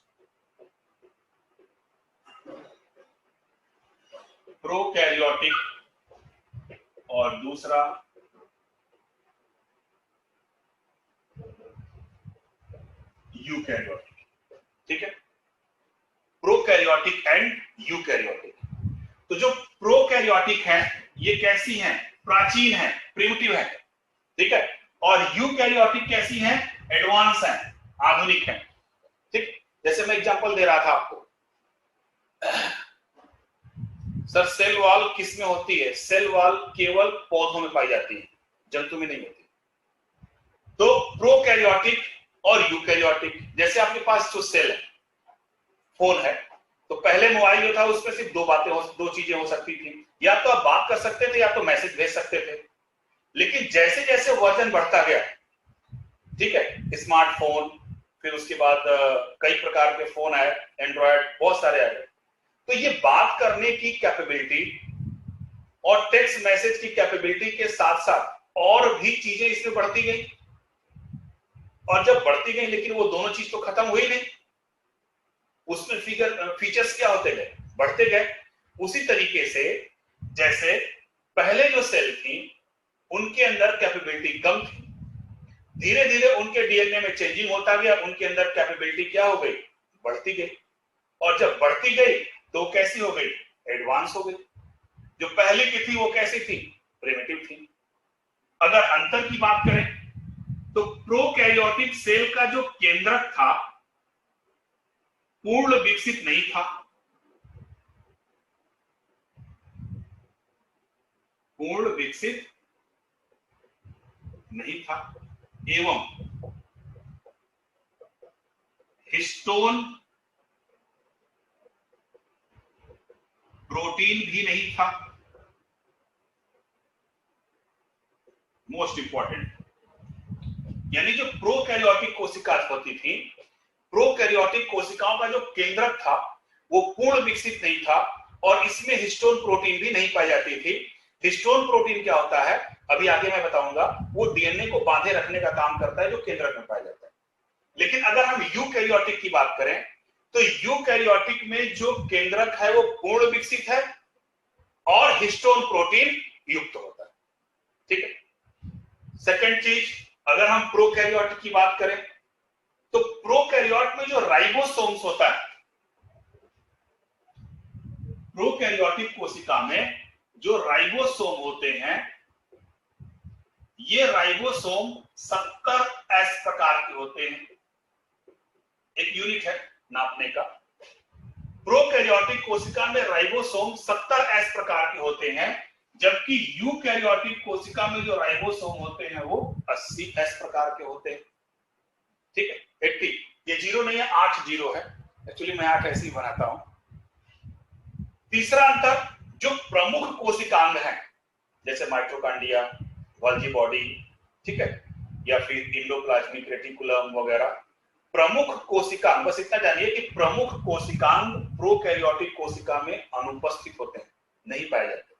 प्रोकैरियोटिक और दूसरा यूकैरियोटिक, ठीक है, प्रोकैरियोटिक एंड यूकैरियोटिक। तो जो प्रोकैरियोटिक है ये कैसी हैं, प्राचीन है, प्रिमिटिव है, ठीक है, और यूकैरियोटिक कैसी हैं, एडवांस हैं, आधुनिक हैं, ठीक। जैसे मैं एग्जांपल दे रहा था आपको, सर सेल वॉल किस में होती है, सेल वॉल केवल पौधों में पाई जाती है, जंतु में नहीं होती। तो प्रोकैरियोटिक और यूकैरियोटिक, जैसे आपके पास जो सेल है, फोन है, तो पहले मोबाइल जो था उसमें सिर्फ दो चीजें हो सकती थी, या तो आप बात कर सकते थे या तो मैसेज भेज सकते थे। लेकिन जैसे जैसे वर्जन बढ़ता गया, ठीक है, स्मार्टफोन, फिर उसके बाद कई प्रकार के फोन आए, एंड्रॉयड, बहुत सारे आए, तो ये बात करने की कैपेबिलिटी और टेक्स्ट मैसेज की कैपेबिलिटी के साथ साथ और भी चीजें इसमें बढ़ती गई, और जब बढ़ती गई लेकिन वो दोनों चीज तो खत्म हुई नहीं, उसमें फीचर्स क्या होते गए, बढ़ते गए। उसी तरीके से जैसे पहले जो सेल थी उनके अंदर कैपेबिलिटी कम थी, धीरे धीरे उनके डीएनए में चेंजिंग होता गया, उनके अंदर कैपेबिलिटी क्या हो गई, बढ़ती गई, और जब बढ़ती गई तो कैसी हो गई, एडवांस हो गई। जो पहले की थी वो कैसी थी, प्रिमिटिव थी। अगर अंतर की बात करें तो प्रोकैरियोटिक सेल का जो केंद्रक था पूर्ण विकसित नहीं था, पूर्ण विकसित नहीं था, एवं हिस्टोन प्रोटीन भी नहीं था। मोस्ट इंपॉर्टेंट, यानी जो प्रोकैरियोटिक कोशिका होती थी, प्रोकैरियोटिक कोशिकाओं का जो केंद्रक था वो पूर्ण विकसित नहीं था, और इसमें हिस्टोन प्रोटीन भी नहीं पाई जाती थी। हिस्टोन प्रोटीन क्या होता है अभी आगे मैं बताऊंगा, वो डीएनए को बांधे रखने का काम करता है जो केंद्रक में पाया जाता है। लेकिन अगर हम यूकैरियोटिक की बात करें तो यूकैरियोटिक में जो केंद्रक है वो पूर्ण विकसित है और हिस्टोन प्रोटीन युक्त होता है, ठीक है। सेकंड चीज, अगर हम प्रोकैरियोटिक की बात करें तो प्रोकैरियोट में जो राइबोसोम्स होता है, प्रोकैरियोटिक कोशिका में जो राइबोसोम होते हैं, ये राइबोसोम 70S प्रकार के होते हैं, एक यूनिट है नापने का। प्रोकैरियोटिक कोशिका में राइबोसोम 70S प्रकार के होते हैं, जबकि यूकैरियोटिक कोशिका में जो राइबोसोम होते हैं वो 80S प्रकार के होते हैं। ठीक है 80, ये 0 नहीं है, 8 0 है, एक्चुअली मैं 8 ऐसे ही बनाता हूं। तीसरा अंतर, जो प्रमुख कोशिकांग है जैसे माइटोकॉन्ड्रिया, गोल्गी बॉडी, ठीक है, या फिर इंडोप्लाज्मिक रेटिकुलम वगैरह, प्रमुख कोशिकांग, बस इतना जानिए कि प्रमुख कोशिकांग प्रोकैरियोटिक कोशिका में अनुपस्थित होते हैं, नहीं पाए जाते,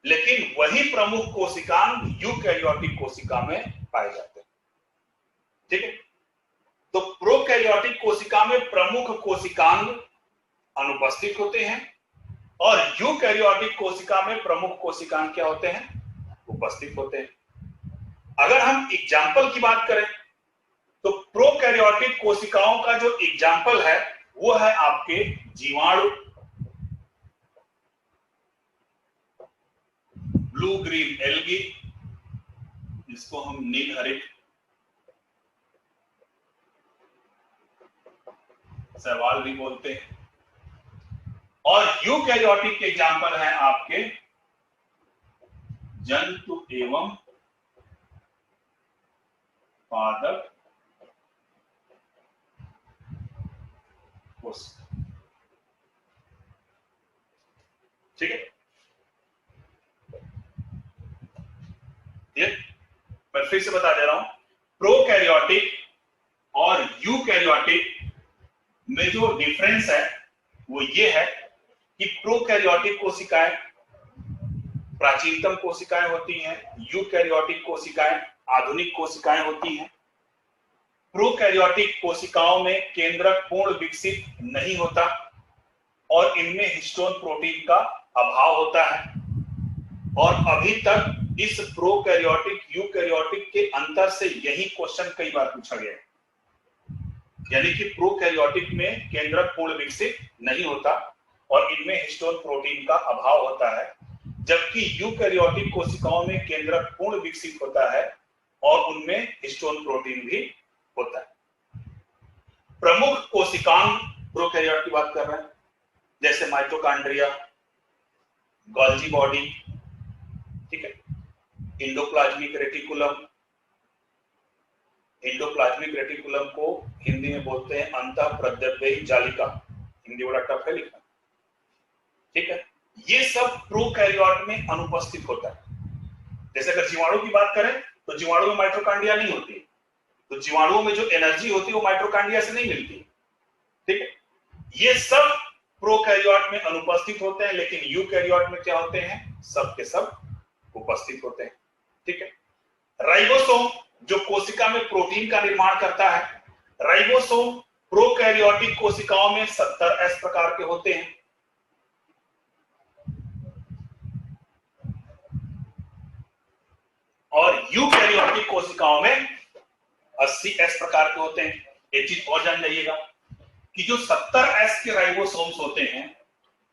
लेकिन वही प्रमुख कोशिकांग यूकैरियोटिक कोशिका में पाए जाते हैं। ठीक है, तो प्रोकैरियोटिक कोशिका में प्रमुख कोशिकांग अनुपस्थित होते हैं और यूकैरियोटिक कोशिका में प्रमुख कोशिकांग क्या होते हैं, उपस्थित होते हैं। अगर हम एग्जाम्पल की बात करें तो प्रोकैरियोटिक कोशिकाओं का जो एग्जाम्पल है वो है आपके जीवाणु, ब्लू ग्रीन एल्गी, जिसको हम नील हरित शैवाल भी बोलते हैं, और यूकैरियोटिक के एग्जाम्पल हैं आपके जंतु एवं पादप कोशिका। ठीक है, ये मैं फिर से बता दे रहा हूं, प्रोकैरियोटिक और यूकैरियोटिक में जो डिफरेंस है वो ये है कि प्रोकैरियोटिक कोशिकाएं प्राचीनतम कोशिकाएं होती हैं, यूकैरियोटिक कोशिकाएं आधुनिक कोशिकाएं होती हैं। प्रोकैरियोटिक कोशिकाओं में केंद्रक पूर्ण विकसित नहीं होता और इनमें हिस्टोन प्रोटीन का अभाव होता है, और अभी तक इस प्रोकैरियोटिक यूकैरियोटिक के अंतर से यही क्वेश्चन कई बार पूछा गया है, यानी कि प्रोकैरियोटिक में केंद्रक पूर्ण विकसित नहीं होता और इनमें हिस्टोन प्रोटीन का अभाव होता है, जबकि यूकैरियोटिक कोशिकाओं में केंद्रक पूर्ण विकसित होता है और उनमें हिस्टोन प्रोटीन भी होता है। प्रमुख कोशिकांग प्रोकैरियोट की बात कर रहे हैं, जैसे माइटोकॉन्ड्रिया, गोल्गी बॉडी, ठीक है, इंडोप्लाज्मिक रेटिकुलम, इंडोप्लाज्मिक रेटिकुलम को हिंदी में बोलते हैं अंतःप्रद्रव्ययी जालिका, हिंदी बड़ा टफ है लिखना, ठीक है, ये सब प्रोकैरियोट में अनुपस्थित होता है। जैसे अगर जीवाणु की बात करें तो जीवाणु में माइटोकॉन्ड्रिया नहीं होती, तो जीवाणुओं में जो एनर्जी होती है वो माइटोकॉन्ड्रिया से नहीं मिलती, ठीक है, ये सब प्रोकैरियोट में अनुपस्थित होते हैं, लेकिन यूकैरियोट में क्या होते हैं, सब के सब उपस्थित होते हैं। ठीक है, राइबोसोम जो कोशिका में प्रोटीन का निर्माण करता है, राइबोसोम प्रोकैरियोटिक कोशिकाओं में 70S प्रकार के होते हैं, और यूकैरियोटिक कोशिकाओं में 80S प्रकार के होते हैं। एक चीज और जान जाइएगा कि जो 70S के राइबोसोम्स होते हैं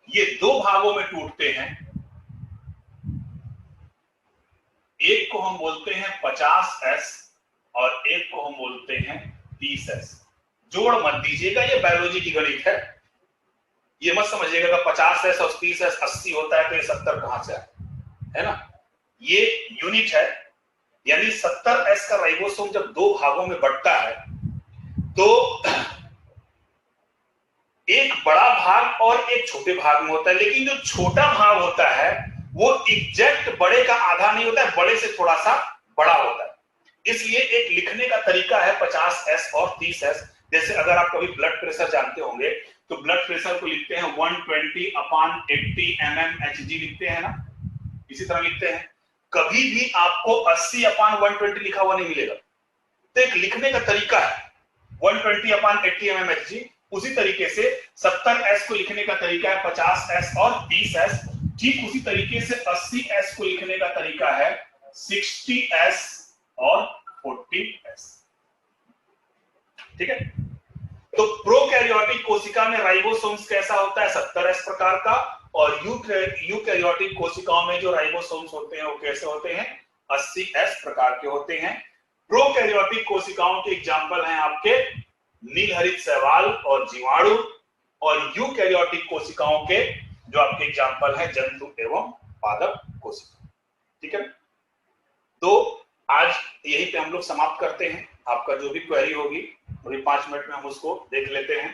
ये दो भागों में टूटते हैं, एक को हम बोलते हैं 50S और एक को हम बोलते हैं 30S। जोड़ मत दीजिएगा, ये बायोलॉजी की गणित है, ये मत समझिएगा कि 50S और 30S 80 होता है तो ये 70 कहां से है ना, ये यूनिट है, यानी 70S का राइबोसोम जब दो भागों में बंटता है तो एक बड़ा भाग और एक छोटे भाग में होता है, लेकिन जो छोटा भाग होता है वो एग्जैक्ट बड़े का आधा नहीं होता है, बड़े से थोड़ा सा बड़ा होता है। इसलिए एक लिखने का तरीका है 50S और 30S। जैसे अगर आप कभी ब्लड प्रेशर जानते होंगे तो ब्लड प्रेशर को लिखते हैं 120/80 mmHg लिखते हैं ना, इसी तरह लिखते हैं। कभी भी आपको 80/120 लिखा हुआ नहीं मिलेगा, तो एक लिखने का तरीका है 120/80 mmHg। उसी तरीके से 70S को लिखने का तरीका है 50S और 30S, ठीक उसी तरीके से 80S को लिखने का तरीका है 60S और 40S। ठीक है, तो प्रोकैरियोटिक कोशिका में राइबोसोम्स कैसा होता है, 70S प्रकार का, और यूकैरियोटिक कोशिकाओं में जो राइबोसोम्स होते हैं वो कैसे होते हैं, 80S प्रकार के होते हैं। प्रोकैरियोटिक कोशिकाओं के एग्जाम्पल हैं आपके नीलहरित शैवाल और जीवाणु, और यूकैरियोटिक कोशिकाओं के जो आपके एग्जाम्पल हैं जंतु एवं पादप कोशिका। ठीक है, तो आज यही पे हम लोग समाप्त करते हैं। आपका जो भी क्वेरी होगी अभी 5 मिनट में हम उसको देख लेते हैं।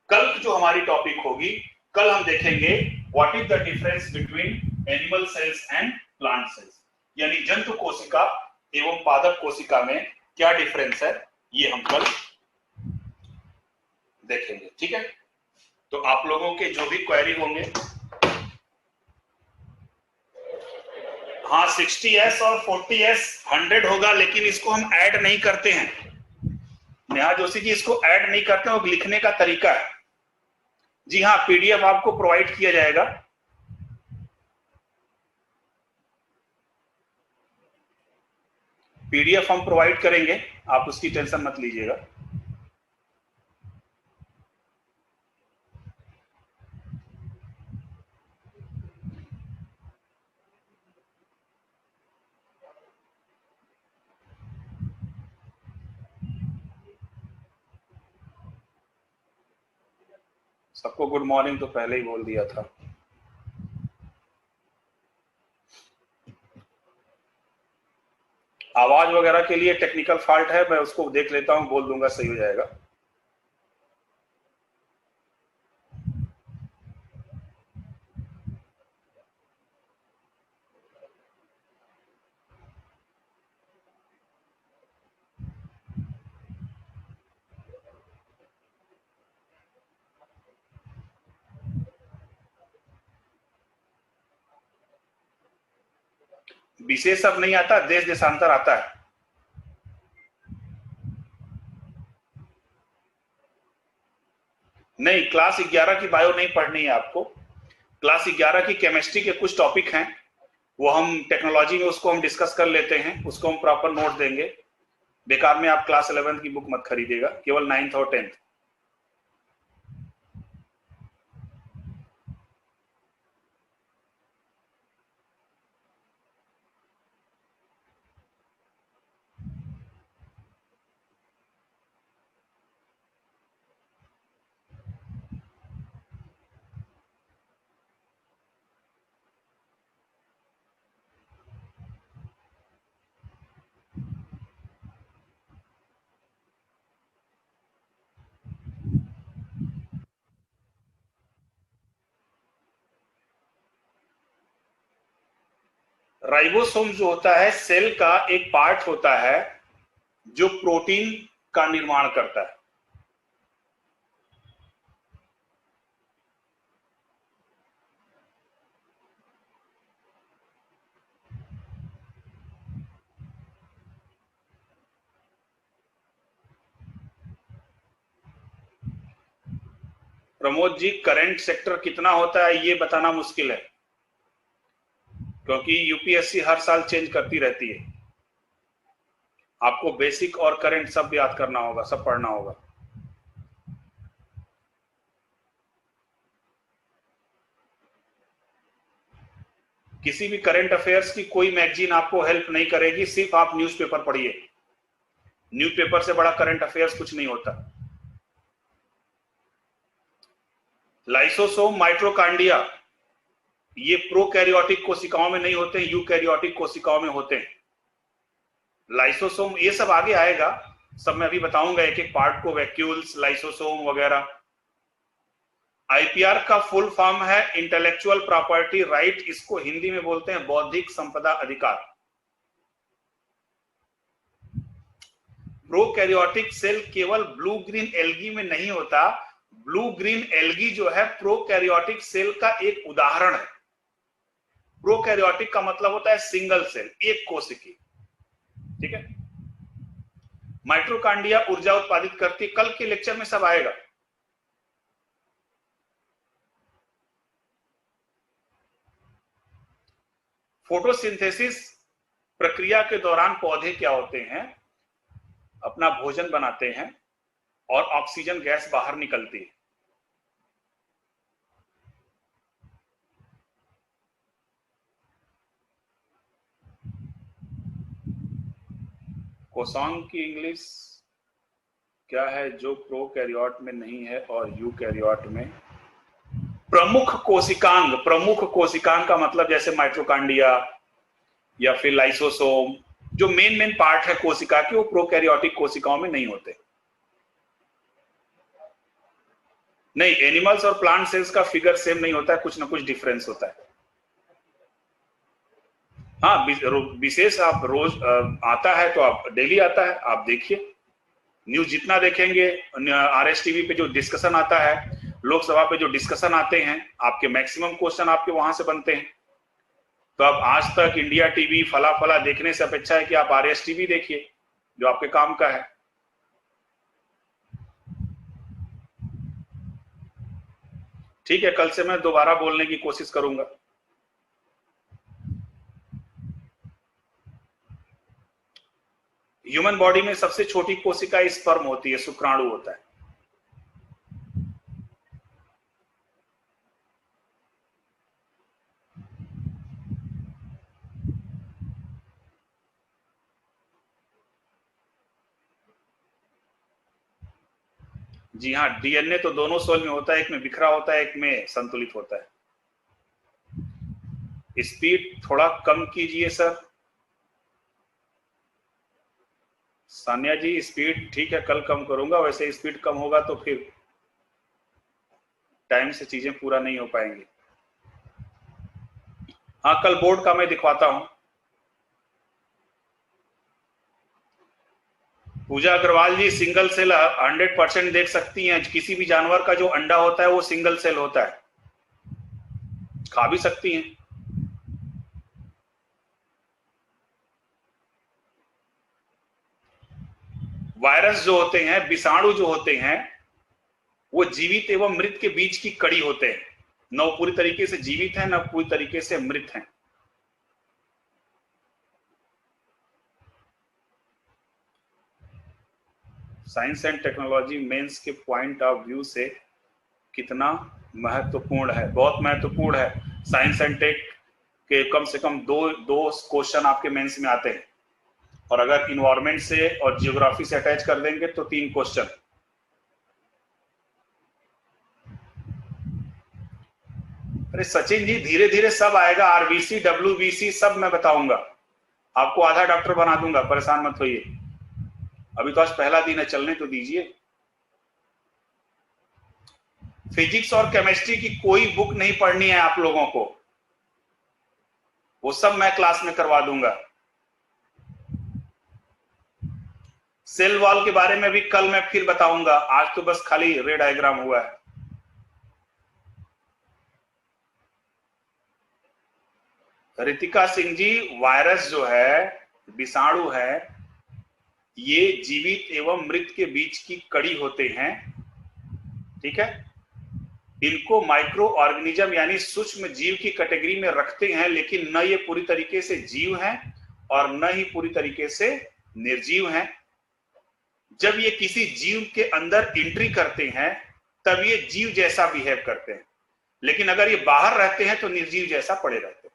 कल जो हमारी टॉपिक होगी, कल हम देखेंगे what is the difference between animal cells and plant cells, यानी जंतु कोशिका एवं पादप कोशिका में क्या डिफरेंस है, ये हम कल देखेंगे। ठीक है, तो आप लोगों के जो भी क्वेरी होंगे, हाँ 60S और 40S 100 होगा, लेकिन इसको हम ऐड नहीं करते हैं। नेहा जोशी जी, इसको ऐड नहीं करते हैं, वो लिखने का तरीका है। जी हाँ, पीडीएफ आपको प्रोवाइड किया जाएगा। पीडीएफ हम प्रोवाइड करेंगे, आप उसकी टेंशन मत लीजिएगा। सबको गुड मॉर्निंग तो पहले ही बोल दिया था। आवाज वगैरह के लिए टेक्निकल फॉल्ट है, मैं उसको देख लेता हूं, बोल दूंगा, सही हो जाएगा। विशेष अब नहीं आता, देश देशांतर आता है। नहीं, क्लास 11 की बायो नहीं पढ़नी है आपको। क्लास 11 की केमिस्ट्री के कुछ टॉपिक हैं, वो हम टेक्नोलॉजी में उसको हम डिस्कस कर लेते हैं, उसको हम प्रॉपर नोट देंगे। बेकार में आप क्लास 11 की बुक मत खरीदिएगा, केवल 9th और 10th। राइबोसोम जो होता है सेल का एक पार्ट होता है जो प्रोटीन का निर्माण करता है। प्रमोद जी, करंट सेक्टर कितना होता है ये बताना मुश्किल है, क्योंकि यूपीएससी हर साल चेंज करती रहती है। आपको बेसिक और करंट सब याद करना होगा, सब पढ़ना होगा। किसी भी करंट अफेयर्स की कोई मैगजीन आपको हेल्प नहीं करेगी, सिर्फ आप न्यूज़पेपर पढ़िए। न्यूज़पेपर से बड़ा करंट अफेयर्स कुछ नहीं होता। लाइसोसोम, माइटोकॉन्ड्रिया, ये प्रोकैरियोटिक कोशिकाओं में नहीं होते, यूकैरियोटिक कोशिकाओं में होते हैं। लाइसोसोम ये सब आगे आएगा, सब मैं अभी बताऊंगा एक एक पार्ट को, वैक्यूल्स, लाइसोसोम वगैरह। आईपीआर का फुल फॉर्म है इंटेलेक्चुअल प्रॉपर्टी राइट, इसको हिंदी में बोलते हैं बौद्धिक संपदा अधिकार। प्रोकैरियोटिक सेल केवल ब्लू ग्रीन एल्गी में नहीं होता, ब्लू ग्रीन एल्गी जो है प्रोकैरियोटिक सेल का एक उदाहरण है। प्रोकैरियोटिक का मतलब होता है सिंगल सेल, एक कोशिकी। ठीक है, माइटोकॉन्ड्रिया ऊर्जा उत्पादित करती, कल के लेक्चर में सब आएगा। फोटोसिंथेसिस प्रक्रिया के दौरान पौधे क्या होते हैं, अपना भोजन बनाते हैं और ऑक्सीजन गैस बाहर निकलती है। कोसॉन्ग की इंग्लिश क्या है जो प्रोकैरियोट में नहीं है और यूकैरियोट में? प्रमुख कोशिकांग। प्रमुख कोशिकांग का मतलब जैसे माइटोकॉन्ड्रिया या फिर लाइसोसोम, जो मेन मेन पार्ट है कोशिका के, वो प्रोकैरियोटिक कोशिकाओं में नहीं होते। नहीं, एनिमल्स और प्लांट सेल्स का फिगर सेम नहीं होता है, कुछ ना कुछ डिफरेंस होता है। हाँ, विशेष आप रोज आता है तो आप डेली आता है, आप देखिए न्यूज जितना देखेंगे, आरएस टीवी पे जो डिस्कशन आता है, लोकसभा पे जो डिस्कशन आते हैं, आपके मैक्सिमम क्वेश्चन आपके वहां से बनते हैं। तो आप आज तक इंडिया टीवी फला फला देखने से अपेक्षा है कि आप आरएस टीवी देखिए जो आपके काम का है। ठीक है, कल से मैं दोबारा बोलने की कोशिश करूंगा। ह्यूमन बॉडी में सबसे छोटी कोशिका स्पर्म होती है, शुक्राणु होता है। जी हाँ, डीएनए तो दोनों सेल में होता है, एक में बिखरा होता है, एक में संतुलित होता है। स्पीड थोड़ा कम कीजिए सर। सान्या जी, स्पीड ठीक है, कल कम करूंगा, वैसे स्पीड कम होगा तो फिर टाइम से चीजें पूरा नहीं हो पाएंगी। हाँ, कल बोर्ड का मैं दिखवाता हूं। पूजा अग्रवाल जी, सिंगल सेल 100% देख सकती हैं। किसी भी जानवर का जो अंडा होता है वो सिंगल सेल होता है, खा भी सकती हैं। वायरस जो होते हैं, विषाणु जो होते हैं, वो जीवित एवं मृत के बीच की कड़ी होते हैं। न वो पूरी तरीके से जीवित है, न पूरी तरीके से मृत है। साइंस एंड टेक्नोलॉजी मेंस के पॉइंट ऑफ व्यू से कितना महत्वपूर्ण है? बहुत महत्वपूर्ण है। साइंस एंड टेक के कम से कम दो क्वेश्चन आपके मेंस में आते हैं, और अगर इन्वायरमेंट से और जियोग्राफी से अटैच कर देंगे तो 3 क्वेश्चन। अरे सचिन जी, धीरे धीरे सब आएगा, आरबीसी डब्ल्यूबीसी सब मैं बताऊंगा आपको, आधा डॉक्टर बना दूंगा, परेशान मत होइए। अभी तो आज पहला दिन है, चलने तो दीजिए। फिजिक्स और केमिस्ट्री की कोई बुक नहीं पढ़नी है आप लोगों को, वो सब मैं क्लास में करवा दूंगा। सेल वॉल के बारे में भी कल मैं फिर बताऊंगा, आज तो बस खाली रे डायग्राम हुआ है। रितिका सिंह जी, वायरस जो है, विषाणु है, ये जीवित एवं मृत के बीच की कड़ी होते हैं। ठीक है, इनको माइक्रो ऑर्गेनिज्म यानी सूक्ष्म जीव की कैटेगरी में रखते हैं, लेकिन न ये पूरी तरीके से जीव हैं और न ही पूरी तरीके से निर्जीव हैं। जब ये किसी जीव के अंदर एंट्री करते हैं तब ये जीव जैसा बिहेव करते हैं, लेकिन अगर ये बाहर रहते हैं तो निर्जीव जैसा पड़े रहते हैं।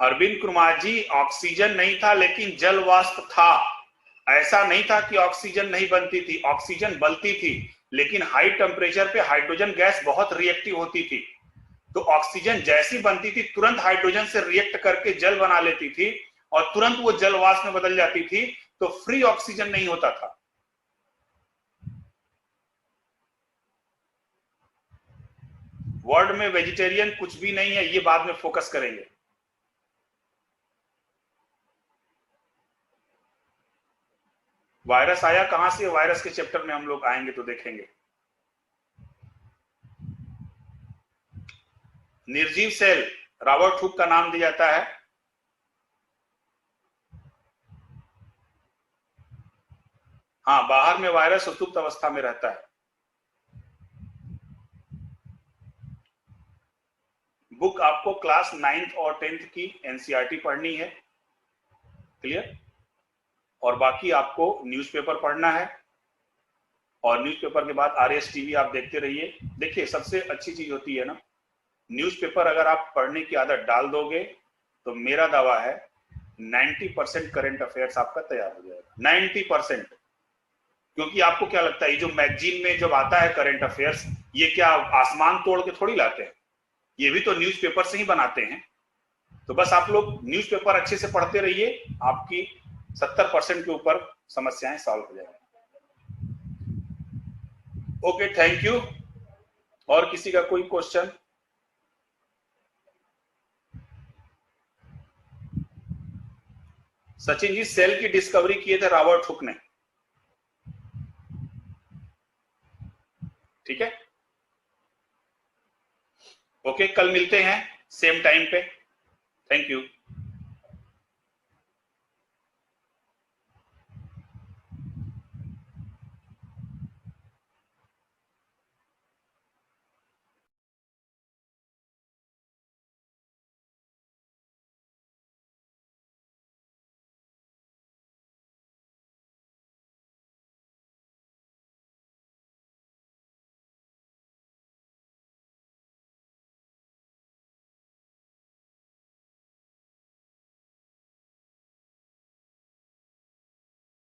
अरविंद कुमार जी, ऑक्सीजन नहीं था लेकिन जल वाष्प था। ऐसा नहीं था कि ऑक्सीजन नहीं बनती थी, ऑक्सीजन बनती थी, लेकिन हाई टेम्परेचर पे हाइड्रोजन गैस बहुत रिएक्टिव होती थी। तो ऑक्सीजन जैसी बनती थी तुरंत हाइड्रोजन से रिएक्ट करके जल बना लेती थी, और तुरंत वो जल वाष्प में बदल जाती थी, तो फ्री ऑक्सीजन नहीं होता था। वर्ल्ड में वेजिटेरियन कुछ भी नहीं है, ये बाद में फोकस करेंगे। वायरस आया कहां से, वायरस के चैप्टर में हम लोग आएंगे तो देखेंगे। निर्जीव सेल रॉबर्ट हुक का नाम दिया जाता है। हाँ, बाहर में वायरस सुप्त अवस्था में रहता है। बुक आपको क्लास 9th और 10th की एनसीईआरटी पढ़नी है, क्लियर। और बाकी आपको न्यूज़पेपर पढ़ना है, और न्यूज़पेपर के बाद आरएस टीवी आप देखते रहिए। देखिए, सबसे अच्छी चीज होती है ना, न्यूज़पेपर अगर आप पढ़ने की आदत डाल दोगे तो मेरा दावा है 90% करंट अफेयर्स आपका तैयार हो जाएगा। 90%। क्योंकि आपको क्या लगता है, ये जो मैगजीन में जब आता है करंट अफेयर्स, ये क्या आसमान तोड़ के थोड़ी लाते हैं, ये भी तो न्यूज़पेपर से ही बनाते हैं। तो बस आप लोग न्यूज़पेपर अच्छे से पढ़ते रहिए, आपकी 70% के ऊपर समस्याएं सॉल्व हो जाएंगी। Okay, thank you. और किसी का कोई क्वेश्चन? सचिन जी, सेल की डिस्कवरी किए थे रॉबर्ट हुक ने, ठीक है। ओके, कल मिलते हैं सेम टाइम पे। Thank you.